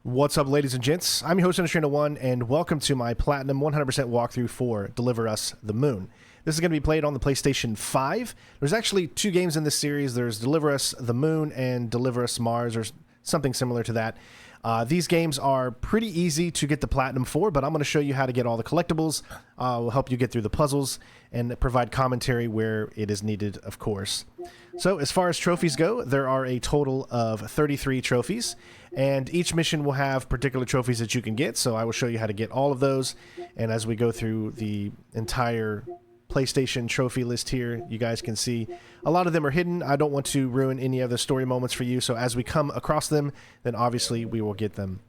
What's up, ladies and gents? I'm your host, Astronaut 1, and welcome to my Platinum 100% walkthrough for Deliver Us the Moon. This is going to be played on the PlayStation 5. There's actually two games in this series. There's Deliver Us the Moon and Deliver Us Mars, or something similar to that. These games are pretty easy to get the Platinum for, but I'm going to show you how to get all the collectibles. We'll help you get through the puzzles and provide commentary where it is needed, of course. So as far as trophies go, there are a total of 33 trophies, and each mission will have particular trophies that you can get, so I will show you how to get all of those. And as we go through the entire PlayStation trophy list here, you guys can see a lot of them are hidden. I don't want to ruin any of the story moments for you, so as we come across them, then obviously we will get them.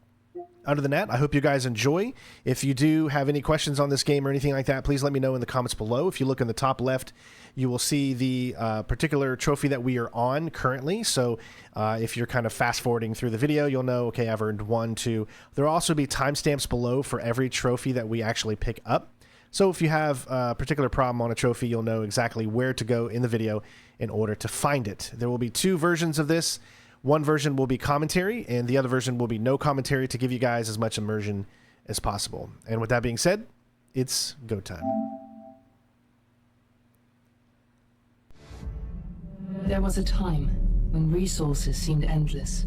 Other than that, I hope you guys enjoy. If you do have any questions on this game or anything like that, please let me know in the comments below. If you look in the top left, you will see the particular trophy that we are on currently. So if you're kind of fast forwarding through the video, you'll know, okay, I've earned 1, 2. There will also be timestamps below for every trophy that we actually pick up. So if you have a particular problem on a trophy, you'll know exactly where to go in the video in order to find it. There will be two versions of this. One version will be commentary, and the other version will be no commentary to give you guys as much immersion as possible. And with that being said, it's go time. There was a time when resources seemed endless.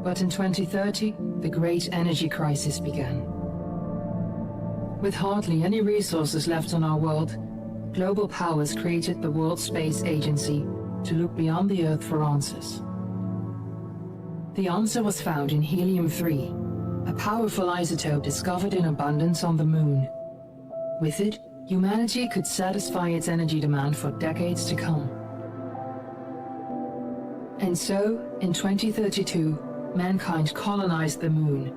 But in 2030, the great energy crisis began. With hardly any resources left on our world, global powers created the World Space Agency to look beyond the Earth for answers. The answer was found in helium-3, a powerful isotope discovered in abundance on the Moon. With it, humanity could satisfy its energy demand for decades to come. And so, in 2032, mankind colonized the Moon.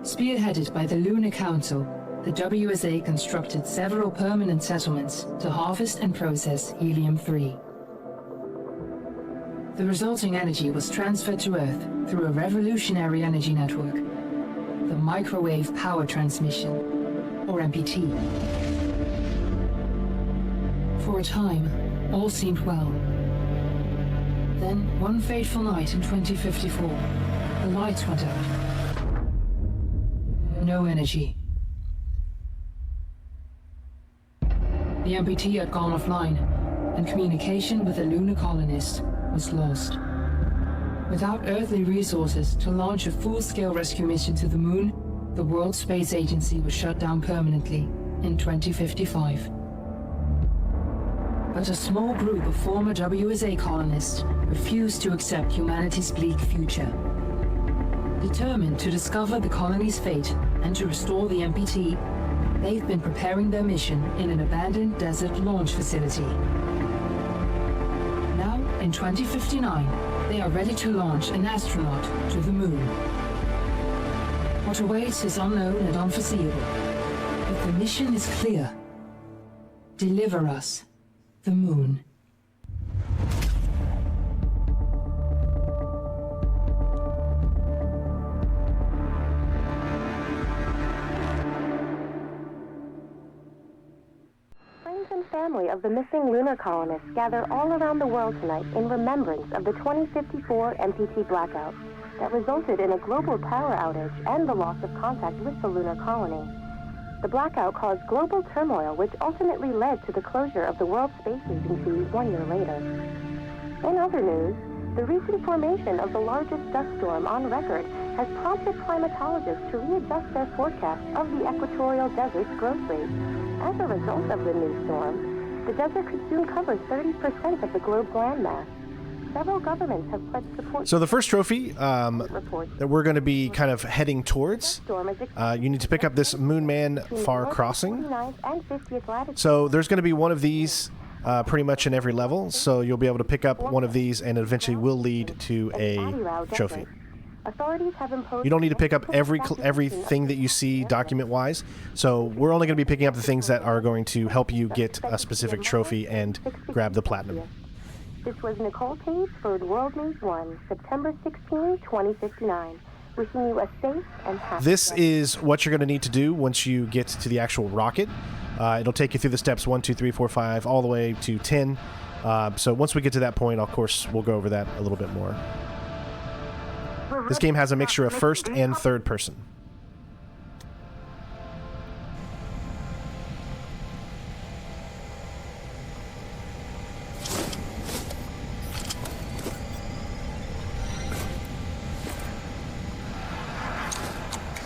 Spearheaded by the Lunar Council, the WSA constructed several permanent settlements to harvest and process helium-3. The resulting energy was transferred to Earth through a revolutionary energy network, the Microwave Power Transmission, or MPT. For a time, all seemed well. Then, one fateful night in 2054, the lights went out. No energy. The MPT had gone offline, and communication with the lunar colonists was lost. Without earthly resources to launch a full-scale rescue mission to the Moon, the World Space Agency was shut down permanently in 2055. But a small group of former WSA colonists refused to accept humanity's bleak future. Determined to discover the colony's fate and to restore the MPT, they've been preparing their mission in an abandoned desert launch facility. Now, in 2059, they are ready to launch an astronaut to the Moon. What awaits is unknown and unforeseeable, but the mission is clear. Deliver us the Moon. Family of the missing lunar colonists gather all around the world tonight in remembrance of the 2054 MPT blackout that resulted in a global power outage and the loss of contact with the lunar colony. The blackout caused global turmoil, which ultimately led to the closure of the World Space Agency 1 year later. In other news, the recent formation of the largest dust storm on record has prompted climatologists to readjust their forecast of the equatorial desert's growth rate. As a result of the new storm, the desert could soon cover 30% of the globe's landmass. Several governments have pledged support. So the first trophy that we're going to be kind of heading towards, you need to pick up this Moonman Far Crossing. So there's going to be one of these pretty much in every level, so you'll be able to pick up one of these and it eventually will lead to a trophy. You don't need to pick up everything that you see document-wise, so we're only going to be picking up the things that are going to help you get a specific trophy and grab the platinum. This was Nicole Page for World News 1, September 16, 2059. Wishing you a safe and happy This is what you're going to need to do once you get to the actual rocket. It'll take you through the steps 1, 2, 3, 4, 5, all the way to 10. So once we get to that point, of course, we'll go over that a little bit more. This game has a mixture of first and third person.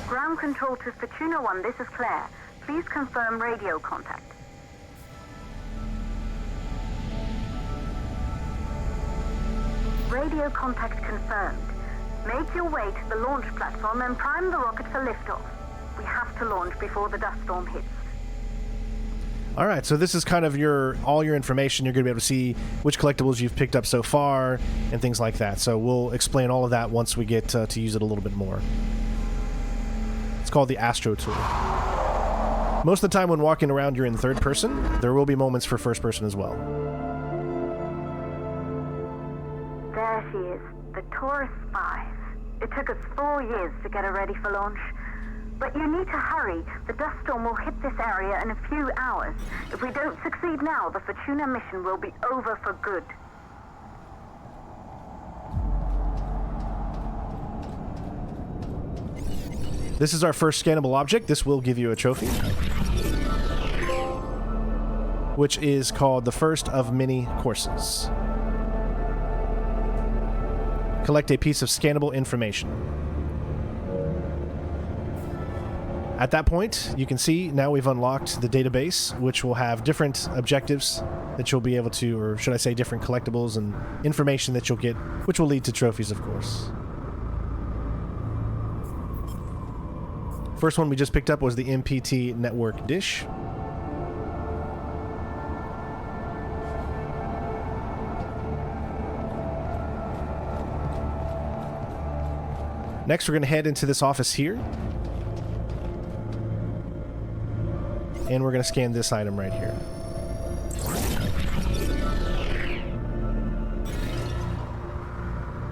Ground control to Fortuna 1, this is Claire. Please confirm radio contact. Radio contact confirmed. Make your way to the launch platform and prime the rocket for liftoff. We have to launch before the dust storm hits. All right, so this is kind of all your information. You're going to be able to see which collectibles you've picked up so far and things like that. So we'll explain all of that once we get to use it a little bit more. It's called the Astro Tool. Most of the time when walking around, you're in third person. There will be moments for first person as well. There she is, the Taurus 5. It took us 4 years to get her ready for launch. But you need to hurry. The dust storm will hit this area in a few hours. If we don't succeed now, the Fortuna mission will be over for good. This is our first scannable object. This will give you a trophy, which is called the first of many courses. Collect a piece of scannable information. At that point, you can see now we've unlocked the database, which will have different objectives that you'll be able to, or should I say different collectibles and information that you'll get, which will lead to trophies, of course. First one we just picked up was the MPT network dish. Next, we're going to head into this office here. And we're going to scan this item right here.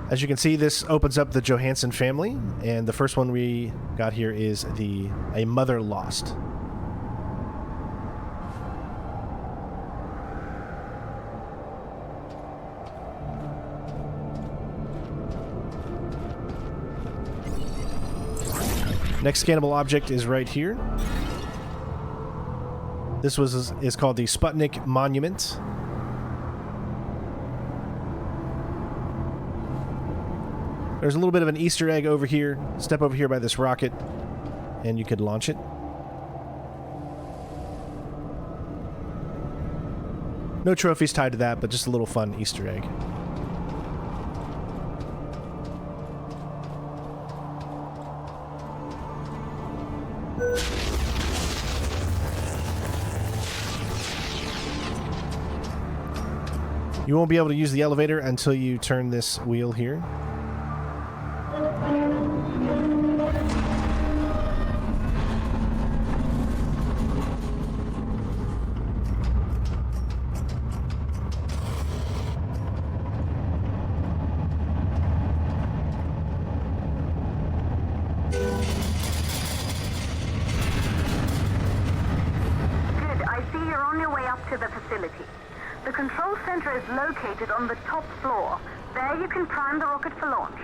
As you can see, this opens up the Johanson family, and the first one we got here is a Mother Lost. Next scannable object is right here. This is called the Sputnik Monument. There's a little bit of an Easter egg over here. Step over here by this rocket, and you could launch it. No trophies tied to that, but just a little fun Easter egg. You won't be able to use the elevator until you turn this wheel here. Located on the top floor. There you can prime the rocket for launch.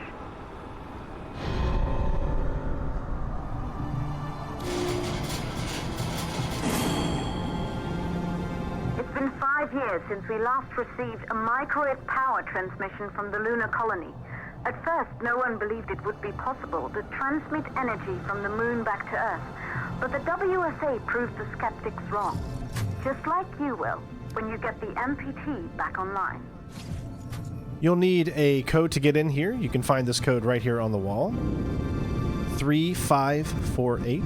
It's been 5 years since we last received a microwave power transmission from the lunar colony. At first, no one believed it would be possible to transmit energy from the moon back to Earth. But the WSA proved the skeptics wrong. Just like you will when you get the MPT back online. You'll need a code to get in here. You can find this code right here on the wall. 3548.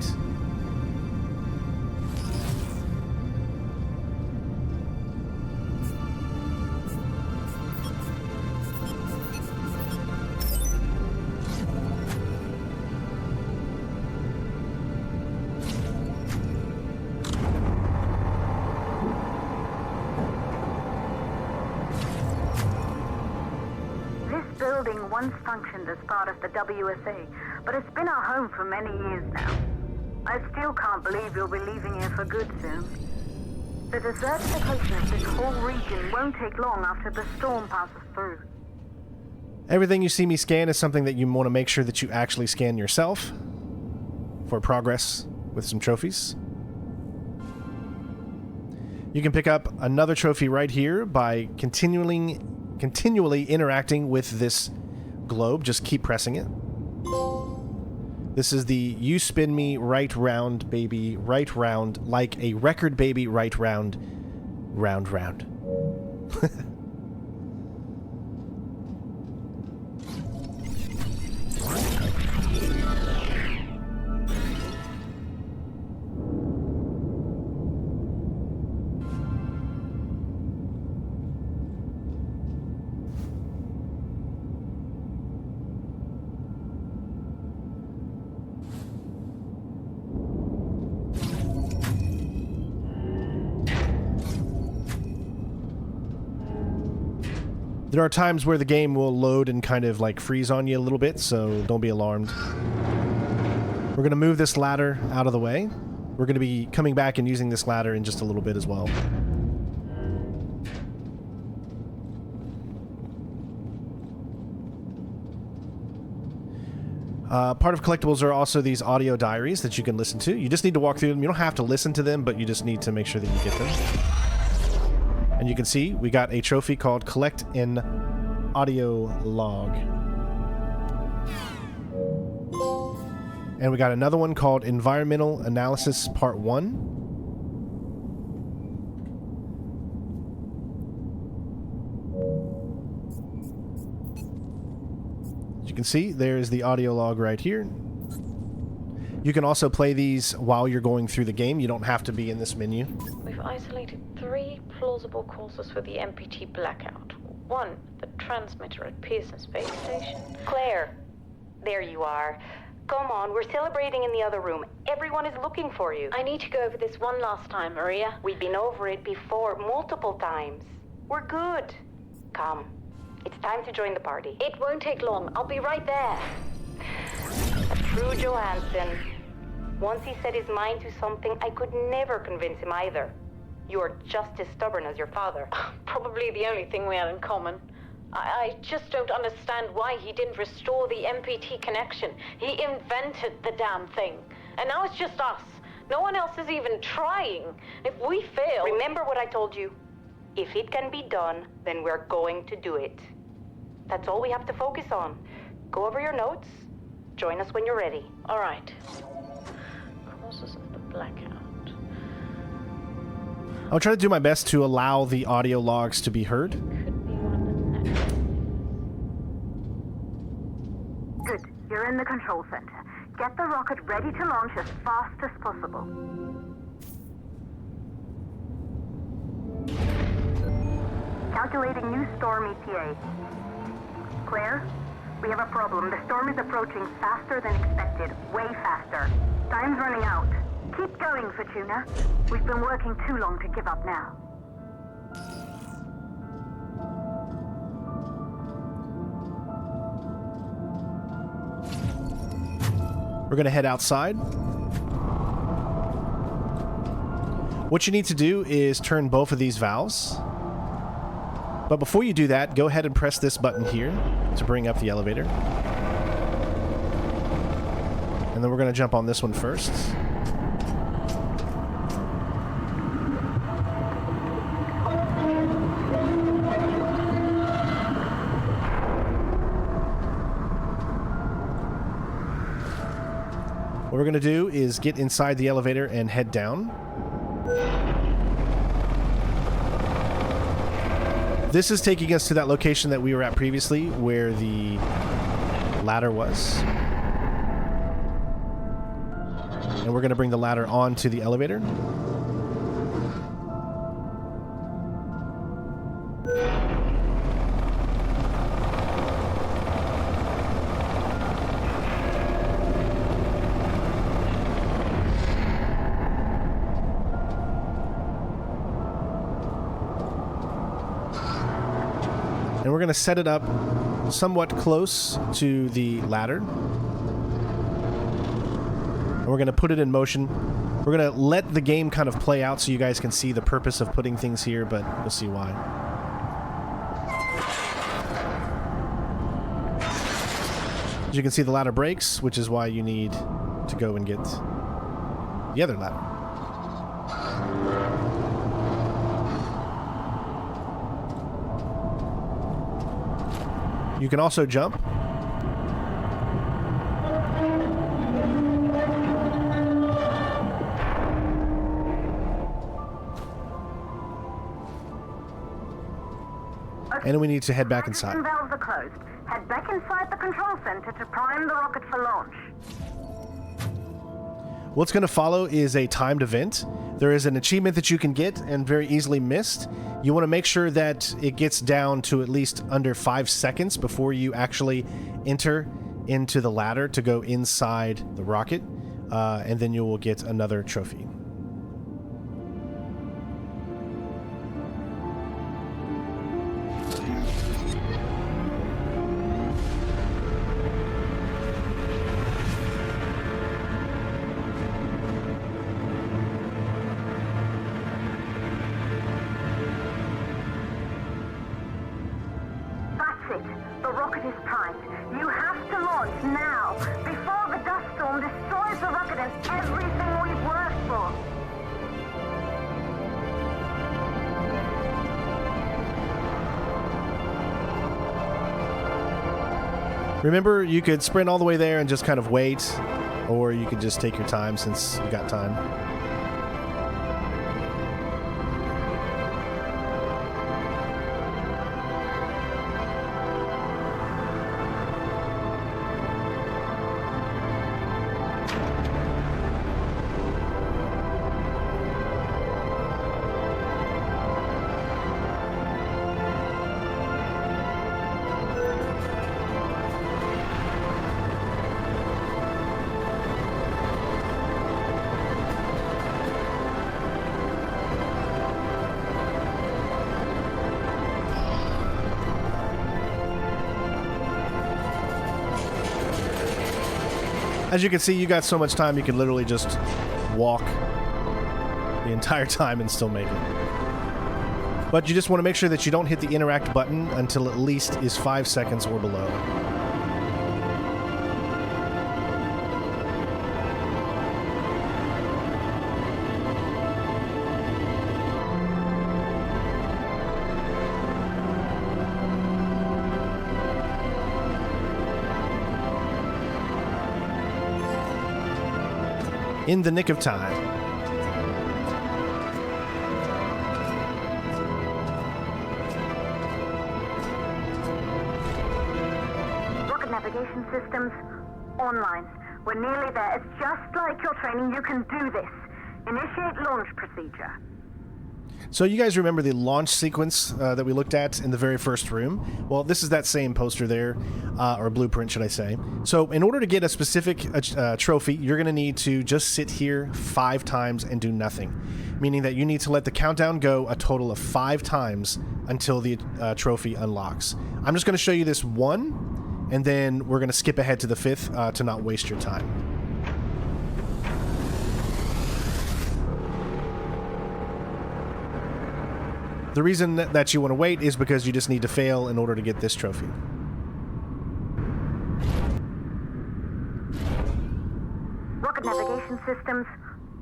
Once functioned as part of the WSA, but it's been our home for many years now. I still can't believe you'll be leaving here for good soon. The desertification of this whole region won't take long after the storm passes through. Everything you see me scan is something that you want to make sure that you actually scan yourself for progress with some trophies. You can pick up another trophy right here by continually interacting with this globe. Just keep pressing it. This is the "You spin me right round, baby, right round, like a record, baby, right round, round, round." There are times where the game will load and kind of like freeze on you a little bit, so don't be alarmed. We're going to move this ladder out of the way. We're going to be coming back and using this ladder in just a little bit as well. Part of collectibles are also these audio diaries that you can listen to. You just need to walk through them. You don't have to listen to them, but you just need to make sure that you get them. And you can see we got a trophy called Collect an Audio Log. And we got another one called Environmental Analysis Part 1. As you can see, there's the audio log right here. You can also play these while you're going through the game. You don't have to be in this menu. We've isolated 3 plausible causes for the MPT blackout. 1, the transmitter at Pearson Spacestation. Claire, there you are. Come on, we're celebrating in the other room. Everyone is looking for you. I need to go over this one last time, Maria. We've been over it before, multiple times. We're good. Come. It's time to join the party. It won't take long. I'll be right there. A true Johanson. Once he set his mind to something, I could never convince him either. You're just as stubborn as your father. Probably the only thing we have in common. I just don't understand why he didn't restore the MPT connection. He invented the damn thing. And now it's just us. No one else is even trying. If we fail... Remember what I told you. If it can be done, then we're going to do it. That's all we have to focus on. Go over your notes. Join us when you're ready. All right. Causes of the blackout. I'll try to do my best to allow the audio logs to be heard. Could be one of the next. Good. You're in the control center. Get the rocket ready to launch as fast as possible. Calculating new storm ETA. Claire, we have a problem. The storm is approaching faster than expected. Way faster. Time's running out. Keep going, Fortuna. We've been working too long to give up now. We're going to head outside. What you need to do is turn both of these valves. But before you do that, go ahead and press this button here to bring up the elevator. And then we're going to jump on this one first. What we're going to do is get inside the elevator and head down. This is taking us to that location that we were at previously, where the ladder was. And we're going to bring the ladder onto the elevator. And we're going to set it up somewhat close to the ladder. And we're going to put it in motion. We're going to let the game kind of play out so you guys can see the purpose of putting things here, but you'll see why. you can see, the ladder breaks, which is why you need to go and get the other ladder. You can also jump. And then we need to head back inside. Hydrogen valves are closed. Head back inside the control center to prime the rocket for launch. What's going to follow is a timed event. There is an achievement that you can get and very easily missed. You want to make sure that it gets down to at least under 5 seconds before you actually enter into the ladder to go inside the rocket, and then you will get another trophy. Remember, you could sprint all the way there and just kind of wait, or you could just take your time since you got time. As you can see, you got so much time you can literally just walk the entire time and still make it. But you just want to make sure that you don't hit the interact button until at least is 5 seconds or below. In the nick of time. Rocket navigation systems online. We're nearly there. It's just like your training. You can do this. Initiate launch procedure. So you guys remember the launch sequence that we looked at in the very first room? Well, this is that same poster there, or blueprint, should I say. So in order to get a specific trophy, you're going to need to just sit here 5 times and do nothing, meaning that you need to let the countdown go a total of 5 times until the trophy unlocks. I'm just going to show you this one, and then we're going to skip ahead to the 5th to not waste your time. The reason that you want to wait is because you just need to fail in order to get this trophy. Rocket navigation systems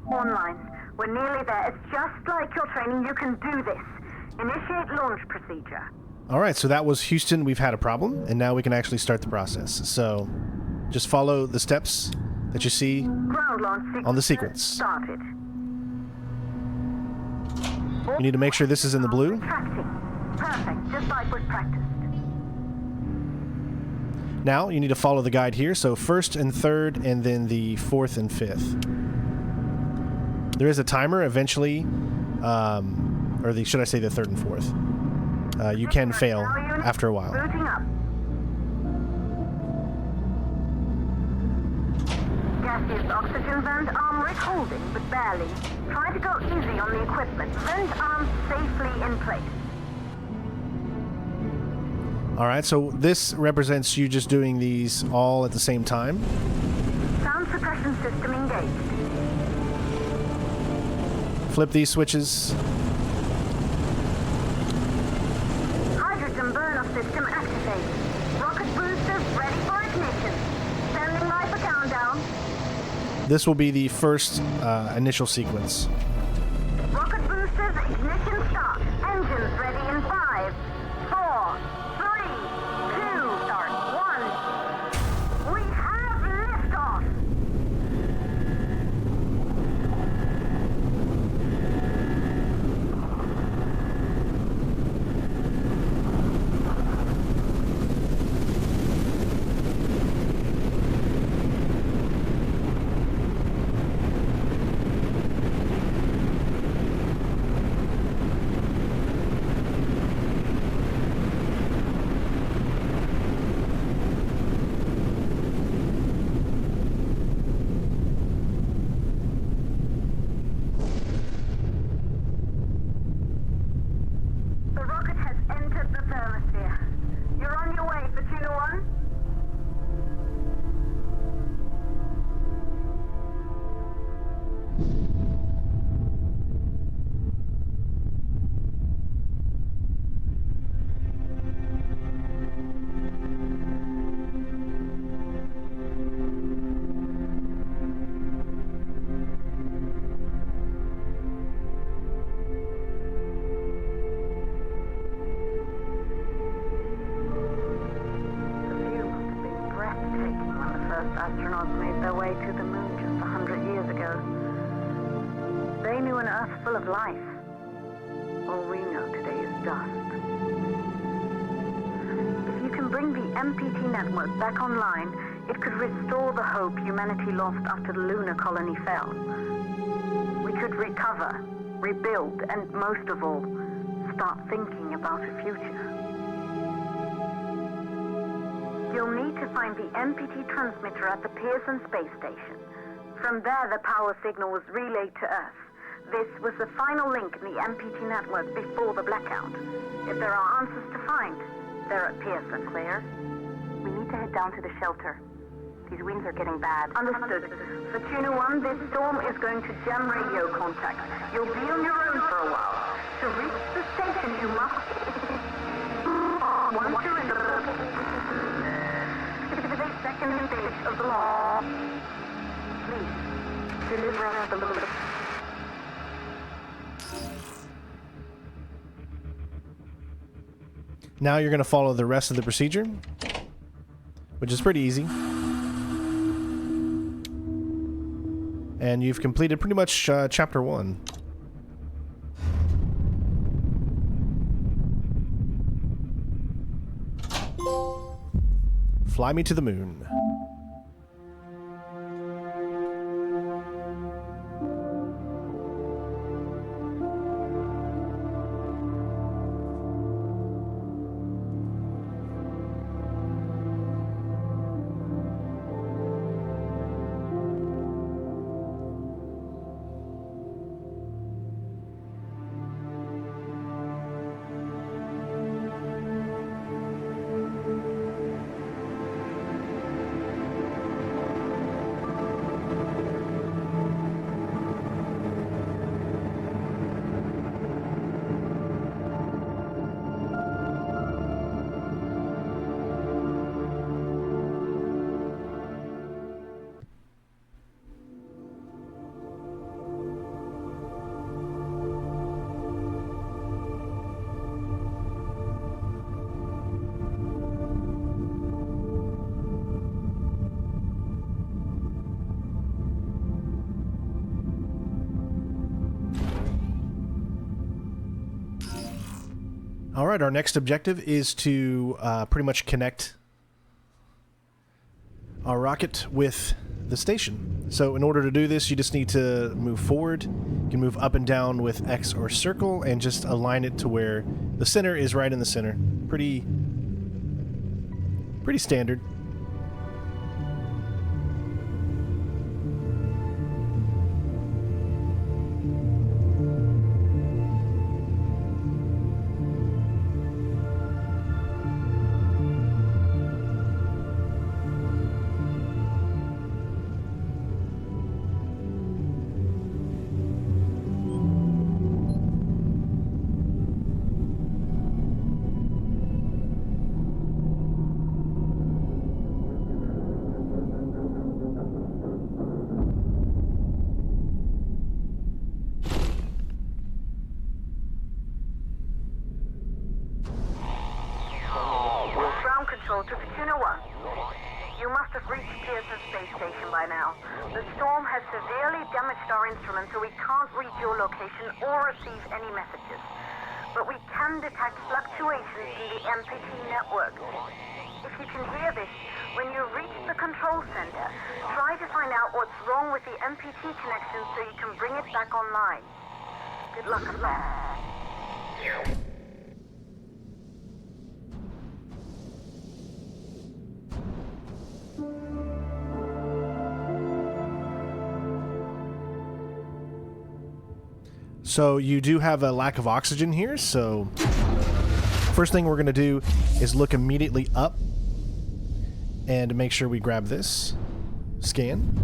online. We're nearly there. It's just like your training. You can do this. Initiate launch procedure. All right, so that was Houston. We've had a problem, and now we can actually start the process. So just follow the steps that you see Ground launch on the sequence. Started. You need to make sure this is in the blue. Perfect, just like we've practiced. Now, you need to follow the guide here. So 1st and 3rd, and then the 4th and 5th. There is a timer eventually, or should I say the 3rd and 4th. You can fail after a while. Booting up. Gaseous oxygen vent arm holding, but barely. Try to go easy on the equipment. Vent arm safely in place. All right, so this represents you just doing these all at the same time. Sound suppression system engaged. Flip these switches. Hydrogen burn-off system activated. Rocket boosters ready for ignition. Start the countdown. This will be the first initial sequence. Rocket boosters, ignition start. Engines ready in 5, 4, 3, 2, start. 1. We have liftoff. The rocket has entered the thermosphere. You're on your way, Fortuna 1. The view must have been breathtaking when the first astronauts made their way to the moon just 100 years ago. They knew an Earth full of life. All we know today is dust. If you can bring the MPT network back online, it could restore the hope humanity lost after the lunar colony fell. We could recover, rebuild, and most of all, start thinking about a future. You'll need to find the MPT transmitter at the Pearson Space Station. From there, the power signal was relayed to Earth. This was the final link in the MPT network before the blackout. If there are answers to find, they're at Pearson. Claire, we need to head down to the shelter. These winds are getting bad. Understood. Fortuna 1, this storm is going to jam radio contact. You'll be on your own for a while. To reach the station, you must... Once you're in the... 62nd stage of the law. Please, deliver us the look. Now you're going to follow the rest of the procedure, which is pretty easy. And you've completed pretty much chapter 1. Fly me to the moon. All right, our next objective is to pretty much connect our rocket with the station. So in order to do this, you just need to move forward. You can move up and down with X or circle and just align it to where the center is right in the center. Pretty standard. to Fortuna 1. You must have reached Pearson Space Station by now. The storm has severely damaged our instruments, so we can't reach your location or receive any messages. But we can detect fluctuations in the MPT network. If you can hear this, when you reach the control center, try to find out what's wrong with the MPT connection so you can bring it back online. Good luck on that. So you do have a lack of oxygen here, so first thing we're going to do is look immediately up and make sure we grab this. Scan.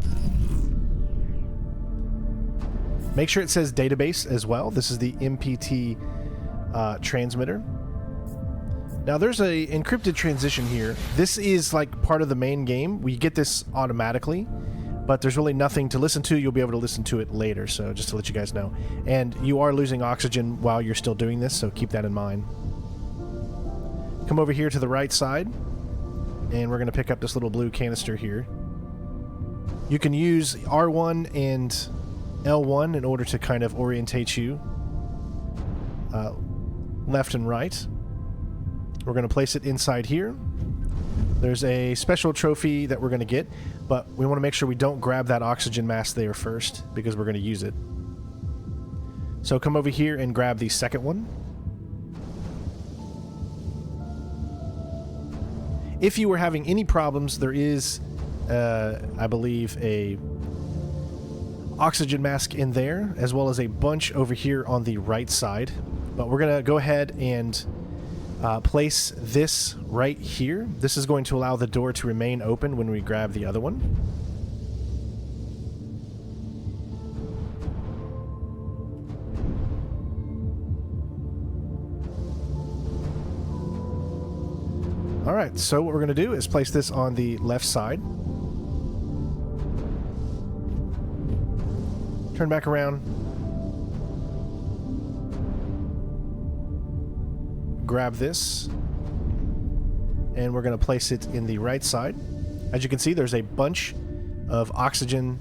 Make sure it says database as well. This is the MPT transmitter. Now there's a encrypted transition here. This is like part of the main game. We get this automatically, but there's really nothing to listen to. You'll be able to listen to it later, so just to let you guys know. And you are losing oxygen while you're still doing this, so keep that in mind. Come over here to the right side, and we're going to pick up this little blue canister here. You can use R1 and L1 in order to kind of orientate you left and right. We're going to place it inside here. There's a special trophy that we're going to get, but we want to make sure we don't grab that oxygen mask there first because we're going to use it. So come over here and grab the second one. If you were having any problems, there is, I believe, a oxygen mask in there, as well as a bunch over here on the right side. But we're going to go ahead and place this right here. This is going to allow the door to remain open when we grab the other one. Alright, so what we're going to do is place this on the left side. Turn back around. Grab this. And we're going to place it in the right side. As you can see, there's a bunch of oxygen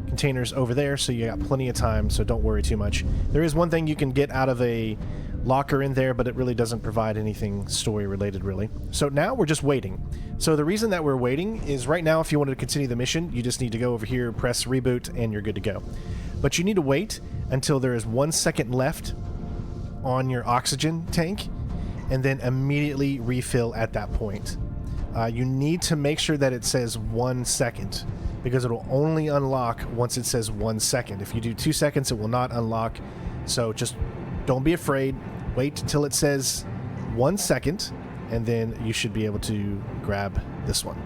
containers over there, so you got plenty of time, so don't worry too much. There is one thing you can get out of a locker in there, but it really doesn't provide anything story related, really. So now we're just waiting. So the reason that we're waiting is right now, if you wanted to continue the mission, you just need to go over here, press reboot, and you're good to go. But you need to wait until there is 1 second left on your oxygen tank, and then immediately refill at that point. You need to make sure that it says 1 second, because it will only unlock once it says 1 second. If you do 2 seconds, it will not unlock. So just don't be afraid. Wait till it says 1 second, and then you should be able to grab this one.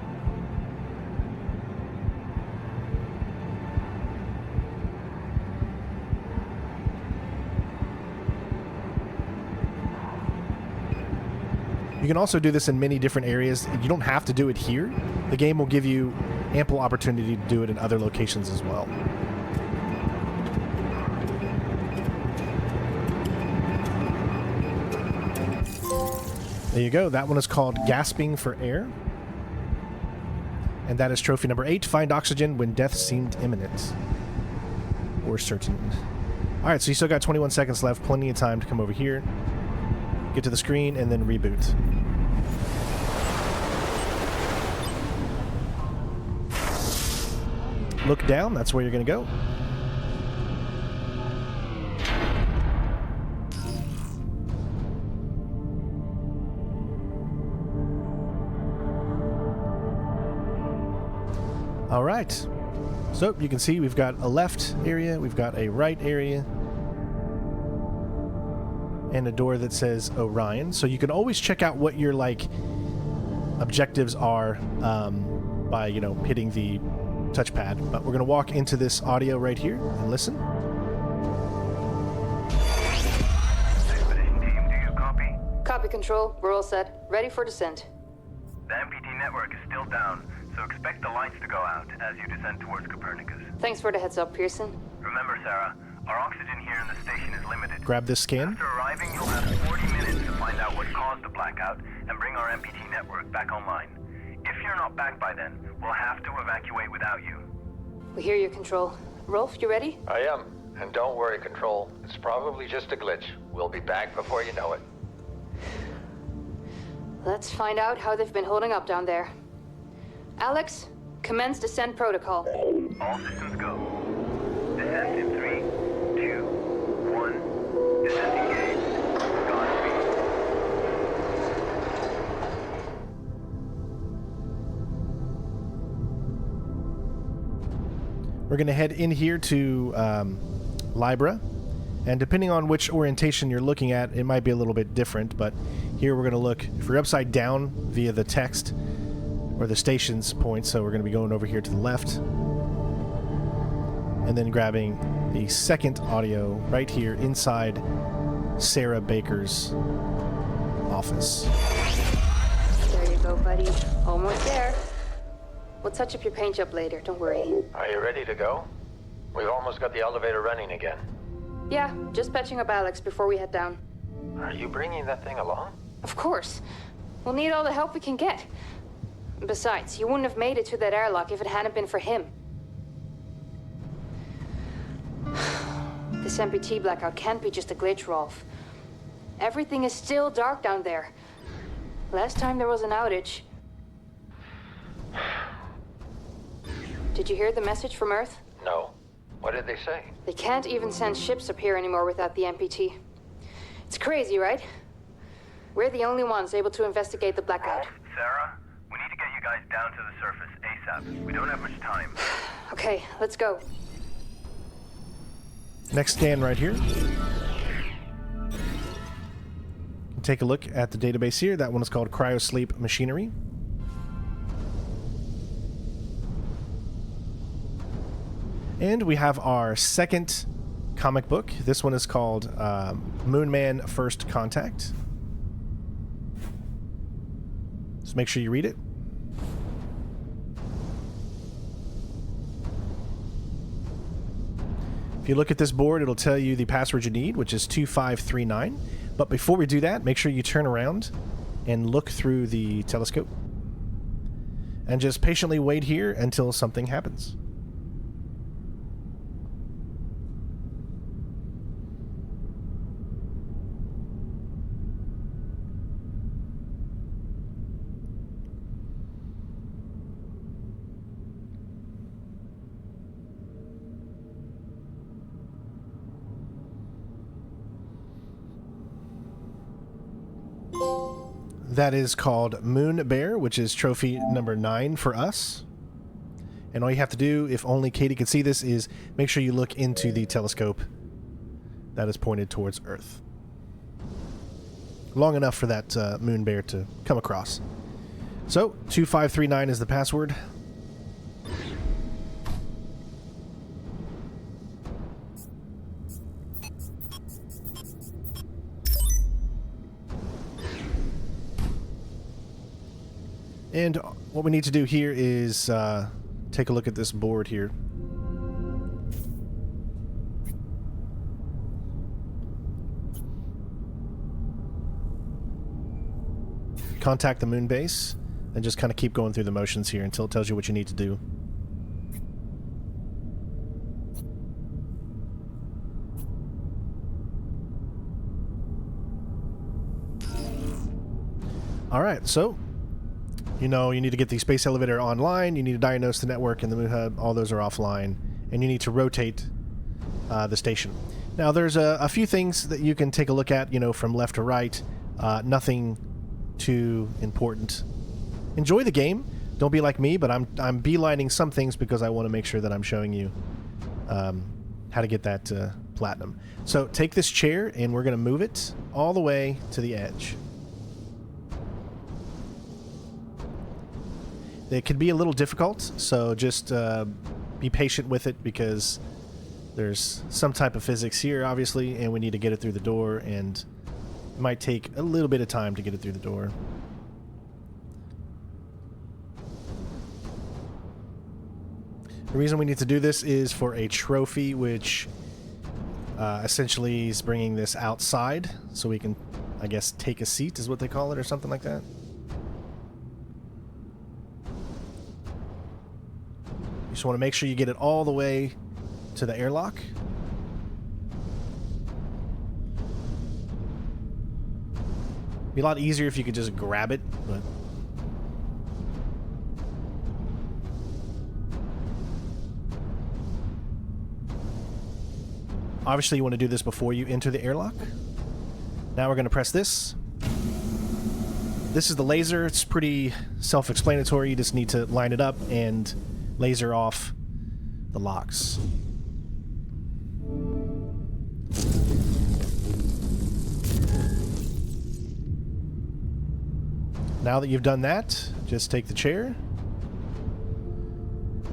You can also do this in many different areas. You don't have to do it here. The game will give you ample opportunity to do it in other locations as well. There you go. That one is called Gasping for Air. And that is trophy number 8. Find oxygen when death seemed imminent. Or certain. Alright, so you still got 21 seconds left. Plenty of time to come over here. Get to the screen and then reboot. Look down, that's where you're going to go. All right. So you can see we've got a left area, we've got a right area, and a door that says Orion. So you can always check out what your objectives are by hitting the touchpad. But we're going to walk into this audio right here and listen. Expedition team, do you copy? Copy, Control. We're all set. Ready for descent. The MPT network is still down, so expect the lights to go out as you descend towards Copernicus. Thanks for the heads up, Pearson. Remember, Sarah, Our oxygen here in the station is limited. Grab this scan. After arriving, you'll have 40 minutes to find out what caused the blackout and bring our MPT network back online. If you're not back by then, we'll have to evacuate without you. We hear you, Control. Rolf, you ready? I am. And don't worry, Control. It's probably just a glitch. We'll be back before you know it. Let's find out how they've been holding up down there. Alex, commence descent protocol. All systems go. Descent in 3, 2, 1. Descent engaged. Godspeed. We're going to head in here to Libra, and depending on which orientation you're looking at, it might be a little bit different, but here we're going to look, if you're upside down via the text, or the station's point, so we're going to be going over here to the left, and then grabbing the second audio right here inside Sarah Baker's office. There you go, buddy. Almost there. We'll touch up your paint job later, don't worry. Are you ready to go? We've almost got the elevator running again. Yeah, just patching up Alex before we head down. Are you bringing that thing along? Of course. We'll need all the help we can get. Besides, you wouldn't have made it to that airlock if it hadn't been for him. This MPT blackout can't be just a glitch, Rolf. Everything is still dark down there. Last time there was an outage. Did you hear the message from Earth? No. What did they say? They can't even send ships up here anymore without the MPT. It's crazy, right? We're the only ones able to investigate the blackout. Sarah, we need to get you guys down to the surface ASAP. We don't have much time. Okay, let's go. Next scan right here. Take a look at the database here. That one is called Cryosleep Machinery. And we have our second comic book. This one is called Moonman First Contact. So make sure you read it. If you look at this board, it'll tell you the password you need, which is 2539. But before we do that, make sure you turn around and look through the telescope. And just patiently wait here until something happens. That is called Moonbear, which is trophy number 9 for us. And all you have to do, if only Katie can see this, is make sure you look into the telescope that is pointed towards Earth. Long enough for that Moonbear to come across. So, 2539 is the password. And what we need to do here is take a look at this board here. Contact the moon base, and just kind of keep going through the motions here until it tells you what you need to do. Alright, so you know, you need to get the space elevator online, you need to diagnose the network and the Moonhub, all those are offline, and you need to rotate the station. Now, there's a few things that you can take a look at, you know, from left to right. Nothing too important. Enjoy the game. Don't be like me, but I'm beelining some things because I want to make sure that I'm showing you how to get that platinum. So take this chair, and we're going to move it all the way to the edge. It can be a little difficult, so just be patient with it because there's some type of physics here, obviously, and we need to get it through the door, and it might take a little bit of time to get it through the door. The reason we need to do this is for a trophy, which Essentially, he's bringing this outside so we can, I guess, take a seat is what they call it, or something like that. You just want to make sure you get it all the way to the airlock. Be a lot easier if you could just grab it, but... Obviously, you want to do this before you enter the airlock. Now we're going to press this. This is the laser. It's pretty self-explanatory. You just need to line it up and laser off the locks. Now that you've done that, just take the chair.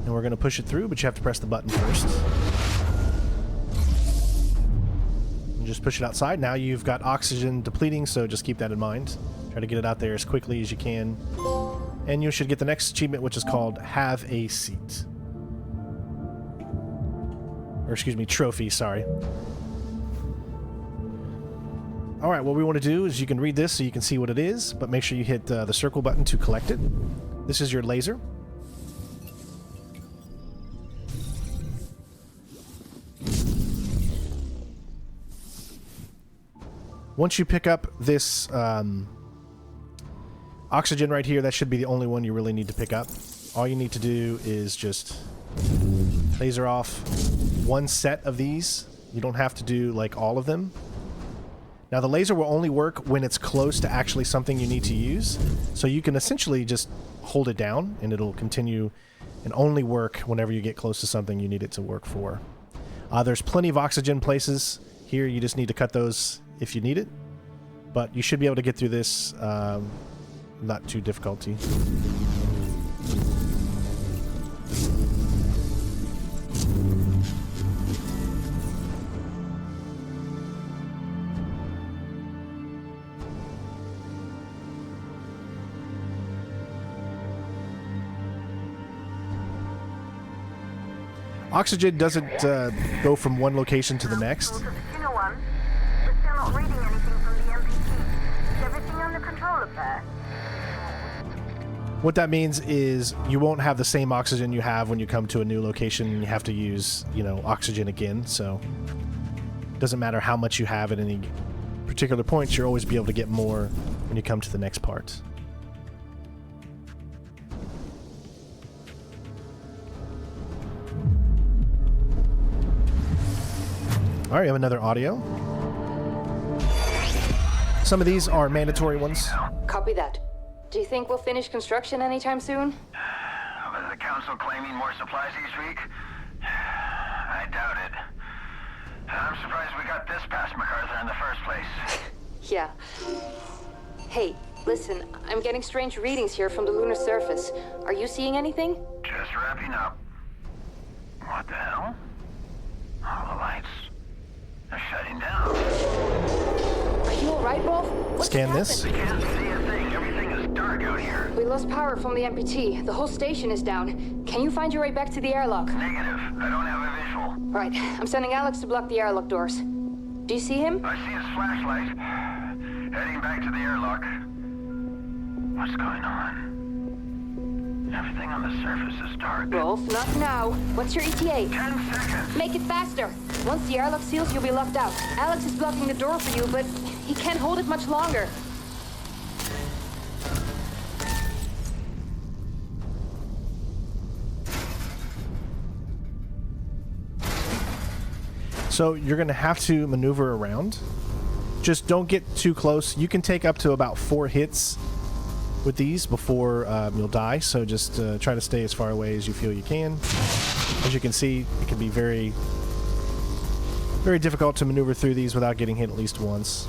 And we're going to push it through, but you have to press the button first. Just push it outside. Now you've got oxygen depleting, so just keep that in mind. Try to get it out there as quickly as you can. And you should get the next achievement, which is called Have a Seat. Or excuse me, trophy, sorry. Alright, what we want to do is you can read this so you can see what it is, but make sure you hit the circle button to collect it. This is your laser. Once you pick up this oxygen right here, that should be the only one you really need to pick up. All you need to do is just laser off one set of these. You don't have to do like all of them. Now the laser will only work when it's close to actually something you need to use. So you can essentially just hold it down and it'll continue and only work whenever you get close to something you need it to work for. There's plenty of oxygen places here. You just need to cut those if you need it, but you should be able to get through this not too difficulty. Oxygen doesn't go from one location to the next. Not reading anything from the MPT. Is everything under control up there? What that means is you won't have the same oxygen you have when you come to a new location and you have to use, you know, oxygen again, so it doesn't matter how much you have at any particular points, you'll always be able to get more when you come to the next part. Alright, we have another audio. Some of these are mandatory ones. Copy that. Do you think we'll finish construction anytime soon? Was the council claiming more supplies each week? I doubt it. I'm surprised we got this past MacArthur in the first place. Yeah. Hey, listen, I'm getting strange readings here from the lunar surface. Are you seeing anything? Just wrapping up. What the hell? All the lights are shutting down. Are you alright, Rolf? What's Scan happened? this. I can't see a thing. Everything is dark out here. We lost power from the MPT. The whole station is down. Can you find your way back to the airlock? Negative. I don't have a visual. Right. I'm sending Alex to block the airlock doors. Do you see him? I see his flashlight. Heading back to the airlock. What's going on? Everything on the surface is dark. Rolf, not now. What's your ETA? 10 seconds. Make it faster. Once the airlock seals, you'll be locked out. Alex is blocking the door for you, but he can't hold it much longer. So you're going to have to maneuver around. Just don't get too close. You can take up to about 4 hits with these before you'll die, so just try to stay as far away as you feel you can. As you can see, it can be very, very difficult to maneuver through these without getting hit at least once.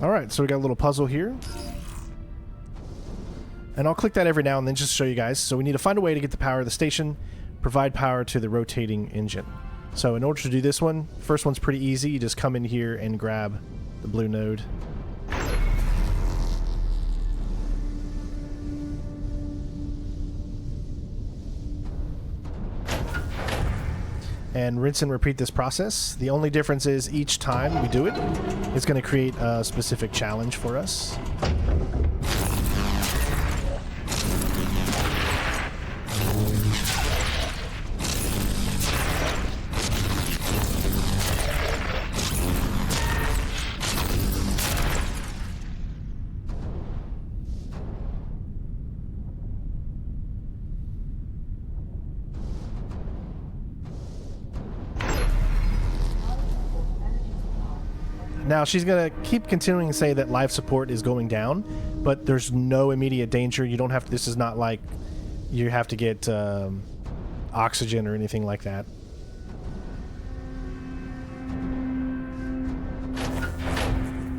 Alright, so we got a little puzzle here. And I'll click that every now and then just to show you guys. So we need to find a way to get the power of the station, provide power to the rotating engine. So in order to do this one, first one's pretty easy. You just come in here and grab the blue node. And rinse and repeat this process. The only difference is each time we do it, it's going to create a specific challenge for us. Now, she's going to keep continuing to say that life support is going down, but there's no immediate danger. You don't have to, this is not like you have to get oxygen or anything like that.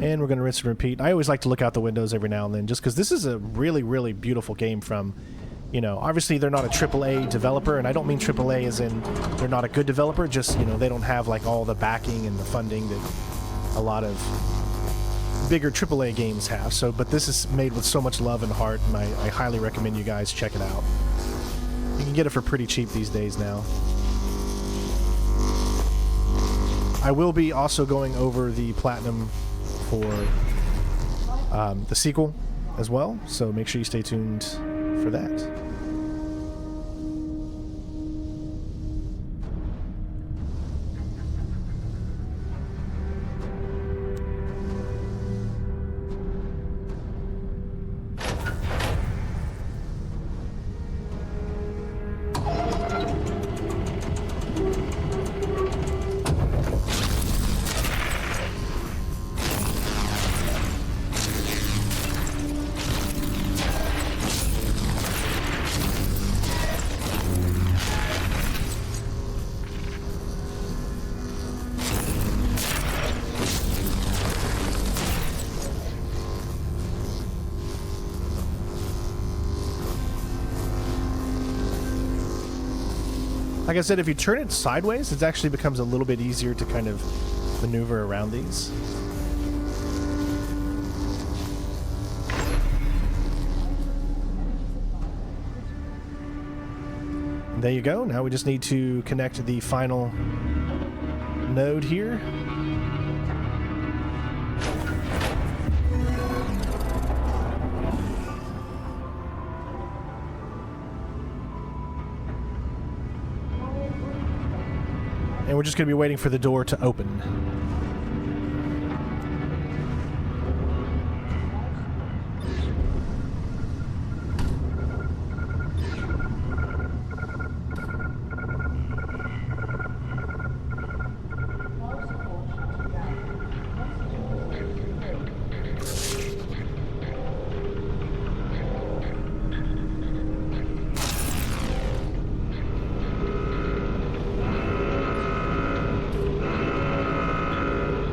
And we're going to rinse and repeat. I always like to look out the windows every now and then, just because this is a really, really beautiful game from, you know, obviously they're not a AAA developer, and I don't mean AAA as in they're not a good developer, just, you know, they don't have like all the backing and the funding that a lot of bigger AAA games have. So, but this is made with so much love and heart, and I highly recommend you guys check it out. You can get it for pretty cheap these days now. I will be also going over the platinum for the sequel as well, so make sure you stay tuned for that. Like I said, if you turn it sideways, it actually becomes a little bit easier to kind of maneuver around these. And there you go. Now we just need to connect the final node here. And we're just going to be waiting for the door to open.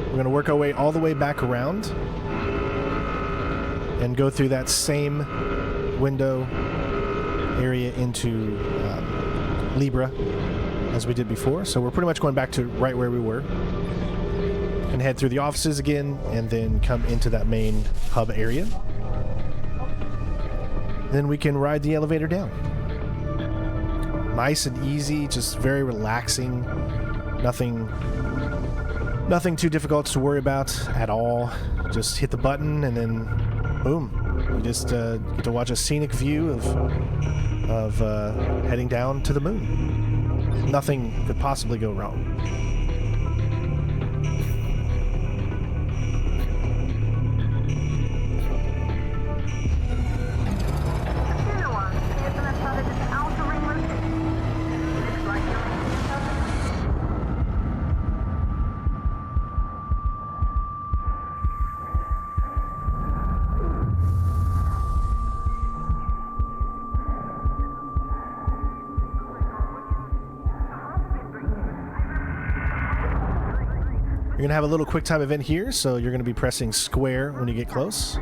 We're going to work our way all the way back around and go through that same window area into Libra as we did before. So we're pretty much going back to right where we were. And head through the offices again and then come into that main hub area. Then we can ride the elevator down. Nice and easy, just very relaxing. Nothing too difficult to worry about at all. Just hit the button and then boom. You just get to watch a scenic view of heading down to the moon. Nothing could possibly go wrong. You're going to have a little quick time event here, so you're going to be pressing square when you get close.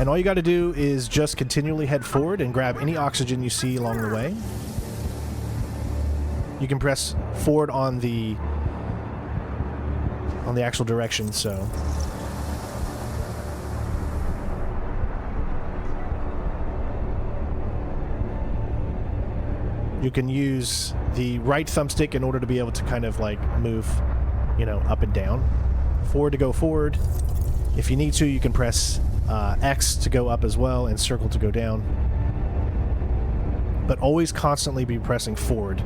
And all you got to do is just continually head forward and grab any oxygen you see along the way. You can press forward on the actual direction, so... You can use the right thumbstick in order to be able to kind of like move, you know, up and down. Forward to go forward. If you need to, you can press X to go up as well and circle to go down. But always constantly be pressing forward.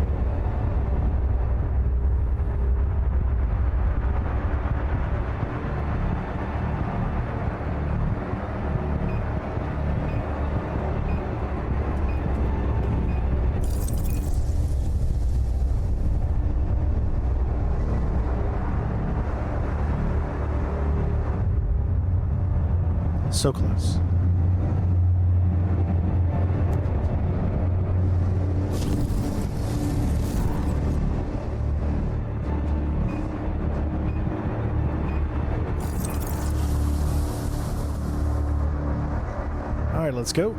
So close. All right, let's go.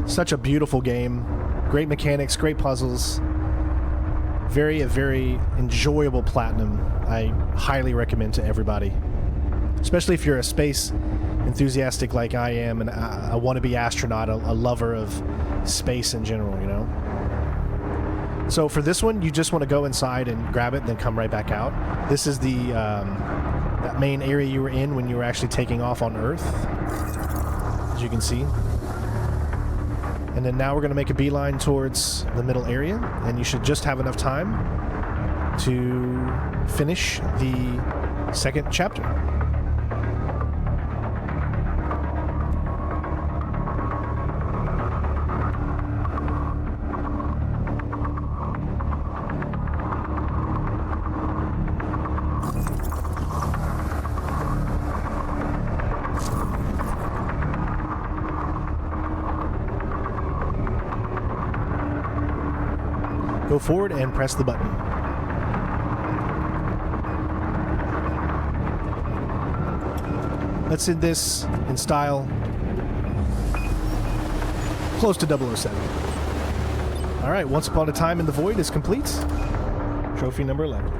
Such a beautiful game. Great mechanics, great puzzles. Very enjoyable Platinum. I highly recommend to everybody. Especially if you're a space enthusiastic like I am and a wannabe astronaut, a lover of space in general, you know? So for this one, you just want to go inside and grab it and then come right back out. This is the that main area you were in when you were actually taking off on Earth, as you can see. And then now we're going to make a beeline towards the middle area, and you should just have enough time to finish the second chapter. Go forward and press the button. Let's end this in style close to 007. All right, Once Upon a Time in the Void is complete. Trophy number 11.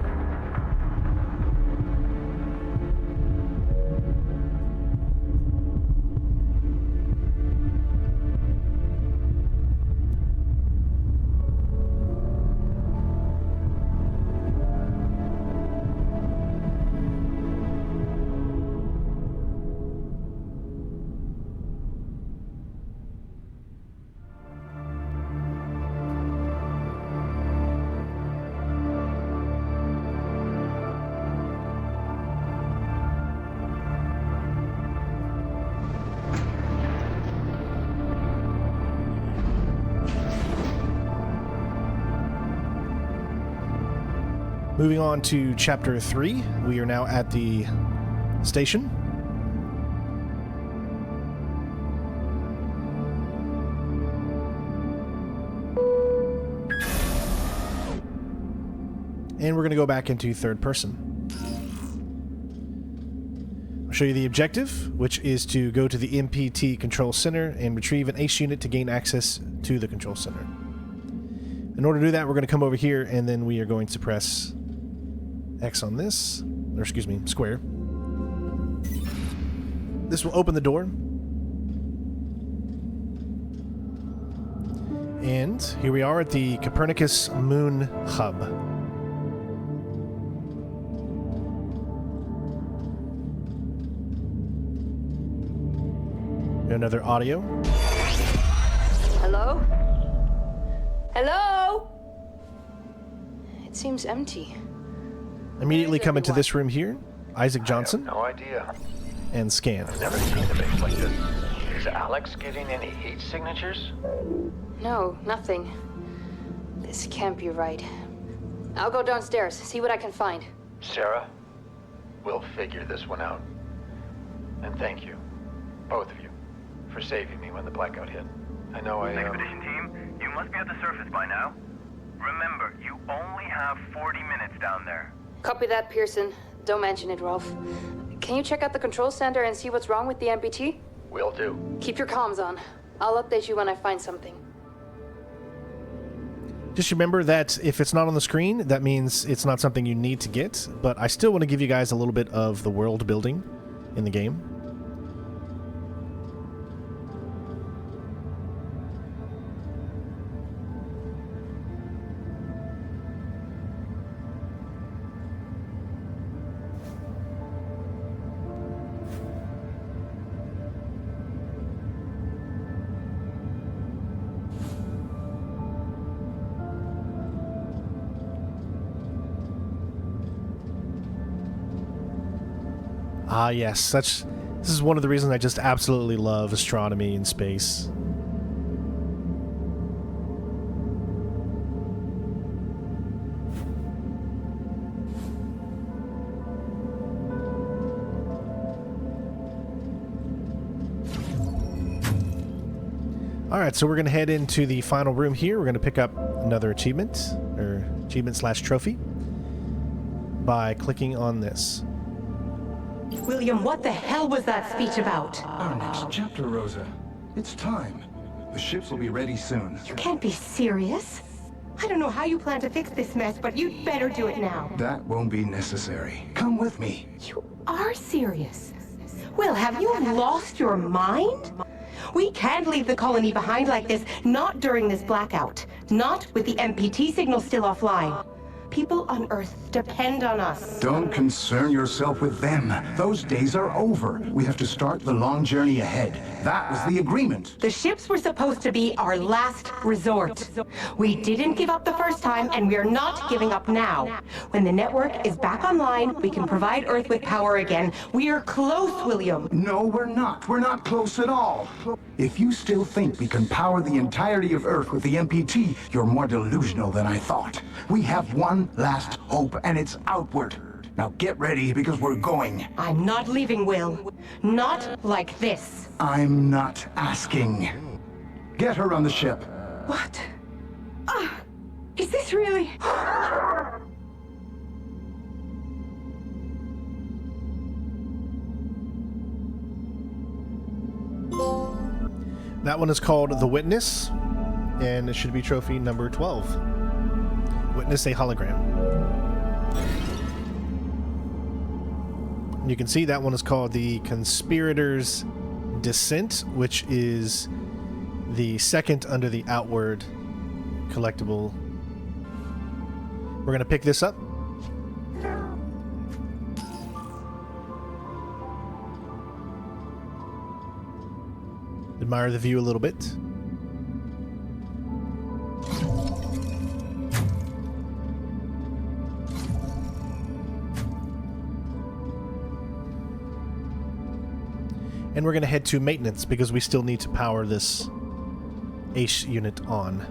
Moving on to Chapter 3, we are now at the station. And we're going to go back into third person. I'll show you the objective, which is to go to the MPT Control Center and retrieve an ACE unit to gain access to the Control Center. In order to do that, we're going to come over here, and then we are going to press X on this, or excuse me, square. This will open the door. And here we are at the Copernicus Moon Hub. Another audio. Hello? Hello? It seems empty. Immediately come into this room here, Isaac Johnson. I have no idea. And scan. I've never seen a base like this. Is Alex giving any heat signatures? No, nothing. This can't be right. I'll go downstairs, see what I can find. Sarah, We'll figure this one out. And thank you, both of you, for saving me when the blackout hit. I know Expedition team, you must be at the surface by now. Remember, you only have 40 minutes down there. Copy that, Pearson. Don't mention it, Rolf. Can you check out the control center and see what's wrong with the MPT? Will do. Keep your comms on. I'll update you when I find something. Just remember that if it's not on the screen, that means it's not something you need to get, but I still want to give you guys a little bit of the world building in the game. Ah, yes. This is one of the reasons I just absolutely love astronomy in space. Alright, so we're going to head into the final room here. We're going to pick up another achievement, or achievement/trophy, by clicking on this. William, what the hell was that speech about? Our next chapter, Rosa. It's time. The ships will be ready soon. You can't be serious. I don't know how you plan to fix this mess, but you'd better do it now. That won't be necessary. Come with me. You are serious. Will, have you lost your mind? We can't leave the colony behind like this, not during this blackout. Not with the MPT signal still offline. People on Earth depend on us. Don't concern yourself with them. Those days are over. We have to start the long journey ahead. That was the agreement. The ships were supposed to be our last resort. We didn't give up the first time, and we're not giving up now. When the network is back online, we can provide Earth with power again. We're close, William. No, we're not. We're not close at all. If you still think we can power the entirety of Earth with the MPT, you're more delusional than I thought. We have one last hope, and it's outward. Now get ready, because we're going. I'm not leaving, Will. Not like this. I'm not asking. Get her on the ship. What? Is this really? That one is called The Witness, and it should be trophy number 12. Witness a hologram. And you can see that one is called the Conspirator's Dissent, which is the second under the outward collectible. We're going to pick this up. Admire the view a little bit. And we're going to head to maintenance because we still need to power this ACE unit on.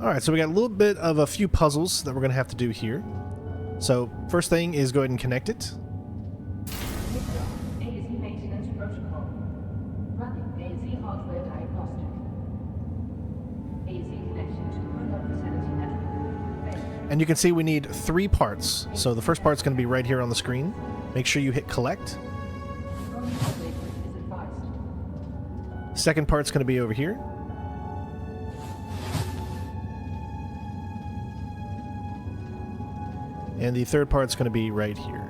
Alright, so we got a little bit of a few puzzles that we're going to have to do here. So, first thing is go ahead and connect it. And you can see we need 3 parts. So the first part's going to be right here on the screen. Make sure you hit collect. Second part's going to be over here. And the third part's going to be right here.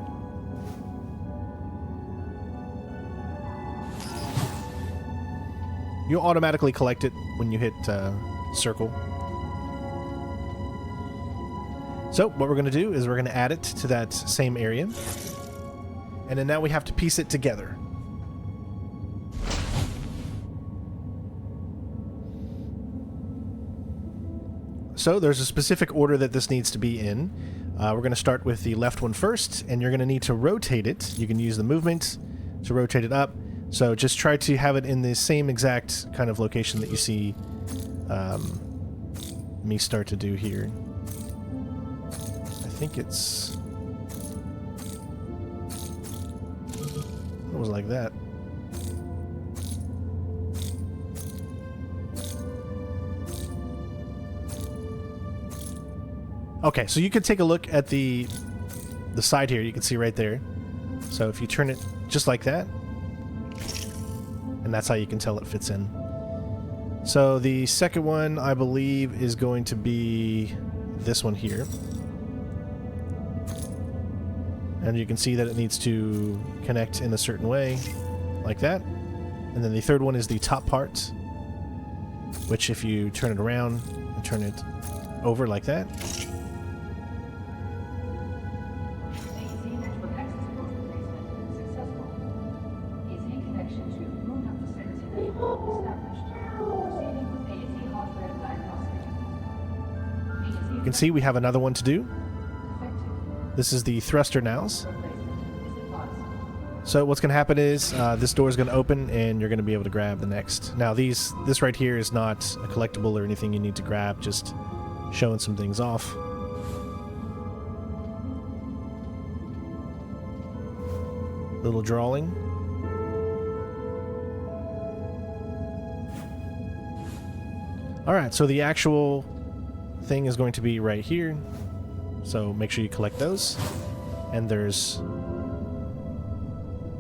You'll automatically collect it when you hit circle. So what we're going to do is we're going to add it to that same area. And then now we have to piece it together. So there's a specific order that this needs to be in. We're going to start with the left one first, and you're going to need to rotate it. You can use the movement to rotate it up. So just try to have it in the same exact kind of location that you see me start to do here. I think it's... It was like that. Okay, so you can take a look at the side here. You can see right there. So if you turn it just like that, and that's how you can tell it fits in. So the second one, I believe, is going to be this one here. And you can see that it needs to connect in a certain way, like that. And then the third one is the top part, which if you turn it around and turn it over like that, you can see we have another one to do. This is the thruster nows. So what's going to happen is this door is going to open and you're going to be able to grab the next. Now this right here is not a collectible or anything you need to grab, just showing some things off. Little drawing. Alright, so the actual thing is going to be right here. So make sure you collect those. And there's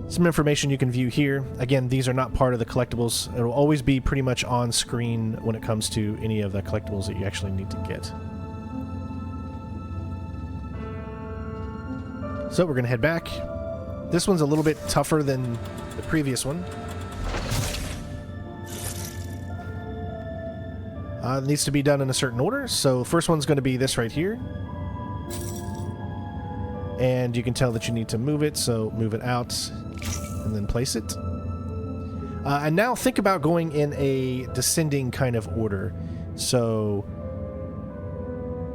some information you can view here. Again, these are not part of the collectibles. It'll always be pretty much on screen when it comes to any of the collectibles that you actually need to get. So we're going to head back. This one's a little bit tougher than the previous one. It needs to be done in a certain order. So first one's going to be this right here. And you can tell that you need to move it, so move it out and then place it. And now think about going in a descending kind of order. So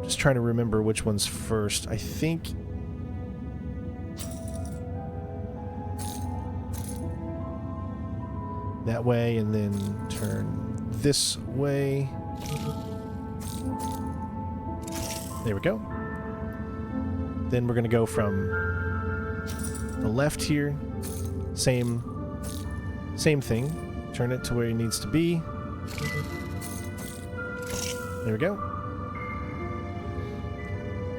just trying to remember which one's first. I think that way, and then turn this way. There we go. Then we're going to go from the left here. Same thing. Turn it to where it needs to be. There we go.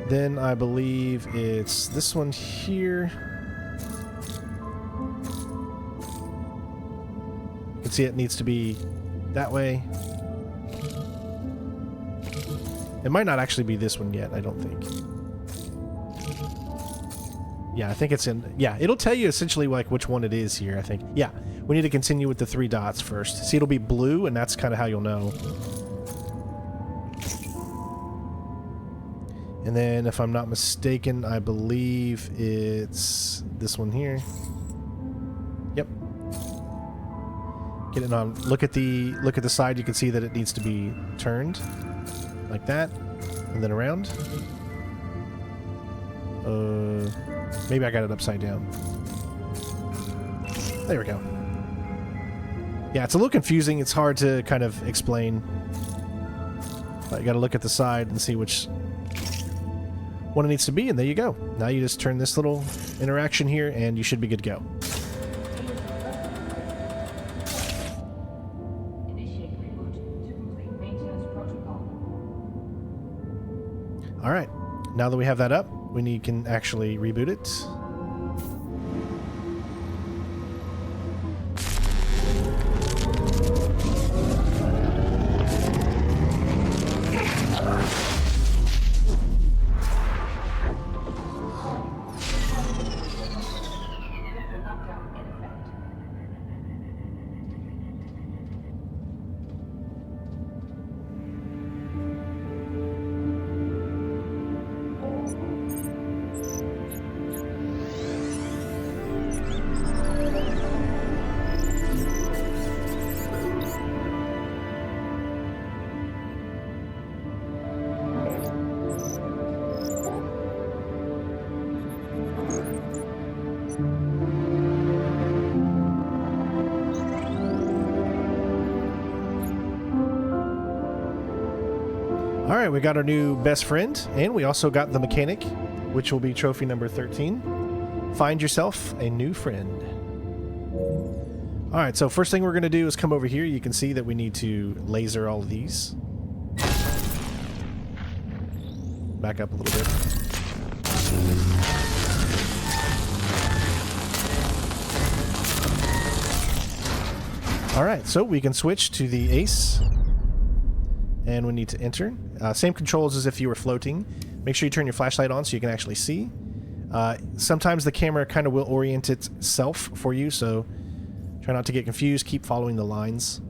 Then I believe it's this one here. You can see it needs to be that way. It might not actually be this one yet, I don't think. Yeah, I think it's in... Yeah, it'll tell you essentially like which one it is here, I think. Yeah, we need to continue with the 3 dots first. See, it'll be blue, and that's kind of how you'll know. And then, if I'm not mistaken, I believe it's this one here. Yep. Get it on. Look at the side. You can see that it needs to be turned like that, and then around. Maybe I got it upside down. There we go. Yeah, it's a little confusing. It's hard to kind of explain. But you got to look at the side and see which one it needs to be, and there you go. Now you just turn this little interaction here, and you should be good to go. All right. Now that we have that up, we can actually reboot it. Alright, we got our new best friend, and we also got the mechanic, which will be trophy number 13. Find yourself a new friend. Alright, so first thing we're going to do is come over here. You can see that we need to laser all of these. Back up a little bit. Alright, so we can switch to the ace. And we need to enter. Same controls as if you were floating. Make sure you turn your flashlight on so you can actually see. Sometimes the camera kind of will orient itself for you, so try not to get confused. Keep following the lines.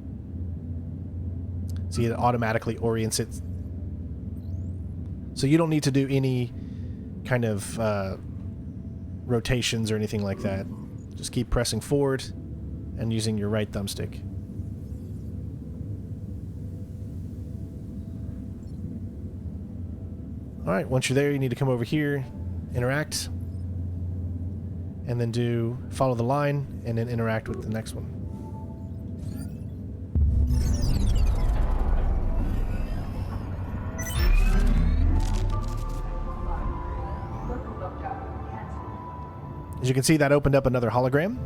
See, it automatically orients it. So you don't need to do any kind of rotations or anything like that. Just keep pressing forward and using your right thumbstick. Alright, once you're there, you need to come over here, interact, and then follow the line, and then interact with the next one. As you can see, that opened up another hologram.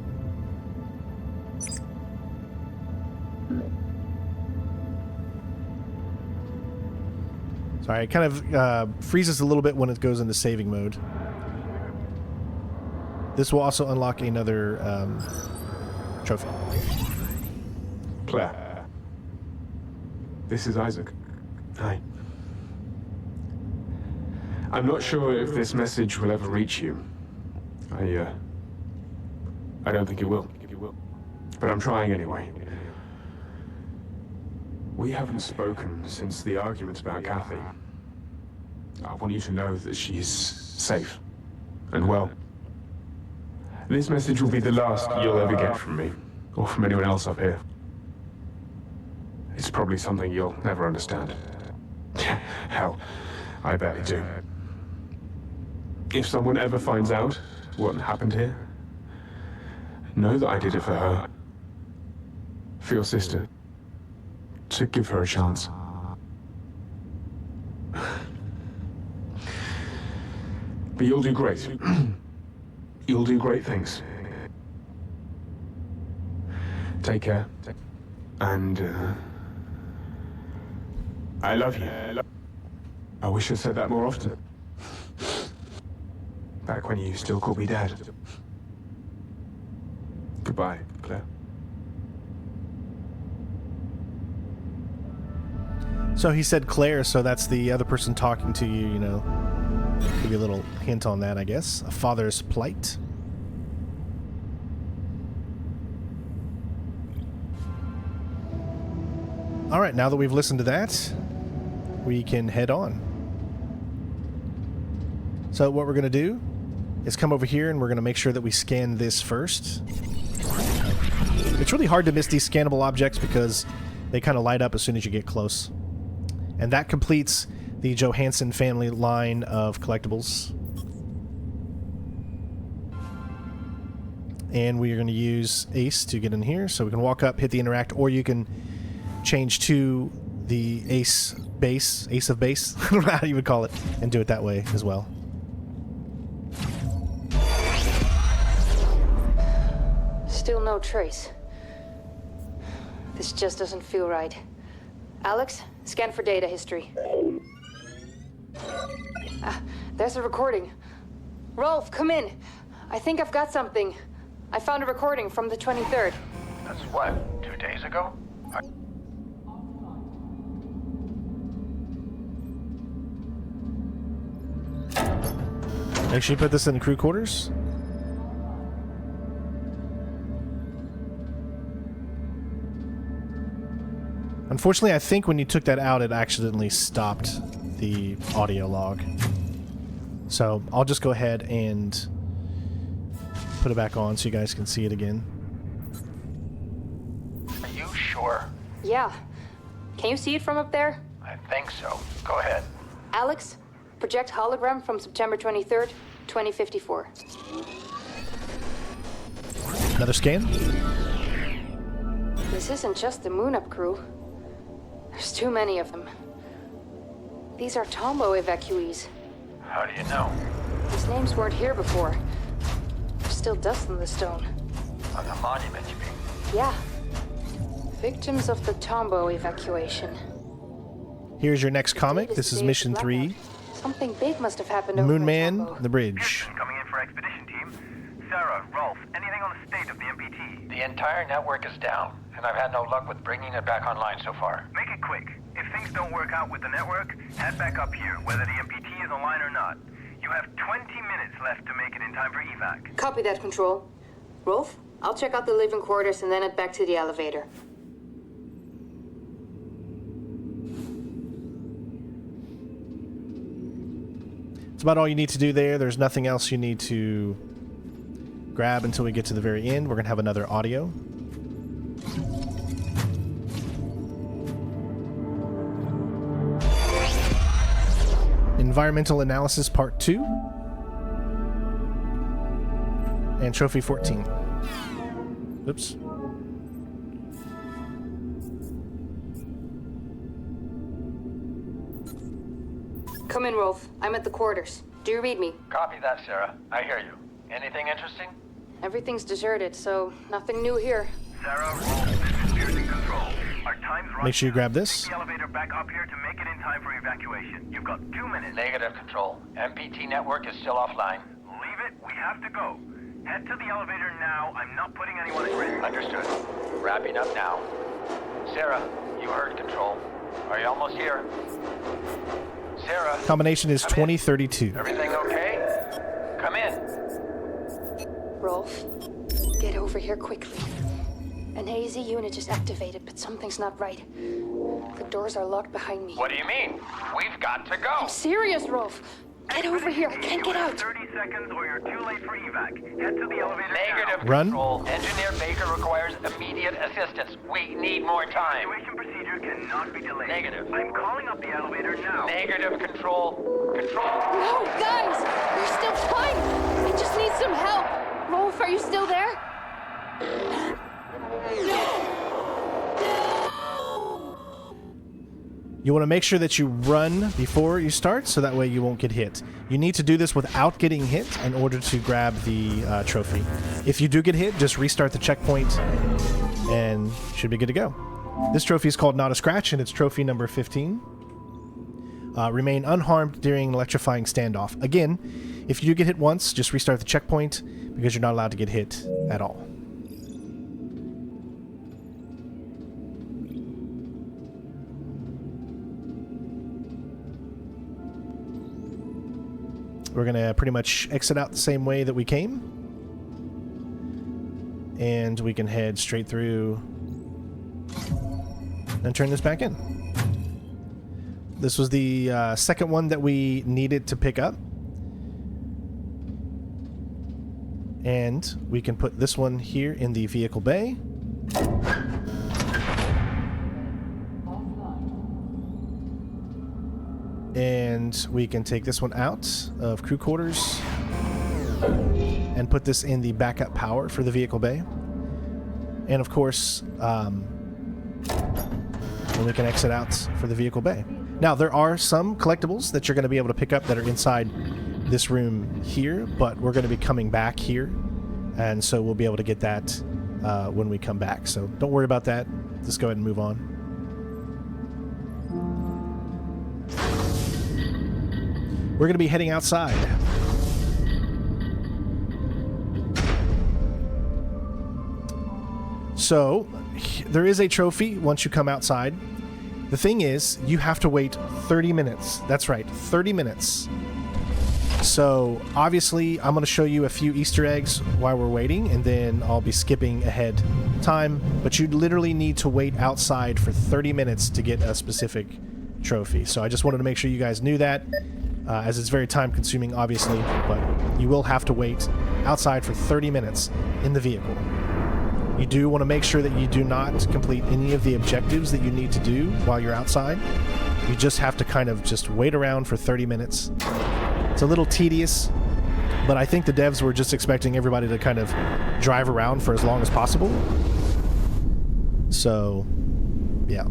Sorry, it kind of freezes a little bit when it goes into saving mode. This will also unlock another trophy. Claire. This is Isaac. Hi. I'm not sure if this message will ever reach you. I don't think it will. But I'm trying anyway. We haven't spoken since the argument about Kathy. I want you to know that she's safe and well. This message will be the last you'll ever get from me, or from anyone else up here. It's probably something you'll never understand. Hell, I barely do. If someone ever finds out what happened here, know that I did it for her. For your sister. To give her a chance. But you'll do great. You'll do great things. Take care. And, I love you. I wish I said that more often. Back when you still called me Dad. Goodbye, Claire. So he said Claire, so that's the other person talking to you, you know. Give you a little hint on that, I guess. A father's plight. Alright, now that we've listened to that, we can head on. So what we're going to do is come over here and we're going to make sure that we scan this first. It's really hard to miss these scannable objects because they kind of light up as soon as you get close. And that completes the Johanson family line of collectibles. And we are going to use Ace to get in here. So we can walk up, hit the interact, or you can change to the Ace base, Ace of base, I don't know how you would call it, and do it that way as well. Still no trace. This just doesn't feel right. Alex, scan for data history. There's a recording. Rolf, come in. I think I've got something. I found a recording from the 23rd. That's what, 2 days ago? Make sure you put this in the crew quarters. Unfortunately, I think when you took that out, it accidentally stopped the audio log. So I'll just go ahead and put it back on so you guys can see it again. Are you sure? Yeah. Can you see it from up there? I think so. Go ahead. Alex, project hologram from September 23rd, 2054. Another scan. This isn't just the Moonhub crew. There's too many of them. These are Tombo evacuees. How do you know? These names weren't here before. There's still dust on the stone. On the monument, you mean? Yeah. Victims of the Tombo evacuation. Here's your next comic. This is Mission 3. Something big must have happened over in Moonman, Tombo. the bridge. Pearson coming in for expedition team. Sarah, Rolf, anything on the state of the MPT? The entire network is down, and I've had no luck with bringing it back online so far. Make it quick. If things don't work out with the network, head back up here, whether the MPT is online or not. You have 20 minutes left to make it in time for evac. Copy that, Control. Rolf, I'll check out the living quarters and then head back to the elevator. That's about all you need to do there. There's nothing else you need to grab until we get to the very end. We're going to have another audio. Environmental Analysis Part 2. And Trophy 14. Oops. Come in, Rolf. I'm at the quarters. Do you read me? Copy that, Sarah. I hear you. Anything interesting? Everything's deserted, so nothing new here. Sarah, Rolf, this is Pearson Control. Our time's running. Make sure you grab this. Take the elevator back up here to make it in time for evacuation. You've got 2 minutes. Negative, Control. MPT network is still offline. Leave it. We have to go. Head to the elevator now. I'm not putting anyone at risk. Understood. Wrapping up now. Sarah, you heard Control. Are you almost here? Sarah. Combination is 2032. Everything okay? Come in. Rolf, get over here quickly. An AZ unit just activated, but something's not right. The doors are locked behind me. What do you mean? We've got to go. I'm serious, Rolf. Get over here. I can't get out. 30 seconds or you're too late for evac. Head to the elevator Negative, Run. Control. Engineer Baker requires immediate assistance. We need more time. Evacuation procedure cannot be delayed. Negative. I'm calling up the elevator now. Negative, Control. Control. No, guys! You're still fine! I just need some help! Rolf, are you still there? You want to make sure that you run before you start, so that way you won't get hit. You need to do this without getting hit in order to grab the trophy. If you do get hit, just restart the checkpoint and you should be good to go. This trophy is called Not a Scratch, and it's trophy number 15. Remain unharmed during electrifying standoff. Again, if you do get hit once, just restart the checkpoint because you're not allowed to get hit at all. We're going to pretty much exit out the same way that we came. And we can head straight through and turn this back in. This was the second one that we needed to pick up. And we can put this one here in the vehicle bay. And we can take this one out of crew quarters and put this in the backup power for the vehicle bay. And of course, then we can exit out for the vehicle bay. Now, there are some collectibles that you're going to be able to pick up that are inside this room here, but we're going to be coming back here, and so we'll be able to get that when we come back. So don't worry about that. Just go ahead and move on. We're going to be heading outside. So, there is a trophy once you come outside. The thing is, you have to wait 30 minutes. That's right, 30 minutes. So, obviously, I'm going to show you a few Easter eggs while we're waiting, and then I'll be skipping ahead time. But you literally need to wait outside for 30 minutes to get a specific trophy. So, I just wanted to make sure you guys knew that. As it's very time consuming, obviously, but you will have to wait outside for 30 minutes in the vehicle. You do want to make sure that you do not complete any of the objectives that you need to do while you're outside. You just have to kind of just wait around for 30 minutes. It's a little tedious, but I think the devs were just expecting everybody to kind of drive around for as long as possible. So, yeah.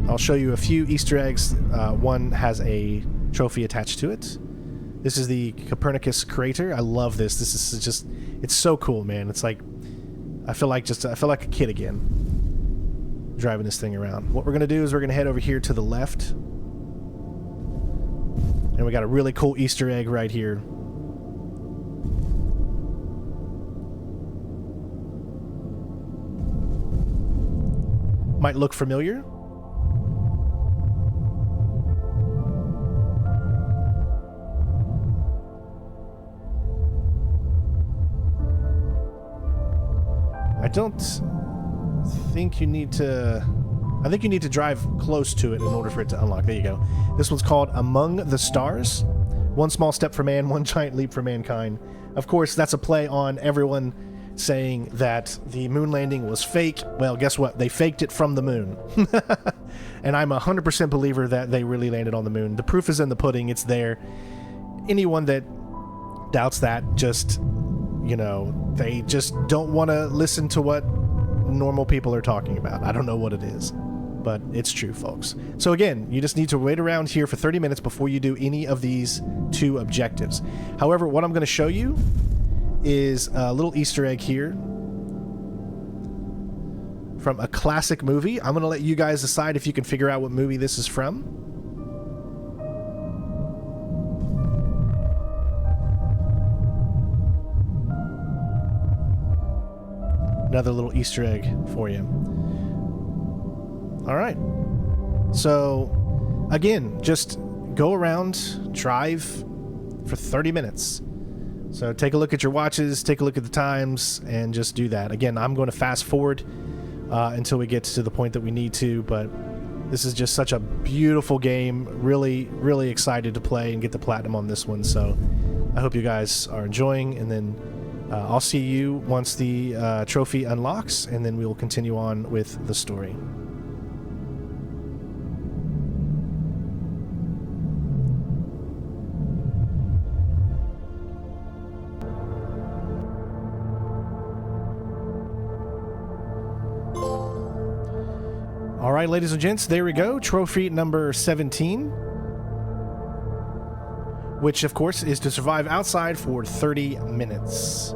I'll show you a few Easter eggs. One has a trophy attached to it. This is the Copernicus crater. I love this. This is just, it's so cool, man. It's like, I feel like a kid again driving this thing around. What we're going to do is we're going to head over here to the left. And we got a really cool Easter egg right here. Might look familiar. I don't think you need to... I think you need to drive close to it in order for it to unlock. There you go. This one's called Among the Stars. One small step for man, one giant leap for mankind. Of course, that's a play on everyone saying that the moon landing was fake. Well, guess what? They faked it from the moon. And I'm a 100% believer that they really landed on the moon. The proof is in the pudding. It's there. Anyone that doubts that just, you know, they just don't want to listen to what normal people are talking about. I don't know what it is, but it's true, folks. So again, you just need to wait around here for 30 minutes before you do any of these 2 objectives. However, what I'm going to show you is a little Easter egg here from a classic movie. I'm going to let you guys decide if you can figure out what movie this is from. Another little Easter egg for you. All right. So, again, just go around, drive for 30 minutes. So take a look at your watches, take a look at the times, and just do that. Again, I'm going to fast forward until we get to the point that we need to, but this is just such a beautiful game. Really, really excited to play and get the platinum on this one. So I hope you guys are enjoying, and then I'll see you once the trophy unlocks, and then we will continue on with the story. All right, ladies and gents, there we go. Trophy number 17. Which, of course, is to survive outside for 30 minutes.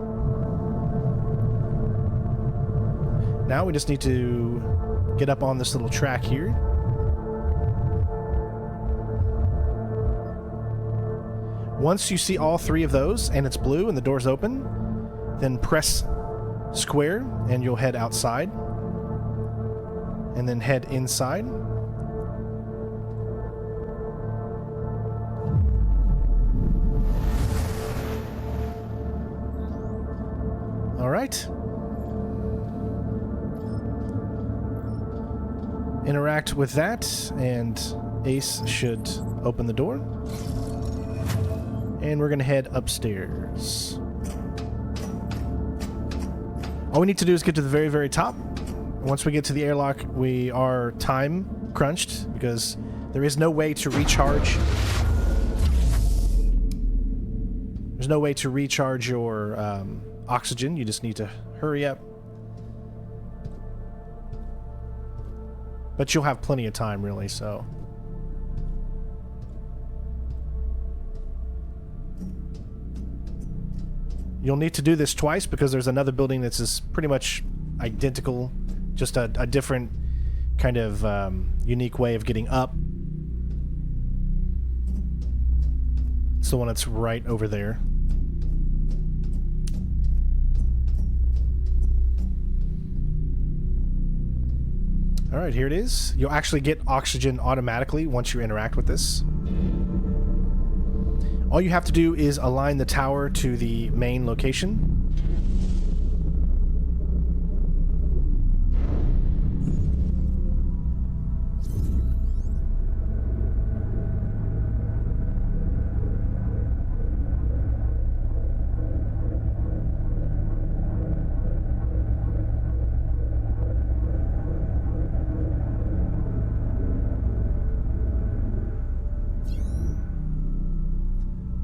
Now we just need to get up on this little track here. Once you see all 3 of those, and it's blue and the door's open, then press square and you'll head outside. And then head inside. All right. Interact with that, and Ace should open the door. And we're going to head upstairs. All we need to do is get to the very, very top. Once we get to the airlock, we are time crunched because there is no way to recharge. There's no way to recharge your oxygen. You just need to hurry up. But you'll have plenty of time, really, so. You'll need to do this twice because there's another building that's just pretty much identical. Just a different kind of unique way of getting up. It's the one that's right over there. Alright, here it is. You'll actually get oxygen automatically once you interact with this. All you have to do is align the tower to the main location.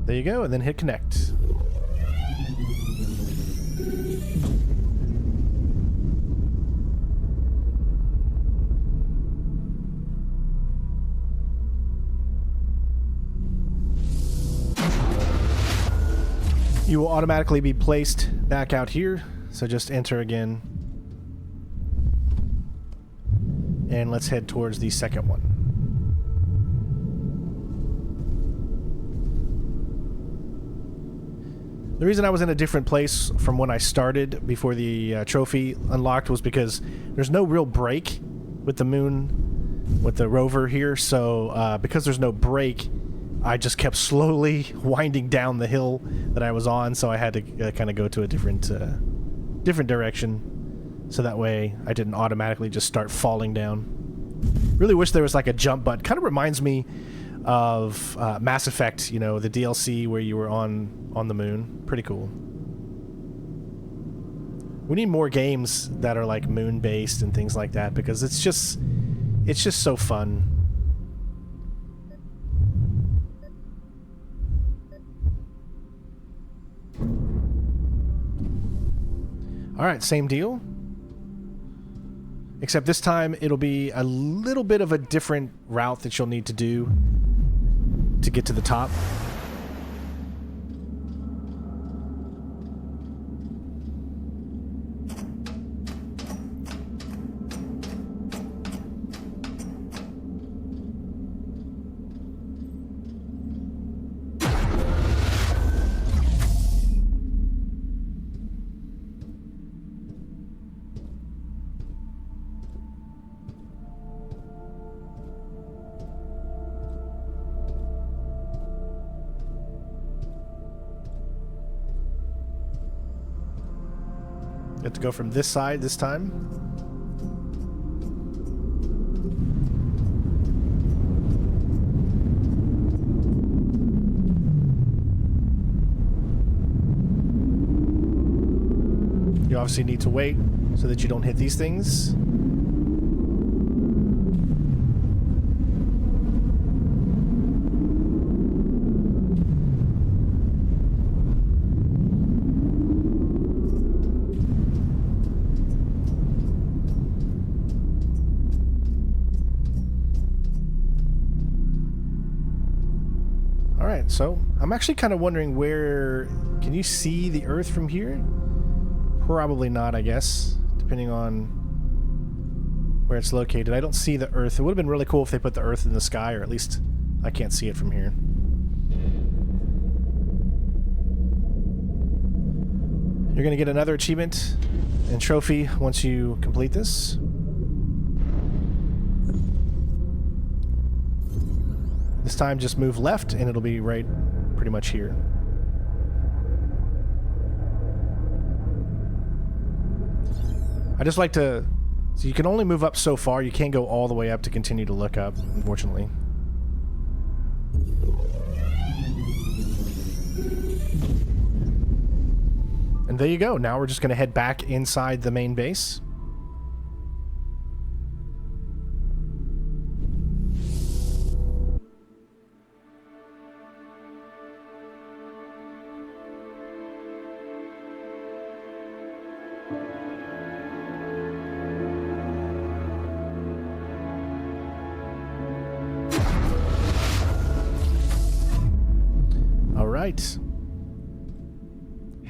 There you go, and then hit connect. You will automatically be placed back out here, so just enter again. And let's head towards the second one. The reason I was in a different place from when I started before the trophy unlocked was because there's no real break with the moon, with the rover here, so because there's no break, I just kept slowly winding down the hill that I was on, so I had to kind of go to a different direction, so that way I didn't automatically just start falling down. Really wish there was like a jump button. Kind of reminds me of Mass Effect, you know, the DLC where you were on the moon. Pretty cool. We need more games that are like moon-based and things like that, because it's just so fun. Alright, same deal. Except this time it'll be a little bit of a different route that you'll need to do to get to the top. Have to go from this side this time. You obviously need to wait so that you don't hit these things. So, I'm actually kind of wondering where... Can you see the Earth from here? Probably not, I guess, depending on where it's located. I don't see the Earth. It would have been really cool if they put the Earth in the sky, or at least I can't see it from here. You're going to get another achievement and trophy once you complete this. This time, just move left, and it'll be right pretty much here. I just like to... So you can only move up so far. You can't go all the way up to continue to look up, unfortunately. And there you go. Now we're just going to head back inside the main base.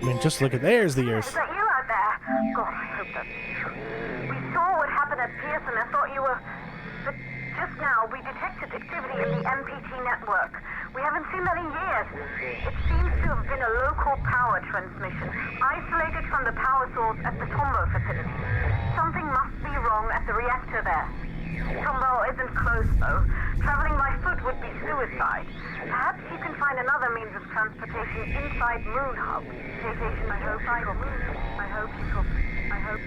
I mean, just look at... There's the Earth. Is that you out there? God, I hope that's you. We saw what happened at Pearson. I thought you were... But just now, we detected activity in the MPT network. We haven't seen that in years. It seems to have been a local power transmission, isolated from the power source at the Tombow facility. Something must be wrong at the reactor there. Tombow isn't close, though. Traveling by foot would be suicide. Perhaps you can find another means of transportation inside Moonhub. Vacation, I hope I will. I hope you will. I hope.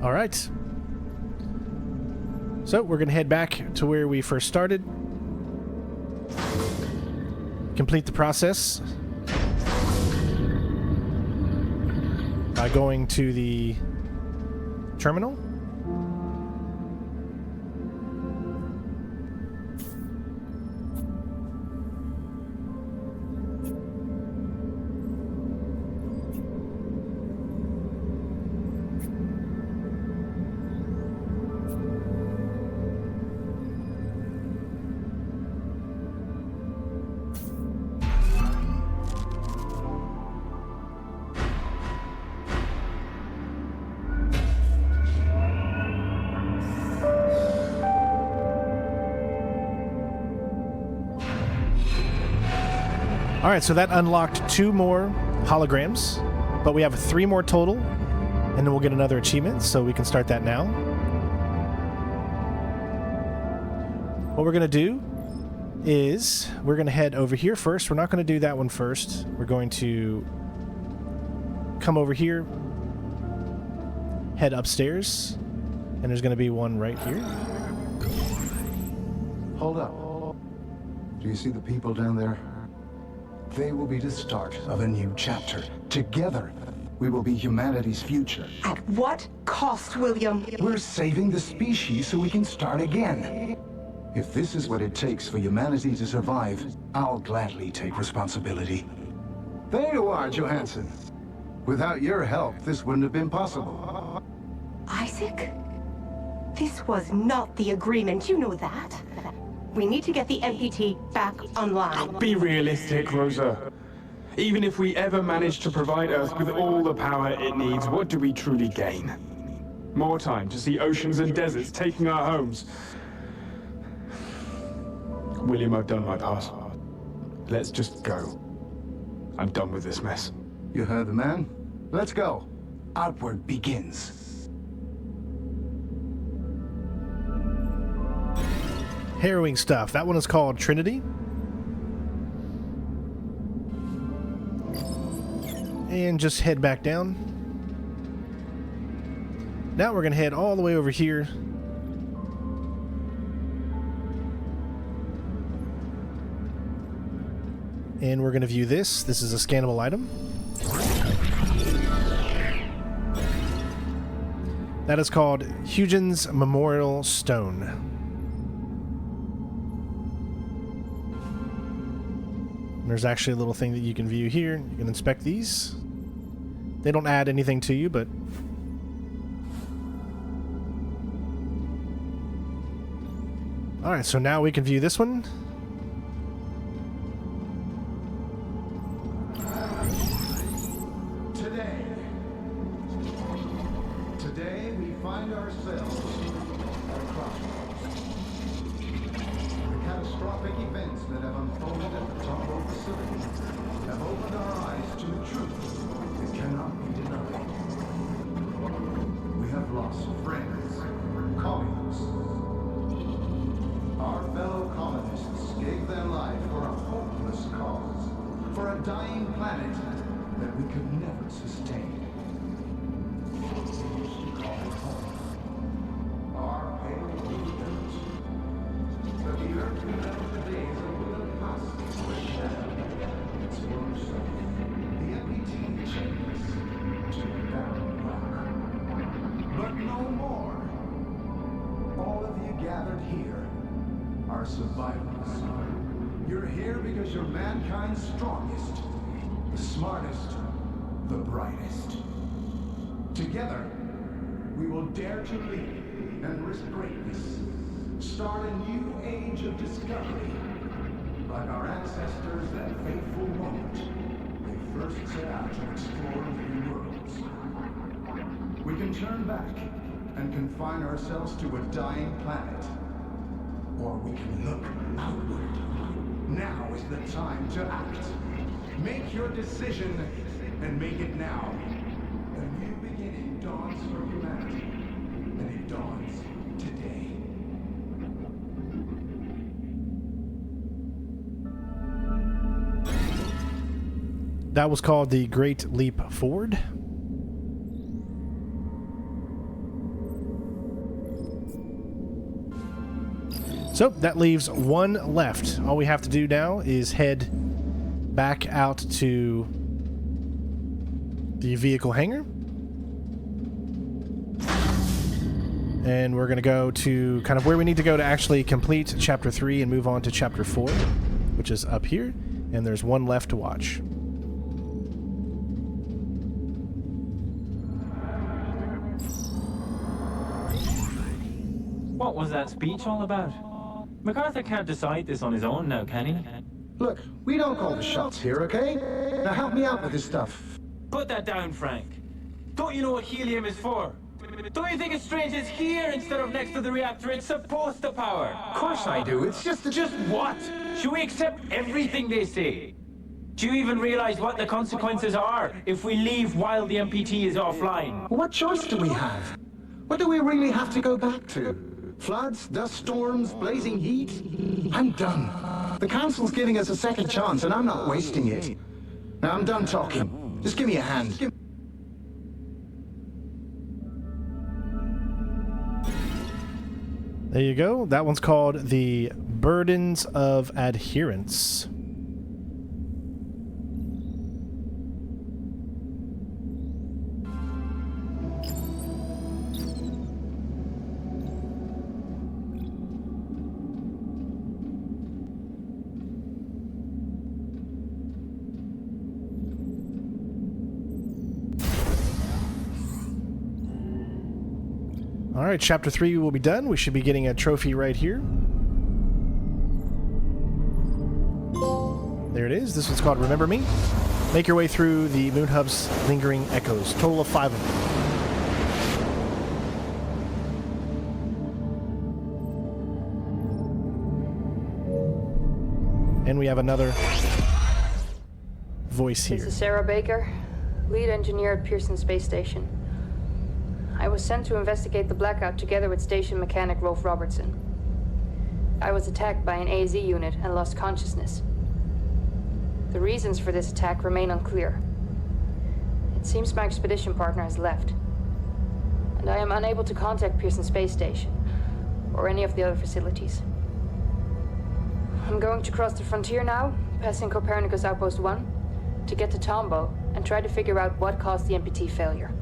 Alright. So we're going to head back to where we first started. Complete the process by going to the terminal. All right, so that unlocked 2 more holograms, but we have 3 more total, and then we'll get another achievement, so we can start that now. What we're going to do is we're going to head over here first. We're not going to do that one first. We're going to come over here, head upstairs, and there's going to be one right here. Hold up. Do you see the people down there? They will be the start of a new chapter. Together, we will be humanity's future. At what cost, William? We're saving the species so we can start again. If this is what it takes for humanity to survive, I'll gladly take responsibility. There you are, Johanson. Without your help, this wouldn't have been possible. Isaac? This was not the agreement, you know that. We need to get the MPT back online. Be realistic, Rosa. Even if we ever manage to provide Earth with all the power it needs, what do we truly gain? More time to see oceans and deserts taking our homes. William, I've done my part. Let's just go. I'm done with this mess. You heard the man? Let's go. Outward begins. Harrowing stuff. That one is called Trinity. And just head back down. Now we're going to head all the way over here. And we're going to view this. This is a scannable item. That is called Huygens Memorial Stone. There's actually a little thing that you can view here. You can inspect these. They don't add anything to you, but... Alright, so now we can view this one. Today we find ourselves at Crossroads. The catastrophic events that have unfolded at the Tombo facility have opened our eyes to a truth that cannot be denied. We have lost friends, colleagues. Our fellow colonists gave their life for a hopeless cause, for a dying planet that we could never sustain. Our pale blue dirt. But the earth remembers the days of the past where shadow its own self. The MPT changes to a barren rock. But no more. All of you gathered here are survivors. You're here because you're mankind's strongest, the smartest, the brightest. Together, we will dare to lead and risk greatness. Start a new age of discovery. Like our ancestors that fateful moment they first set out to explore new worlds. We can turn back and confine ourselves to a dying planet. Or we can look outward. Now is the time to act. Make your decision and make it now. A new beginning dawns for humanity, and it dawns today. That was called the Great Leap Forward. So that leaves one left. All we have to do now is head back out to the vehicle hangar. And we're going to go to kind of where we need to go to actually complete Chapter 3 and move on to Chapter 4, which is up here. And there's one left to watch. What was that speech all about? MacArthur can't decide this on his own now, can he? Look, we don't call the shots here, okay? Now help me out with this stuff. Put that down, Frank. Don't you know what helium is for? Don't you think it's strange it's here instead of next to the reactor it's supposed to power? Of course I do, it's just that... Just what? Should we accept everything they say? Do you even realize what the consequences are if we leave while the MPT is offline? What choice do we have? What do we really have to go back to? Floods, dust storms, blazing heat? I'm done. The Council's giving us a second chance, and I'm not wasting it. Now, I'm done talking. Just give me a hand. There you go. That one's called The Burdens of Adherence. Alright, Chapter 3 will be done. We should be getting a trophy right here. There it is. This one's called Remember Me. Make your way through the Moonhub's lingering echoes. Total of 5 of them. And we have another voice here. This is Sarah Baker, lead engineer at Pearson Spacestation. I was sent to investigate the blackout together with station mechanic Rolf Robertson. I was attacked by an AZ unit and lost consciousness. The reasons for this attack remain unclear. It seems my expedition partner has left, and I am unable to contact Pearson Space Station or any of the other facilities. I'm going to cross the frontier now, passing Copernicus Outpost 1, to get to Tombow and try to figure out what caused the MPT failure.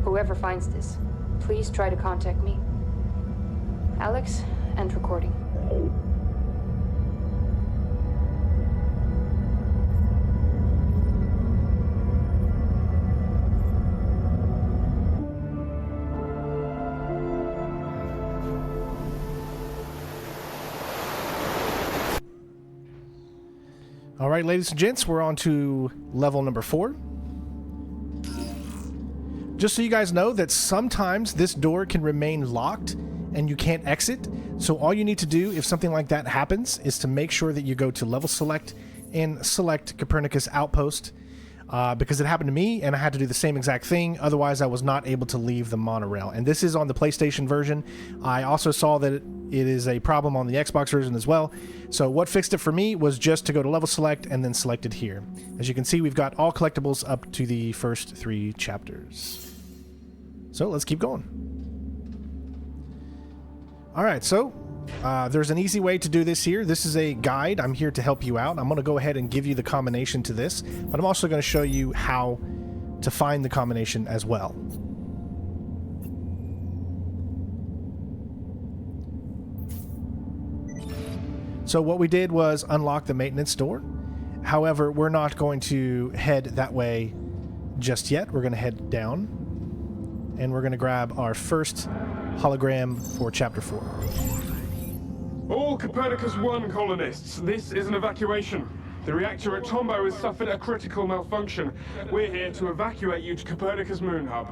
Whoever finds this, please try to contact me. Alex, end recording. All right, ladies and gents, we're on to level number 4. Just so you guys know that sometimes this door can remain locked and you can't exit. So all you need to do if something like that happens is to make sure that you go to level select and select Copernicus Outpost because it happened to me and I had to do the same exact thing. Otherwise, I was not able to leave the monorail. And this is on the PlayStation version. I also saw that it is a problem on the Xbox version as well. So what fixed it for me was just to go to level select and then select it here. As you can see, we've got all collectibles up to the first 3 chapters. So let's keep going. All right, so there's an easy way to do this here. This is a guide. I'm here to help you out. I'm going to go ahead and give you the combination to this, but I'm also going to show you how to find the combination as well. So what we did was unlock the maintenance door. However, we're not going to head that way just yet. We're going to head down. And we're going to grab our first hologram for Chapter 4. All Copernicus 1 colonists, this is an evacuation. The reactor at Tombow has suffered a critical malfunction. We're here to evacuate you to Copernicus Moonhub.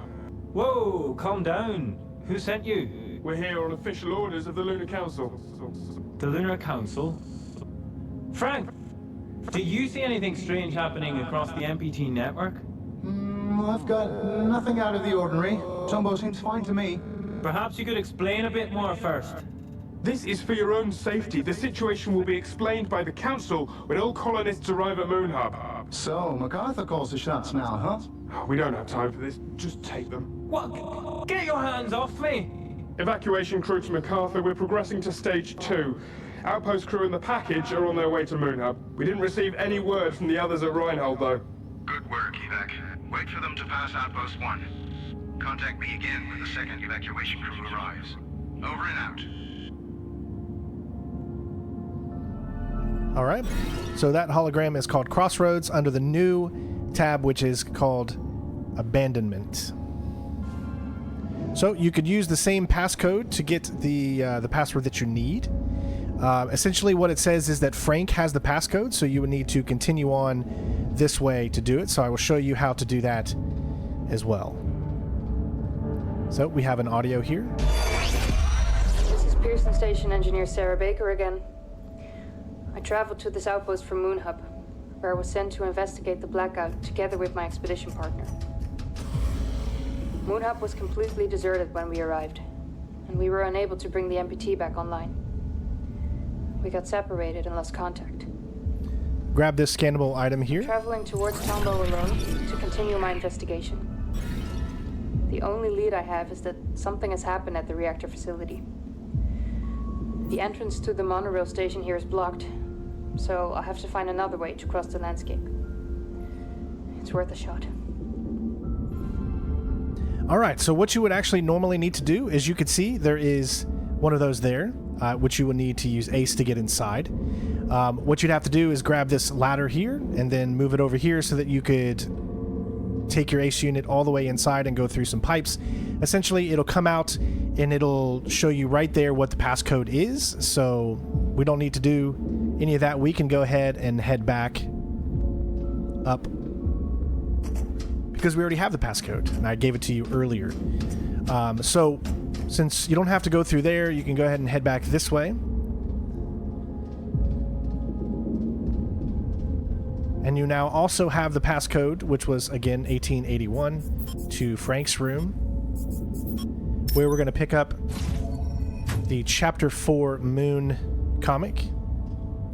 Whoa, calm down. Who sent you? We're here on official orders of the Lunar Council. The Lunar Council? Frank, do you see anything strange happening across the MPT network? I've got nothing out of the ordinary. Tombow seems fine to me. Perhaps you could explain a bit more first. This is for your own safety. The situation will be explained by the Council when all colonists arrive at Moonhub. So, MacArthur calls the shots now, huh? We don't have time for this. Just take them. What? Get your hands off me! Evacuation crew to MacArthur, we're progressing to stage 2. Outpost crew and the package are on their way to Moonhub. We didn't receive any word from the others at Reinhold, though. Good work, Evac. Wait for them to pass Outpost 1. Contact me again when the second evacuation crew arrives. Over and out. All right. So that hologram is called Crossroads under the new tab, which is called Abandonment. So you could use the same passcode to get the password that you need. Essentially what it says is that Frank has the passcode, so you would need to continue on this way to do it. So I will show you how to do that as well. So we have an audio here. This is Pearson Station Engineer Sarah Baker again. I traveled to this outpost from Moonhub, where I was sent to investigate the Blackout together with my expedition partner. Moonhub was completely deserted when we arrived, and we were unable to bring the MPT back online. We got separated and lost contact. Grab this scannable item here. Traveling towards Tombow alone to continue my investigation. The only lead I have is that something has happened at the reactor facility. The entrance to the monorail station here is blocked, so I'll have to find another way to cross the landscape. It's worth a shot. All right, so what you would actually normally need to do is, you could see there is one of those there, which you would need to use Ace to get inside. What you'd have to do is grab this ladder here and then move it over here so that you could take your Ace unit all the way inside and go through some pipes. Essentially, it'll come out and it'll show you right there what the passcode is, so we don't need to do any of that. We can go ahead and head back up, because we already have the passcode, and I gave it to you earlier. So since you don't have to go through there, you can go ahead and head back this way. And you now also have the passcode, which was, again, 1881, to Frank's room, where we're going to pick up the Chapter 4 Moon comic,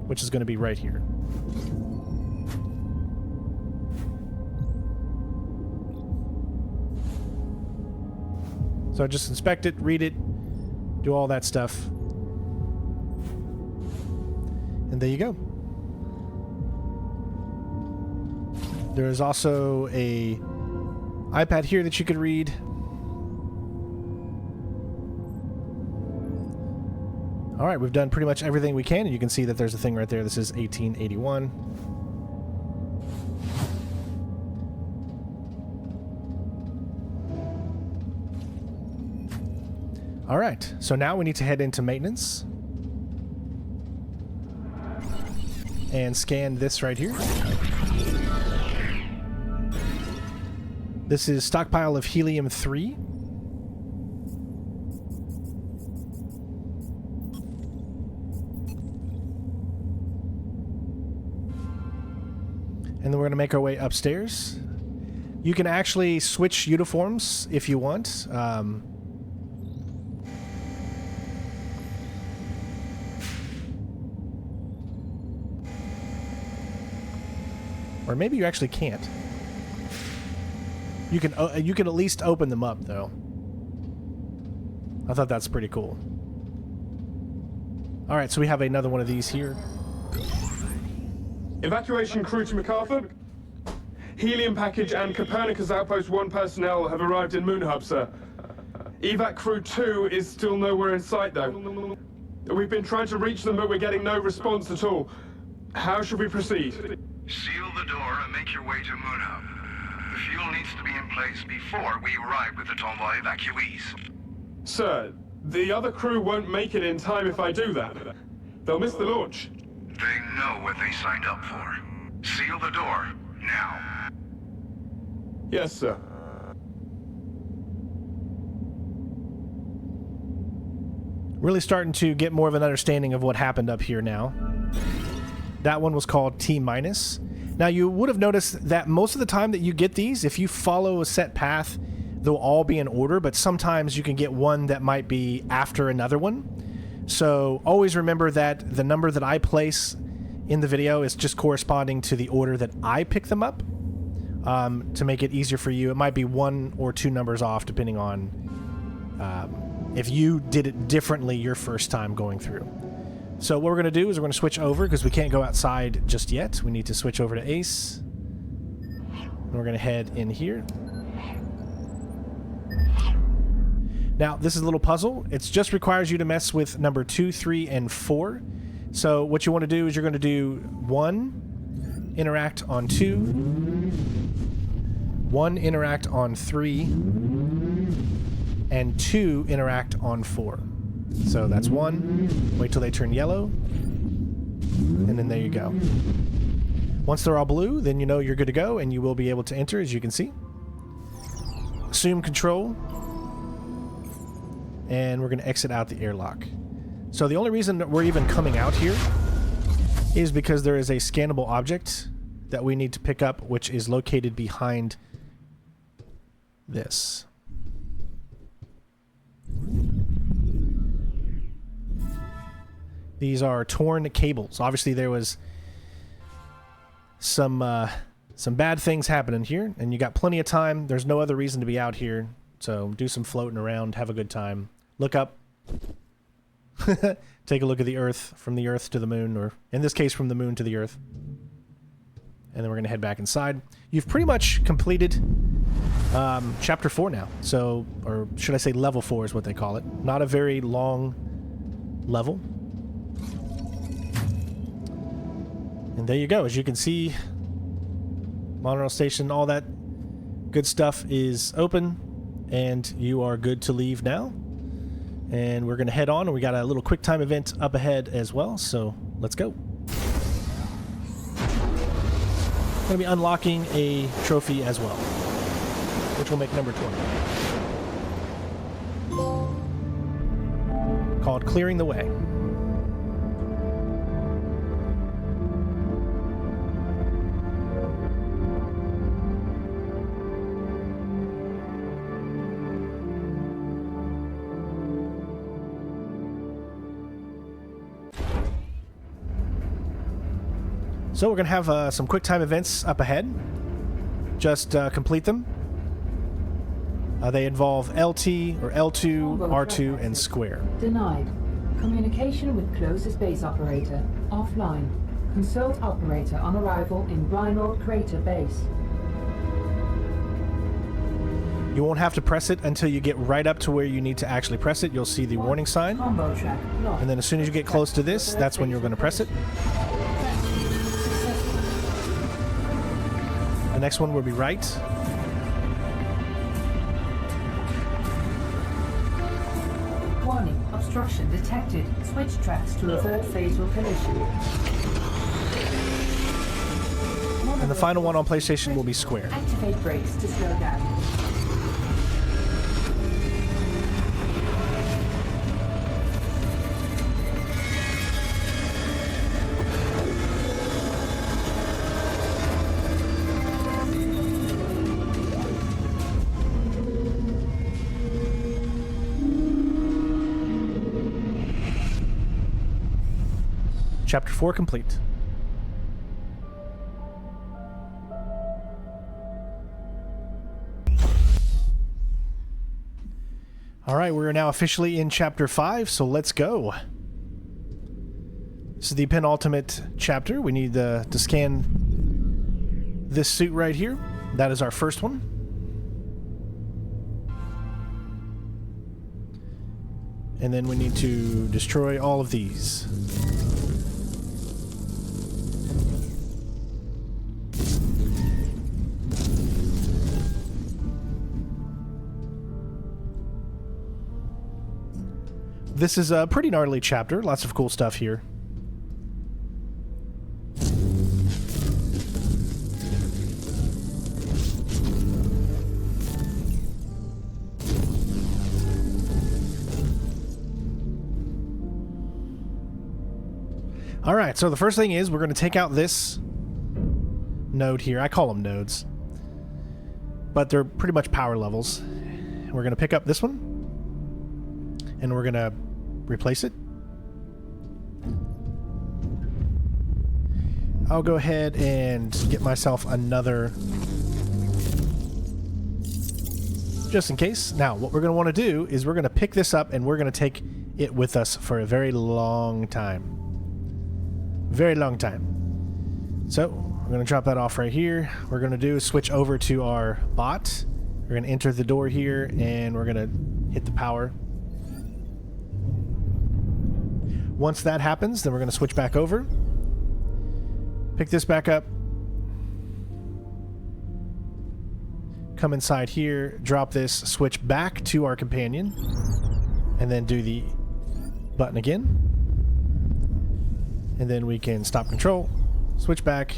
which is going to be right here. So just inspect it, read it, do all that stuff. And there you go. There is also a iPad here that you could read. All right, we've done pretty much everything we can, and you can see that there's a thing right there. This is 1881. All right, so now we need to head into maintenance and scan this right here. This is stockpile of helium-3. And then we're going to make our way upstairs. You can actually switch uniforms if you want. Or maybe you actually can't. You can at least open them up, though. I thought that's pretty cool. All right, so we have another one of these here. Evacuation crew to MacArthur. Helium package and Copernicus Outpost 1 personnel have arrived in Moonhub, sir. Evac crew 2 is still nowhere in sight, though. We've been trying to reach them, but we're getting no response at all. How should we proceed? Seal the door and make your way to Moonhub. The fuel needs to be in place before we arrive with the Tomboy evacuees. Sir, the other crew won't make it in time if I do that. They'll miss the launch. They know what they signed up for. Seal the door, now. Yes, sir. Really starting to get more of an understanding of what happened up here now. That one was called T-. Now, you would have noticed that most of the time that you get these, if you follow a set path, they'll all be in order, but sometimes you can get one that might be after another one. So always remember that the number that I place in the video is just corresponding to the order that I pick them up. To make it easier for you, it might be 1 or 2 numbers off, depending on if you did it differently your first time going through. So what we're going to do is we're going to switch over because we can't go outside just yet. We need to switch over to Ace. And we're going to head in here. Now, this is a little puzzle. It just requires you to mess with number 2, 3, and 4. So what you want to do is you're going to do 1, interact on 2, 1, interact on 3, and 2, interact on 4. So that's 1, wait till they turn yellow, and then there you go. Once they're all blue, then you know you're good to go, and you will be able to enter, as you can see. Assume control. And we're going to exit out the airlock. So the only reason that we're even coming out here is because there is a scannable object that we need to pick up, which is located behind this. These are torn cables. Obviously there was some bad things happening here, and you got plenty of time. There's no other reason to be out here, so do some floating around, have a good time. Look up. Take a look at the Earth, from the Earth to the Moon, or in this case from the Moon to the Earth. And then we're going to head back inside. You've pretty much completed Chapter 4 now. So, or should I say Level 4 is what they call it. Not a very long level. And there you go. As you can see, Monorail Station, all that good stuff is open. And you are good to leave now. And we're going to head on, and we got a little quick time event up ahead as well, so let's go. I'm going to be unlocking a trophy as well, which will make number 20. Called Clearing the Way. So we're going to have some quick time events up ahead. Just complete them. They involve LT, or L2, R2, and square. Denied. Communication with closest base operator. Offline. Consult operator on arrival in Reinhold Crater Base. You won't have to press it until you get right up to where you need to actually press it. You'll see the warning sign. And then as soon as you get close to this, that's when you're going to press it. The next one will be right. Warning, obstruction detected. Switch tracks to avert fatal collision. And the final one on PlayStation will be square. Activate brakes to slow down. Chapter 4 complete. Alright, we're now officially in Chapter 5, so let's go. This is the penultimate chapter. We need to scan this suit right here. That is our first one. And then we need to destroy all of these. This is a pretty gnarly chapter. Lots of cool stuff here. Alright, so the first thing is we're going to take out this node here. I call them nodes. But they're pretty much power levels. We're going to pick up this one. And we're going to replace it. I'll go ahead and get myself another. just in case. Now, what we're going to want to do is we're going to pick this up and we're going to take it with us for a very long time. Very long time. So, we're going to drop that off right here. What we're going to do is switch over to our bot. We're going to enter the door here and we're going to hit the power. Once that happens, then we're going to switch back over. Pick this back up. Come inside here, drop this, switch back to our companion, and then do the button again. And then we can stop control, switch back,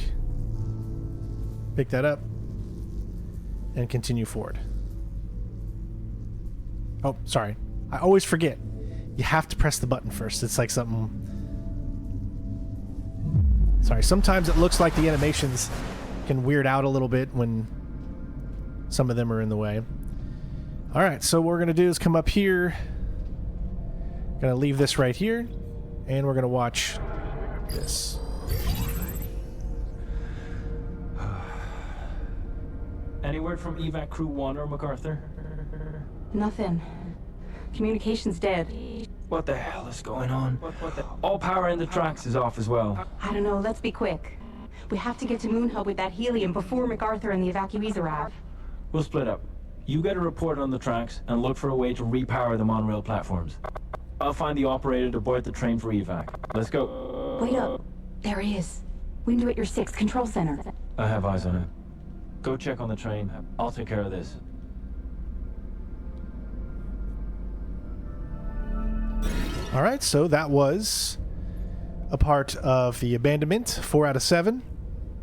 pick that up, and continue forward. Oh, sorry. I always forget. You have to press the button first. It's like something... Sorry, sometimes it looks like the animations can weird out a little bit when some of them are in the way. Alright, so what we're going to do is come up here. Going to leave this right here. And we're going to watch this. Any word from evac crew 1 or MacArthur? Nothing. Communication's dead. What the hell is going on? All power in the tracks is off as well. I don't know, let's be quick. We have to get to Moonhub with that helium before MacArthur and the evacuees arrive. We'll split up. You get a report on the tracks and look for a way to repower the monorail platforms. I'll find the operator to board the train for evac. Let's go. Wait up. There he is. Window at your 6th control center. I have eyes on him. Go check on the train. I'll take care of this. Alright, so that was a part of the Abandonment, 4 out of 7,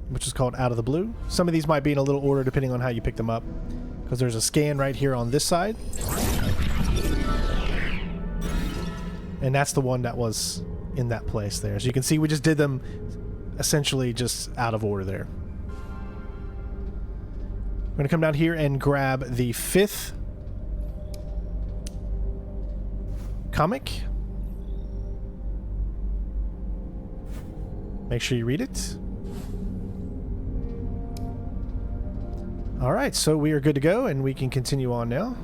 which is called Out of the Blue. Some of these might be in a little order depending on how you pick them up, because there's a scan right here on this side. And that's the one that was in that place there. So you can see we just did them essentially just out of order there. I'm going to come down here and grab the 5th comic. Make sure you read it. Alright, so we are good to go, and we can continue on now.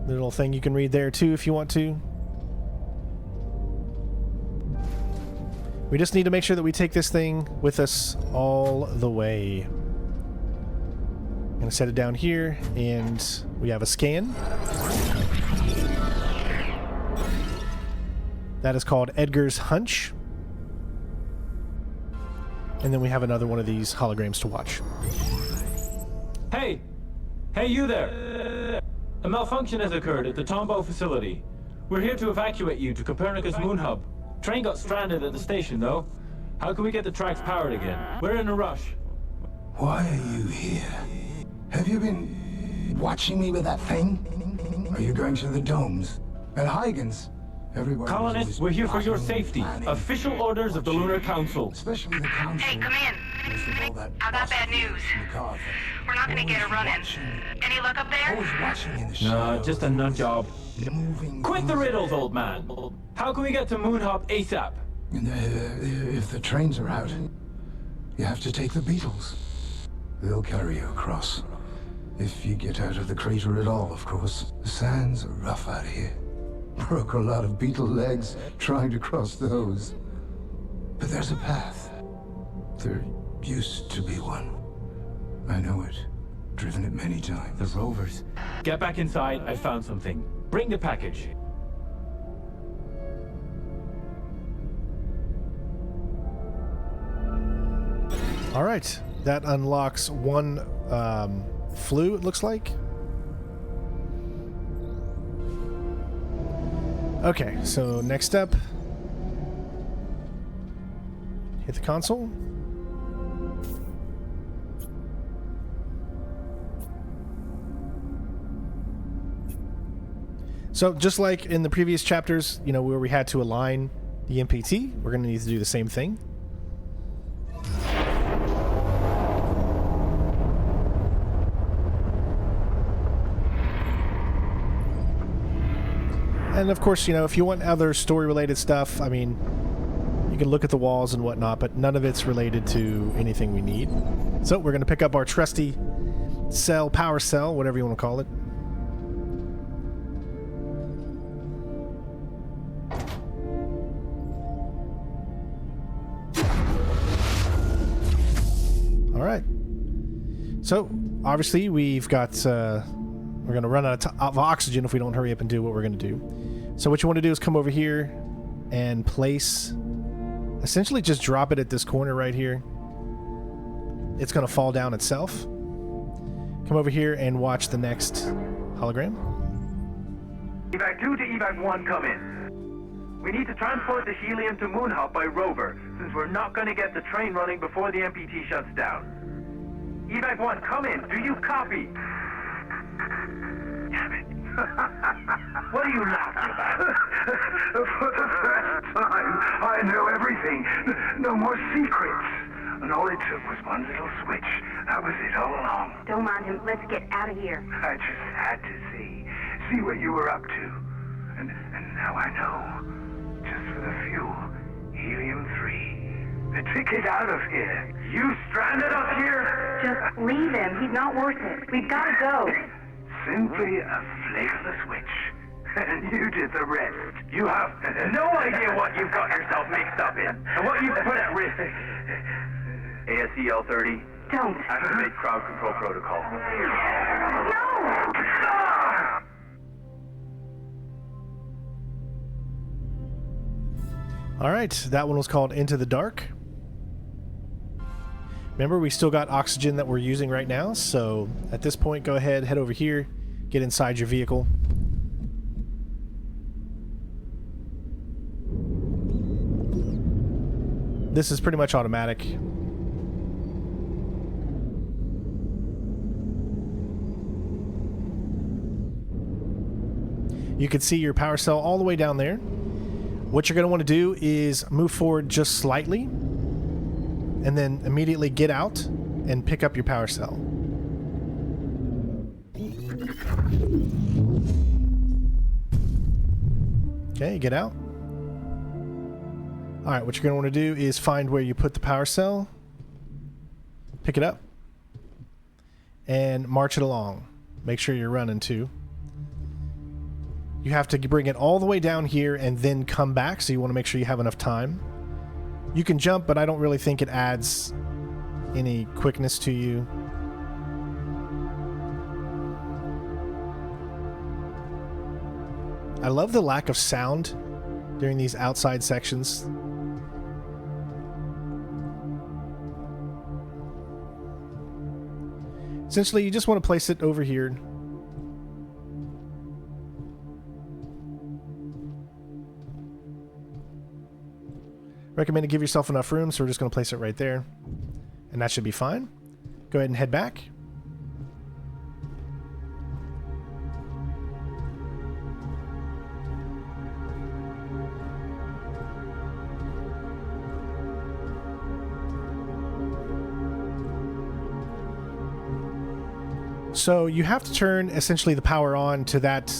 Little thing you can read there too if you want to. We just need to make sure that we take this thing with us all the way. I'm going to set it down here, and we have a scan. That is called Edgar's Hunch. And then we have another one of these holograms to watch. Hey! Hey, you there! A malfunction has occurred at the Tombow facility. We're here to evacuate you to Copernicus Moonhub. Train got stranded at the station, though. How can we get the tracks powered again? We're in a rush. Why are you here? Have you been watching me with that thing? Are you going to the domes? And Huygens? Everybody Colonists, we're here for your safety. planning. Official orders of the Lunar Council. Especially the council. Hey, come in. Most of all that I got bad news. MacArthur. We're not gonna get a run-in. Any luck up there? Always watching in the Nah, shadows. just a nut job. Moving Quit the things. riddles, old man. How can we get to Moonhub ASAP? And, if the trains are out, you have to take the Beetles. They'll carry you across. If you get out of the crater at all, of course. The sands are rough out here. Broke a lot of beetle legs trying to cross those. But there's a path. There used to be one. I know it. Driven it many times. The rovers. Get back inside. I found something. Bring the package. All right, that unlocks one flue, it looks like. Okay, so next up, hit the console. So just like in the previous chapters, you know, where we had to align the MPT, we're going to need to do the same thing. And of course, you know, if you want other story-related stuff, I mean, you can look at the walls and whatnot, but none of it's related to anything we need. So we're going to pick up our trusty cell, power cell, whatever you want to call it. All right. So obviously we've got, we're going to run out of oxygen if we don't hurry up and do what we're going to do. So what you want to do is come over here and place, essentially just drop it at this corner right here. It's going to fall down itself. Come over here and watch the next hologram. Evac 2 to Evac 1, come in. We need to transport the helium to Moonhub by rover, since we're not going to get the train running before the MPT shuts down. Evac 1, come in. Do you copy? Damn it. What are you laughing about? For the first time, I know everything. No more secrets. And all it took was one little switch. That was it all along. Don't mind him. Let's get out of here. I just had to see what you were up to. And now I know. Just for the fuel, helium-3. The ticket out of here. You stranded us here? Just leave him. He's not worth it. We've got to go. Simply a flick of the switch. And you did the rest. You have no idea what you've got yourself mixed up in, and what you've put at risk. ASCL-30. Don't. Activate crowd control protocol. All right, that one was called Into the Dark. Remember, we still got oxygen that we're using right now, so at this point, go ahead, head over here, get inside your vehicle. This is pretty much automatic. You can see your power cell all the way down there. What you're going to want to do is move forward just slightly and then immediately get out and pick up your power cell. Okay, get out. Alright, what you're going to want to do is find where you put the power cell, pick it up, and march it along. Make sure you're running too. You have to bring it all the way down here and then come back, so you want to make sure you have enough time. You can jump, but I don't really think it adds any quickness to you. I love the lack of sound during these outside sections. Essentially, you just want to place it over here. Recommend to give yourself enough room, so we're just going to place it right there. And that should be fine. Go ahead and head back. So you have to turn essentially the power on to that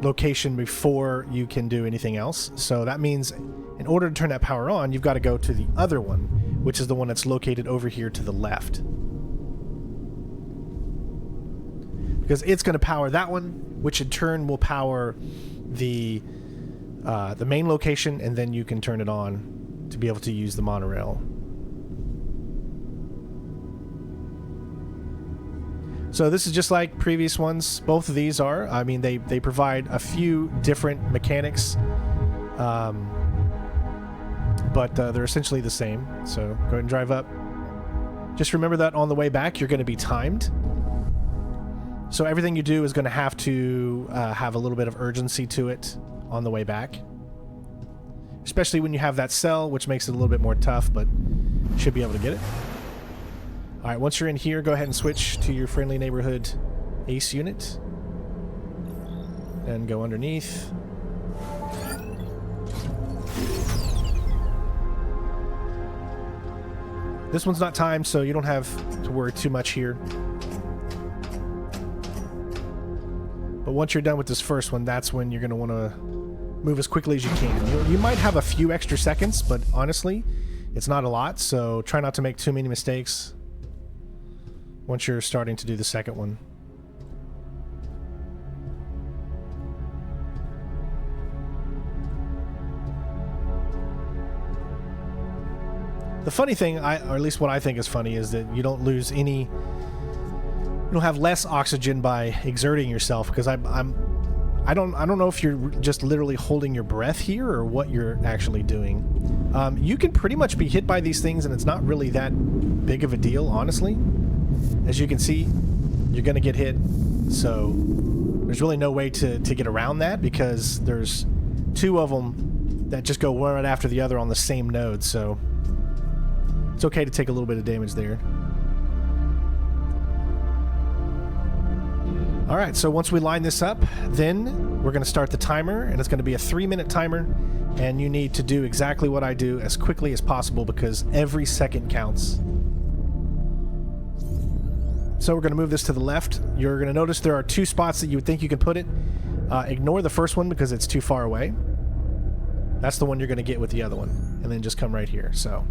location before you can do anything else. So that means in order to turn that power on, you've got to go to the other one, which is the one that's located over here to the left. Because it's going to power that one, which in turn will power the main location, and then you can turn it on to be able to use the monorail. So this is just like previous ones. Both of these are. I mean, they provide a few different mechanics, but they're essentially the same. So go ahead and drive up. Just remember that on the way back, you're going to be timed. So everything you do is going to have have a little bit of urgency to it on the way back. Especially when you have that cell, which makes it a little bit more tough, but you should be able to get it. Alright, once you're in here, go ahead and switch to your friendly neighborhood ACE unit. And go underneath. This one's not timed, so you don't have to worry too much here. But once you're done with this first one, that's when you're going to want to move as quickly as you can. You might have a few extra seconds, but honestly, it's not a lot, so try not to make too many mistakes. once you're starting to do the second one. The funny thing, or at least what I think is funny, is that you don't lose any... You don't have less oxygen by exerting yourself, because I don't know if you're just literally holding your breath here or what you're actually doing. You can pretty much be hit by these things, and it's not really that big of a deal, honestly. As you can see, you're going to get hit, so there's really no way to get around that, because there's two of them that just go one right after the other on the same node, so it's okay to take a little bit of damage there. Alright, so once we line this up, then we're going to start the timer, and it's going to be a 3-minute timer, and you need to do exactly what I do as quickly as possible, because every second counts. So we're going to move this to the left. You're going to notice there are two spots that you would think you can put it. Ignore the first one because it's too far away. That's the one you're going to get with the other one, and then just come right here. So,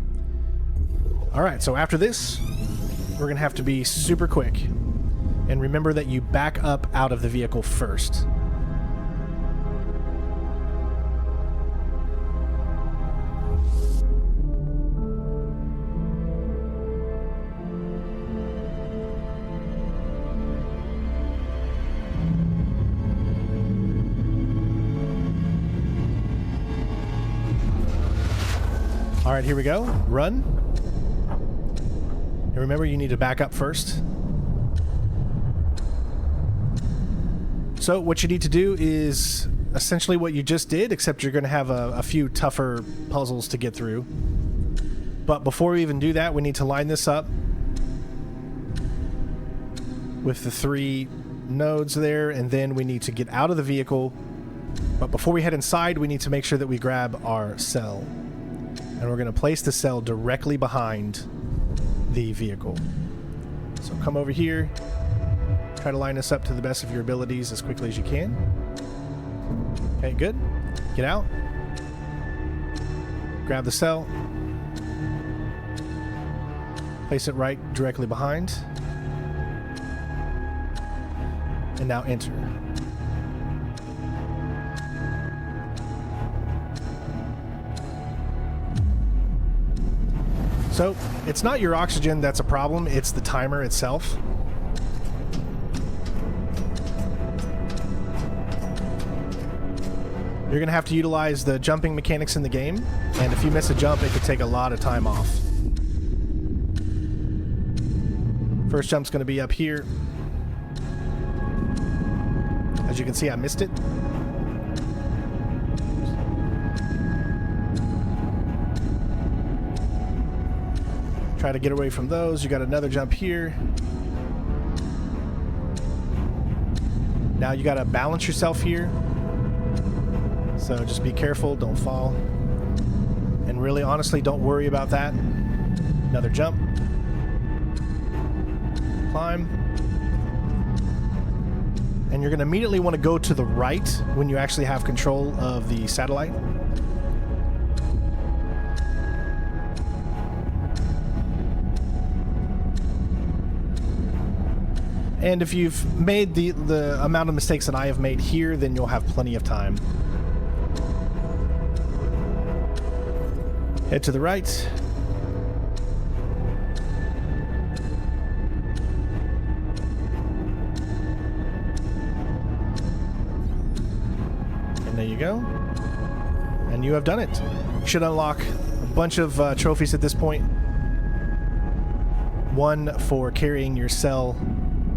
alright, so after this, we're going to have to be super quick. And remember that you back up out of the vehicle first. All right, here we go. Run. And remember, you need to back up first. So what you need to do is essentially what you just did, except you're going to have a few tougher puzzles to get through. But before we even do that, we need to line this up with the 3 nodes there, and then we need to get out of the vehicle. But before we head inside, we need to make sure that we grab our cell. And we're going to place the cell directly behind the vehicle. So come over here. Try to line this up to the best of your abilities as quickly as you can. Okay, good. Get out. Grab the cell. Place it right directly behind. And now enter. So, it's not your oxygen that's a problem, it's the timer itself. You're going to have to utilize the jumping mechanics in the game, and if you miss a jump, it could take a lot of time off. First jump's going to be up here. As you can see, I missed it. Try to get away from those. You got another jump here. Now you got to balance yourself here. So just be careful, don't fall. And really, honestly, don't worry about that. Another jump. Climb. And you're going to immediately want to go to the right when you actually have control of the satellite. And if you've made the amount of mistakes that I have made here, then you'll have plenty of time. Head to the right. And there you go. And you have done it. You should unlock a bunch of trophies at this point. One for carrying your cell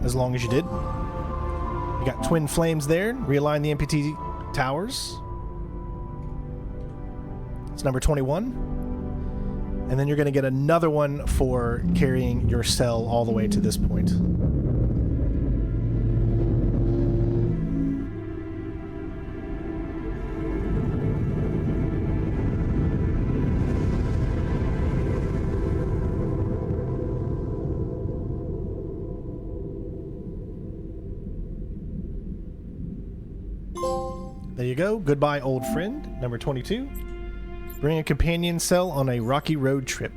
as long as you did. You got twin flames there. Realign the MPT towers. It's number 21. And then you're going to get another one for carrying your cell all the way to this point. There you go. Goodbye, old friend. Number 22. Bring a companion cell on a rocky road trip.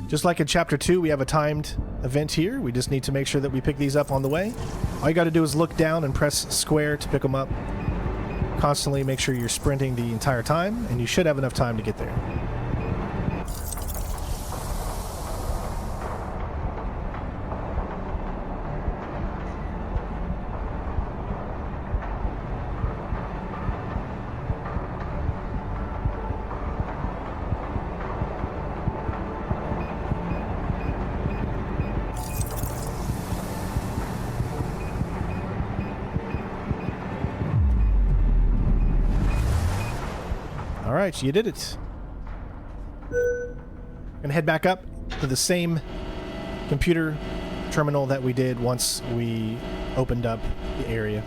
Just like in Chapter 2, we have a timed event here. We just need to make sure that we pick these up on the way. All you got to do is look down and press square to pick them up. Constantly make sure you're sprinting the entire time, and you should have enough time to get there. Alright, you did it. Gonna head back up to the same computer terminal that we did once we opened up the area.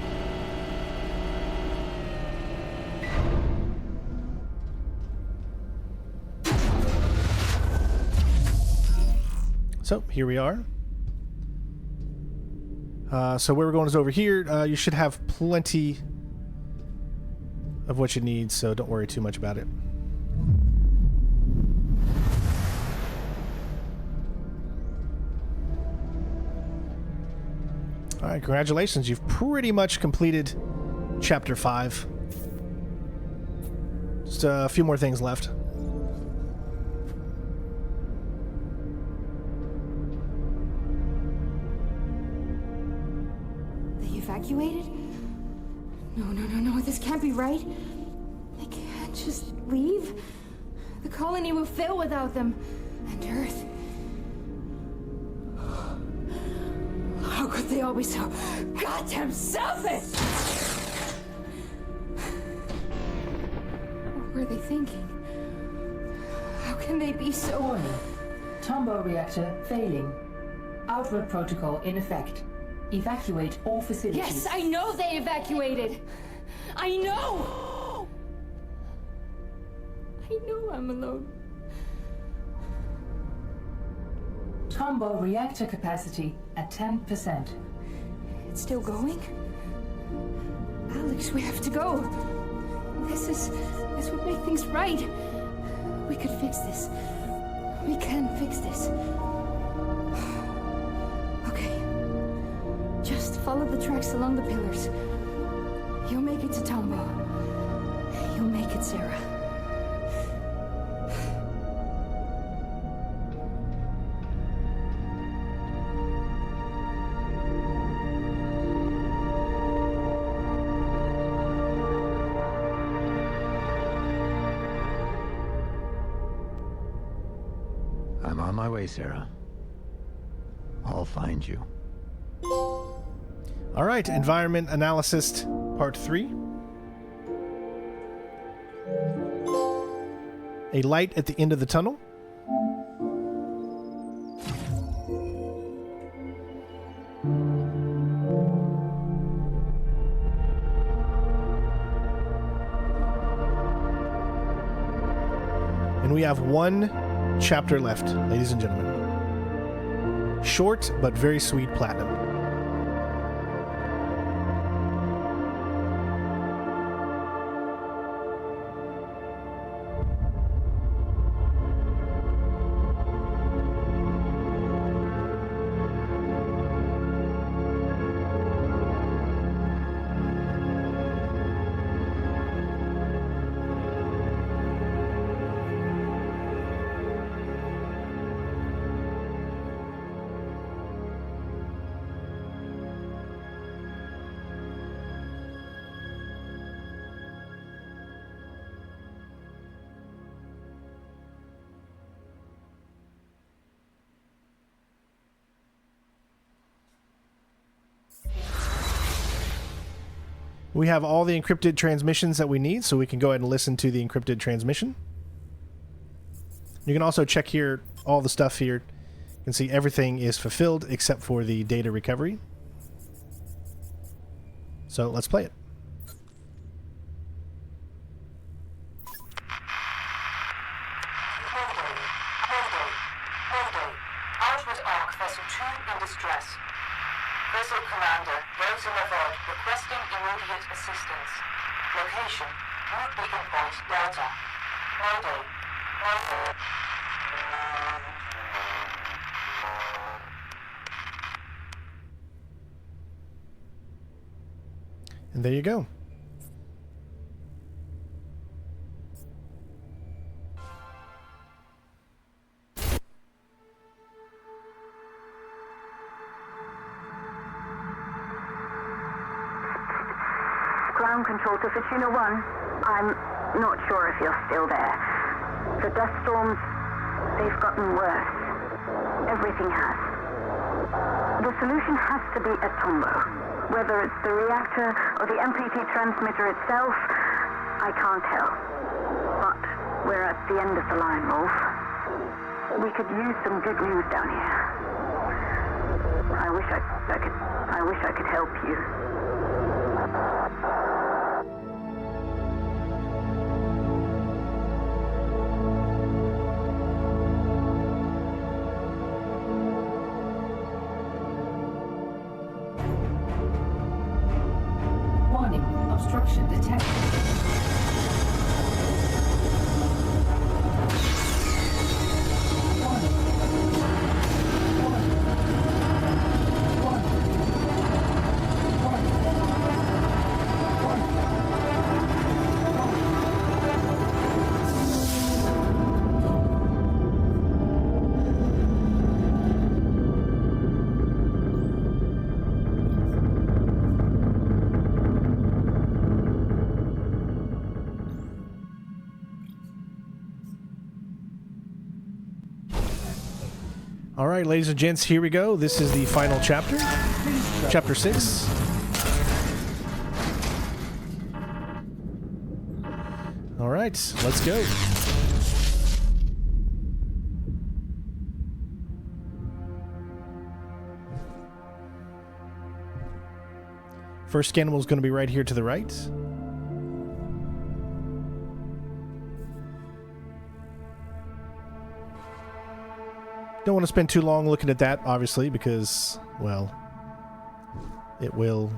So, here we are. So where we're going is over here. You should have plenty of what you need, so don't worry too much about it. Alright, congratulations. You've pretty much completed Chapter 5. Just a few more things left. They evacuated? No, this can't be right. They can't just leave. The colony will fail without them. And Earth. How could they all be so goddamn selfish? What were they thinking? How can they be so... Warning. Tombow reactor failing. Outward protocol in effect. Evacuate all facilities. Yes, I know they evacuated. I know I'm alone. Tombow reactor capacity at 10%. It's still going? Alex, we have to go. This would make things right. We could fix this. We can fix this. Okay. Just follow the tracks along the pillars. You'll make it to Tombow. You'll make it, Sarah. I'm on my way, Sarah. I'll find you. All right, Environment Analysis Part 3. A light at the end of the tunnel. And we have one chapter left, ladies and gentlemen. Short, but very sweet platinum. We have all the encrypted transmissions that we need, so we can go ahead and listen to the encrypted transmission. You can also check here, all the stuff here. You can see everything is fulfilled except for the data recovery. So let's play it. Ultimate Arc Vessel 2 in distress. Vessel Commander, Rosa Lavod, requesting immediate assistance. Location, Route Beacon Point, Delta. Mayday. Mayday. And there you go. Ground control to Fortuna 1. I'm not sure if you're still there. The dust storms, they've gotten worse. Everything has. The solution has to be a Tombo. Whether it's the reactor or the MPT transmitter itself, I can't tell. But we're at the end of the line, Rolf. We could use some good news down here. I wish I could help you. Warning, obstruction detected. All right, ladies and gents, here we go. This is the final chapter, chapter 6. All right, let's go. First animal is going to be right here to the right. Don't want to spend too long looking at that, obviously, because, well, it will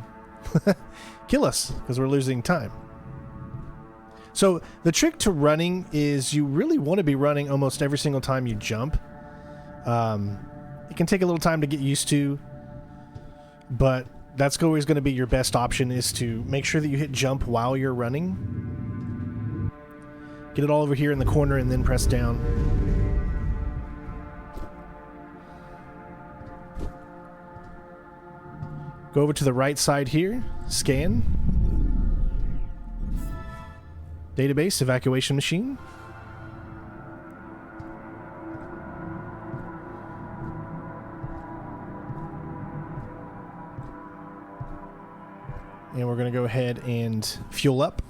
kill us because we're losing time. So the trick to running is you really want to be running almost every single time you jump. It can take a little time to get used to, but that's always going to be your best option, is to make sure that you hit jump while you're running. Get it all over here in the corner and then press down. Go over to the right side here, scan. Database, evacuation machine. And we're going to go ahead and fuel up.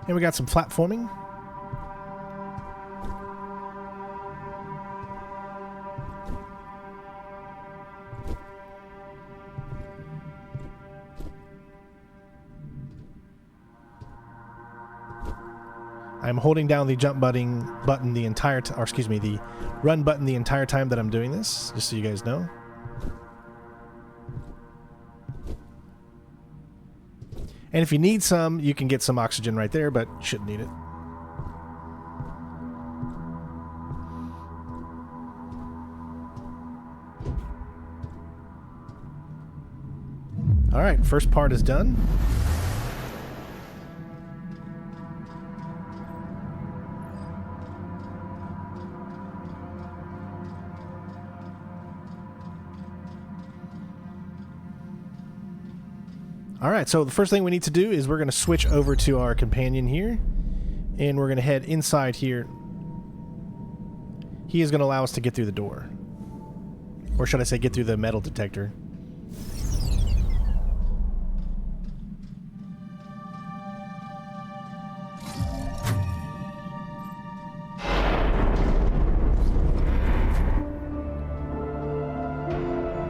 And we got some platforming. I'm holding down the jump button the entire time, or excuse me, the run button the entire time that I'm doing this, just so you guys know. And if you need some, you can get some oxygen right there, but shouldn't need it. All right, first part is done. Alright, so the first thing we need to do is we're going to switch over to our companion here, and we're going to head inside here. He is going to allow us to get through the door. Or should I say get through the metal detector.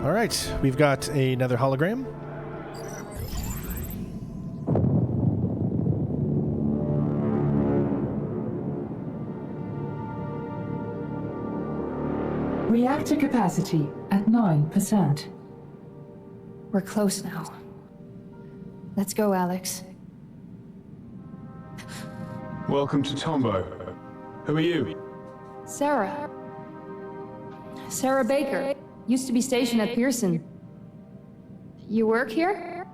Alright, we've got another hologram. Reactor capacity at 9%. We're close now. Let's go, Alex. Welcome to Tombo. Who are you? Sarah. Sarah Baker. Used to be stationed at Pearson. You work here?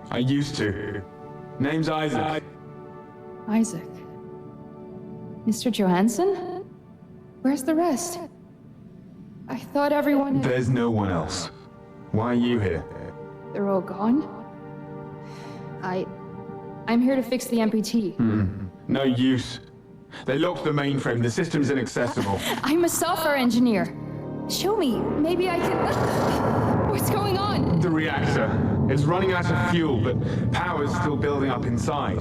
I used to. Name's Isaac. Isaac. Mr. Johanson? Where's the rest? I thought everyone had... There's no one else. Why are you here? They're all gone? I'm here to fix the MPT. No use. They locked the mainframe. The system's inaccessible. I'm a software engineer. Show me. Maybe I can... What's going on? The reactor. It's running out of fuel, but power's still building up inside.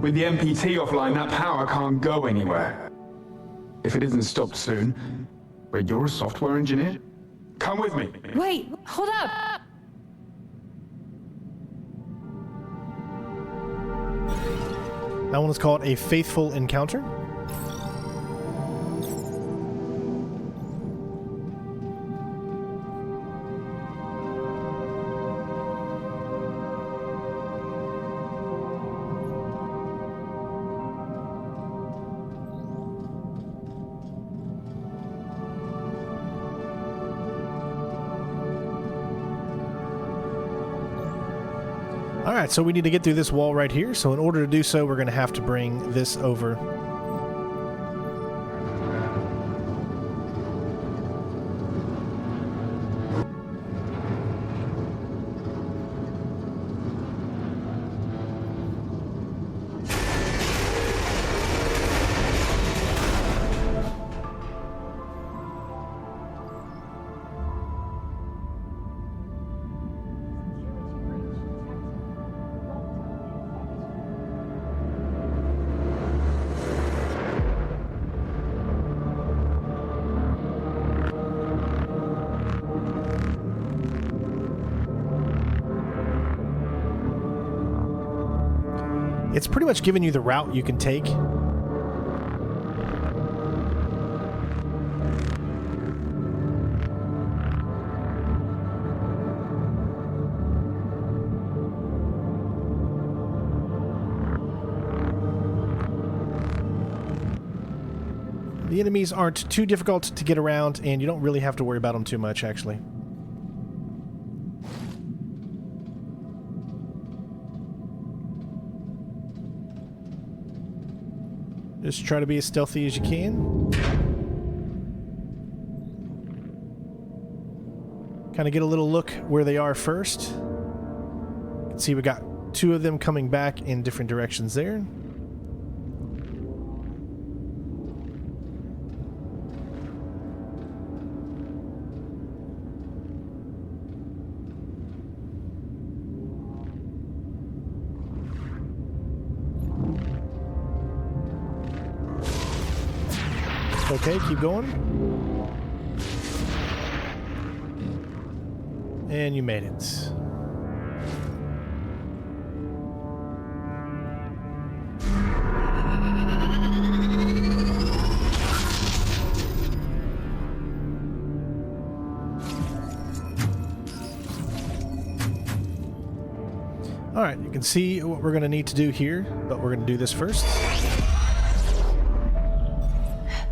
With the MPT offline, that power can't go anywhere. If it isn't stopped soon... Wait, you're a software engineer? Come with me. Wait, hold up! That one is called A Faithful Encounter. Alright, so we need to get through this wall right here. So in order to do so, we're going to have to bring this over. It's pretty much giving you the route you can take. The enemies aren't too difficult to get around, and you don't really have to worry about them too much, actually. Just try to be as stealthy as you can. Kind of get a little look where they are first. You can see we got two of them coming back in different directions there. Okay, keep going. And you made it. Alright, you can see what we're going to need to do here, but we're going to do this first.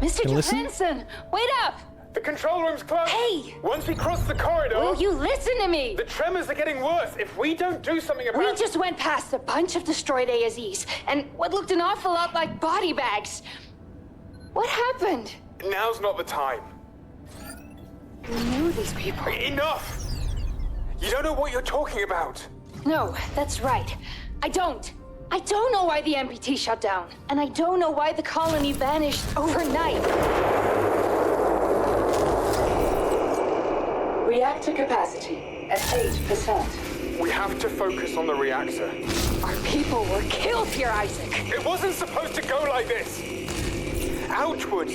Mr. Johanson, wait up! The control room's closed! Hey! Once we cross the corridor... Will you listen to me? The tremors are getting worse. If we don't do something about... We just went past a bunch of destroyed ASEs, and what looked an awful lot like body bags. What happened? Now's not the time. You knew these people. Enough! You don't know what you're talking about. No, that's right. I don't know why the MPT shut down, and I don't know why the colony vanished overnight. Reactor capacity at 8%. We have to focus on the reactor. Our people were killed here, Isaac. It wasn't supposed to go like this. Outwards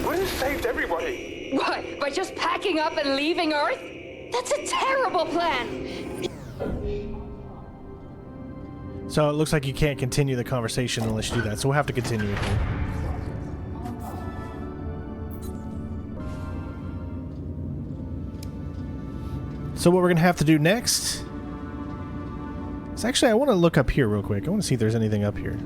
would have saved everybody. What, by just packing up and leaving Earth? That's a terrible plan. So it looks like you can't continue the conversation unless you do that, so we'll have to continue it here. So what we're going to have to do next is actually, I want to look up here real quick. I want to see if there's anything up here.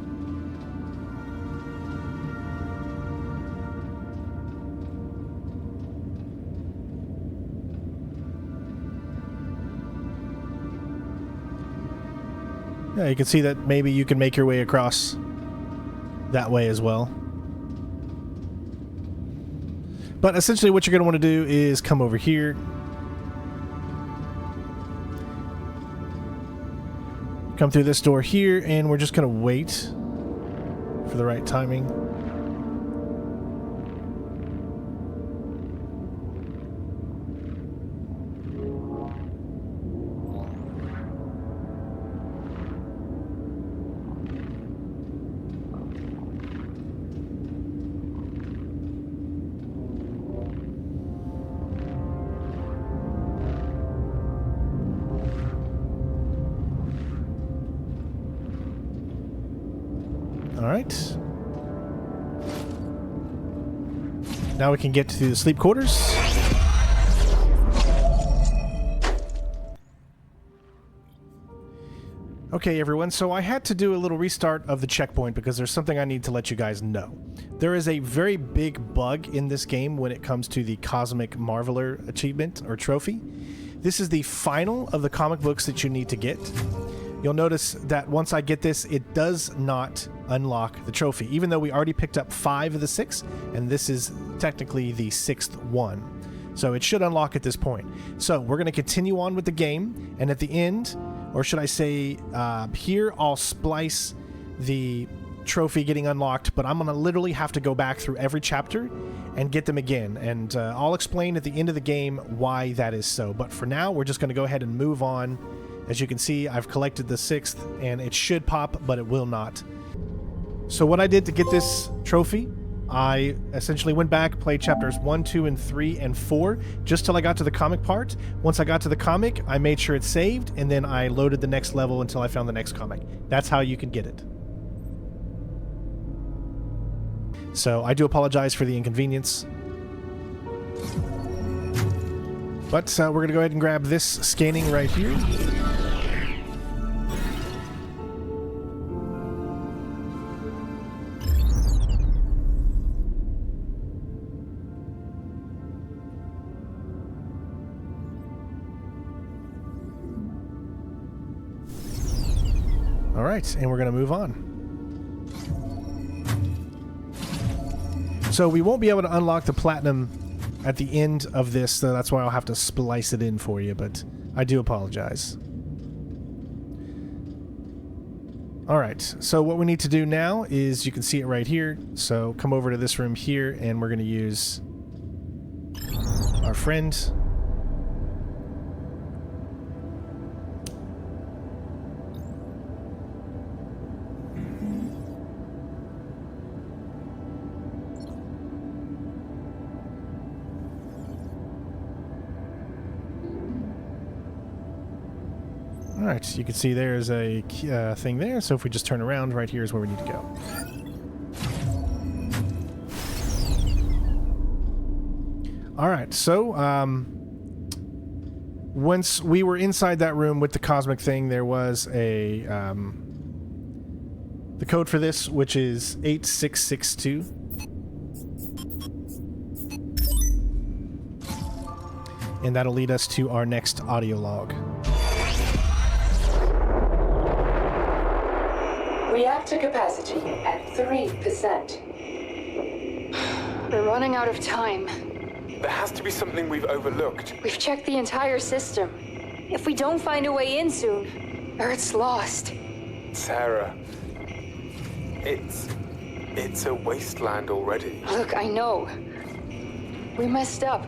Yeah, you can see that maybe you can make your way across that way as well. But essentially what you're going to want to do is come over here. Come through this door here, and we're just going to wait for the right timing. Alright. Now we can get to the sleep quarters. Okay, everyone, so I had to do a little restart of the checkpoint because there's something I need to let you guys know. There is a very big bug in this game when it comes to the Cosmic Marveler achievement or trophy. This is the final of the comic books that you need to get. You'll notice that once I get this, it does not unlock the trophy, even though we already picked up 5 of the 6, and this is technically the 6th one. So it should unlock at this point. So we're going to continue on with the game, and at the end, or should I say here, I'll splice the trophy getting unlocked, but I'm going to literally have to go back through every chapter and get them again, and I'll explain at the end of the game why that is so. But for now, we're just going to go ahead and move on. As you can see, I've collected the 6th, and it should pop, but it will not. So what I did to get this trophy, I essentially went back, played chapters 1, 2, and 3, and 4, just till I got to the comic part. Once I got to the comic, I made sure it's saved, and then I loaded the next level until I found the next comic. That's how you can get it. So I do apologize for the inconvenience. But we're going to go ahead and grab this scanning right here. Alright, and we're going to move on. So we won't be able to unlock the platinum at the end of this, so that's why I'll have to splice it in for you, but I do apologize. Alright, so what we need to do now is, you can see it right here, so come over to this room here, and we're going to use our friend. Alright, you can see there's a thing there, so if we just turn around, right here is where we need to go. Alright, so once we were inside that room with the cosmic thing, there was a the code for this, which is 8662. And that'll lead us to our next audio log. Reactor capacity at 3%. We're running out of time. There has to be something we've overlooked. We've checked the entire system. If we don't find a way in soon, Earth's lost. Sarah, it's a wasteland already. Look, I know. We messed up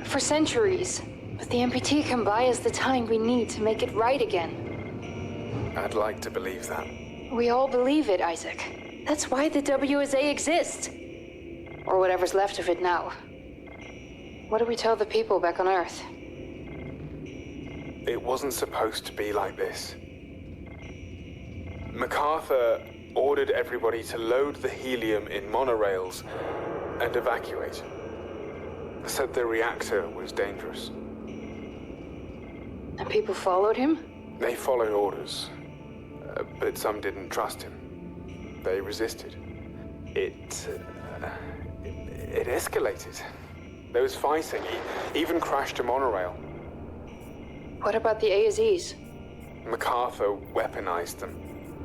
for centuries, but the MPT can buy us the time we need to make it right again. I'd like to believe that. We all believe it, Isaac. That's why the WSA exists. Or whatever's left of it now. What do we tell the people back on Earth? It wasn't supposed to be like this. MacArthur ordered everybody to load the helium in monorails and evacuate. Said the reactor was dangerous. And people followed him? They followed orders. But some didn't trust him. They resisted. It escalated. There was fighting. He even crashed a monorail. What about the ASEs? MacArthur weaponized them.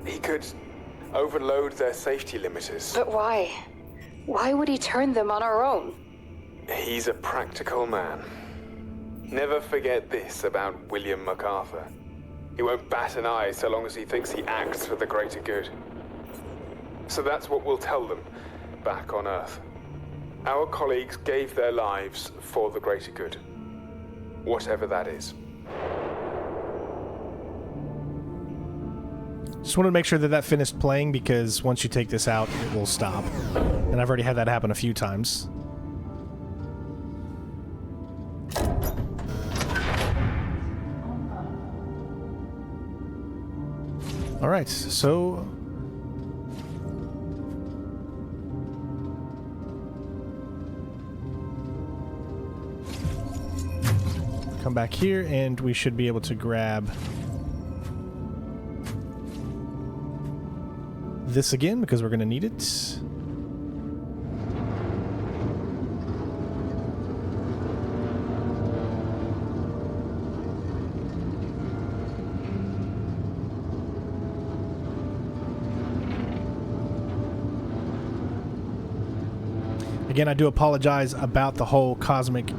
He could overload their safety limiters. But why? Why would he turn them on our own? He's a practical man. Never forget this about William MacArthur. He won't bat an eye so long as he thinks he acts for the greater good. So that's what we'll tell them back on Earth. Our colleagues gave their lives for the greater good. Whatever that is. Just wanted to make sure that finished playing, because once you take this out, it will stop. And I've already had that happen a few times. Alright, so... come back here, and we should be able to grab this again, because we're going to need it. Again, I do apologize about the whole cosmic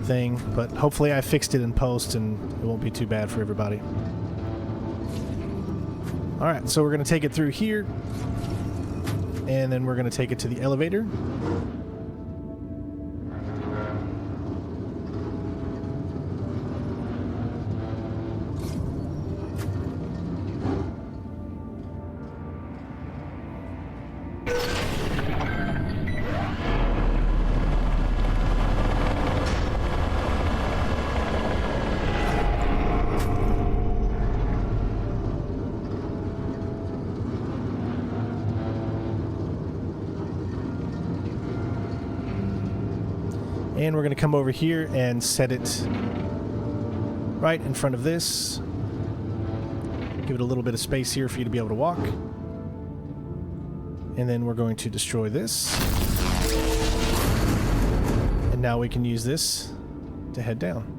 thing, but hopefully I fixed it in post and it won't be too bad for everybody. Alright, so we're going to take it through here, and then we're going to take it to the elevator. And we're going to come over here and set it right in front of this. Give it a little bit of space here for you to be able to walk. And then we're going to destroy this. And now we can use this to head down.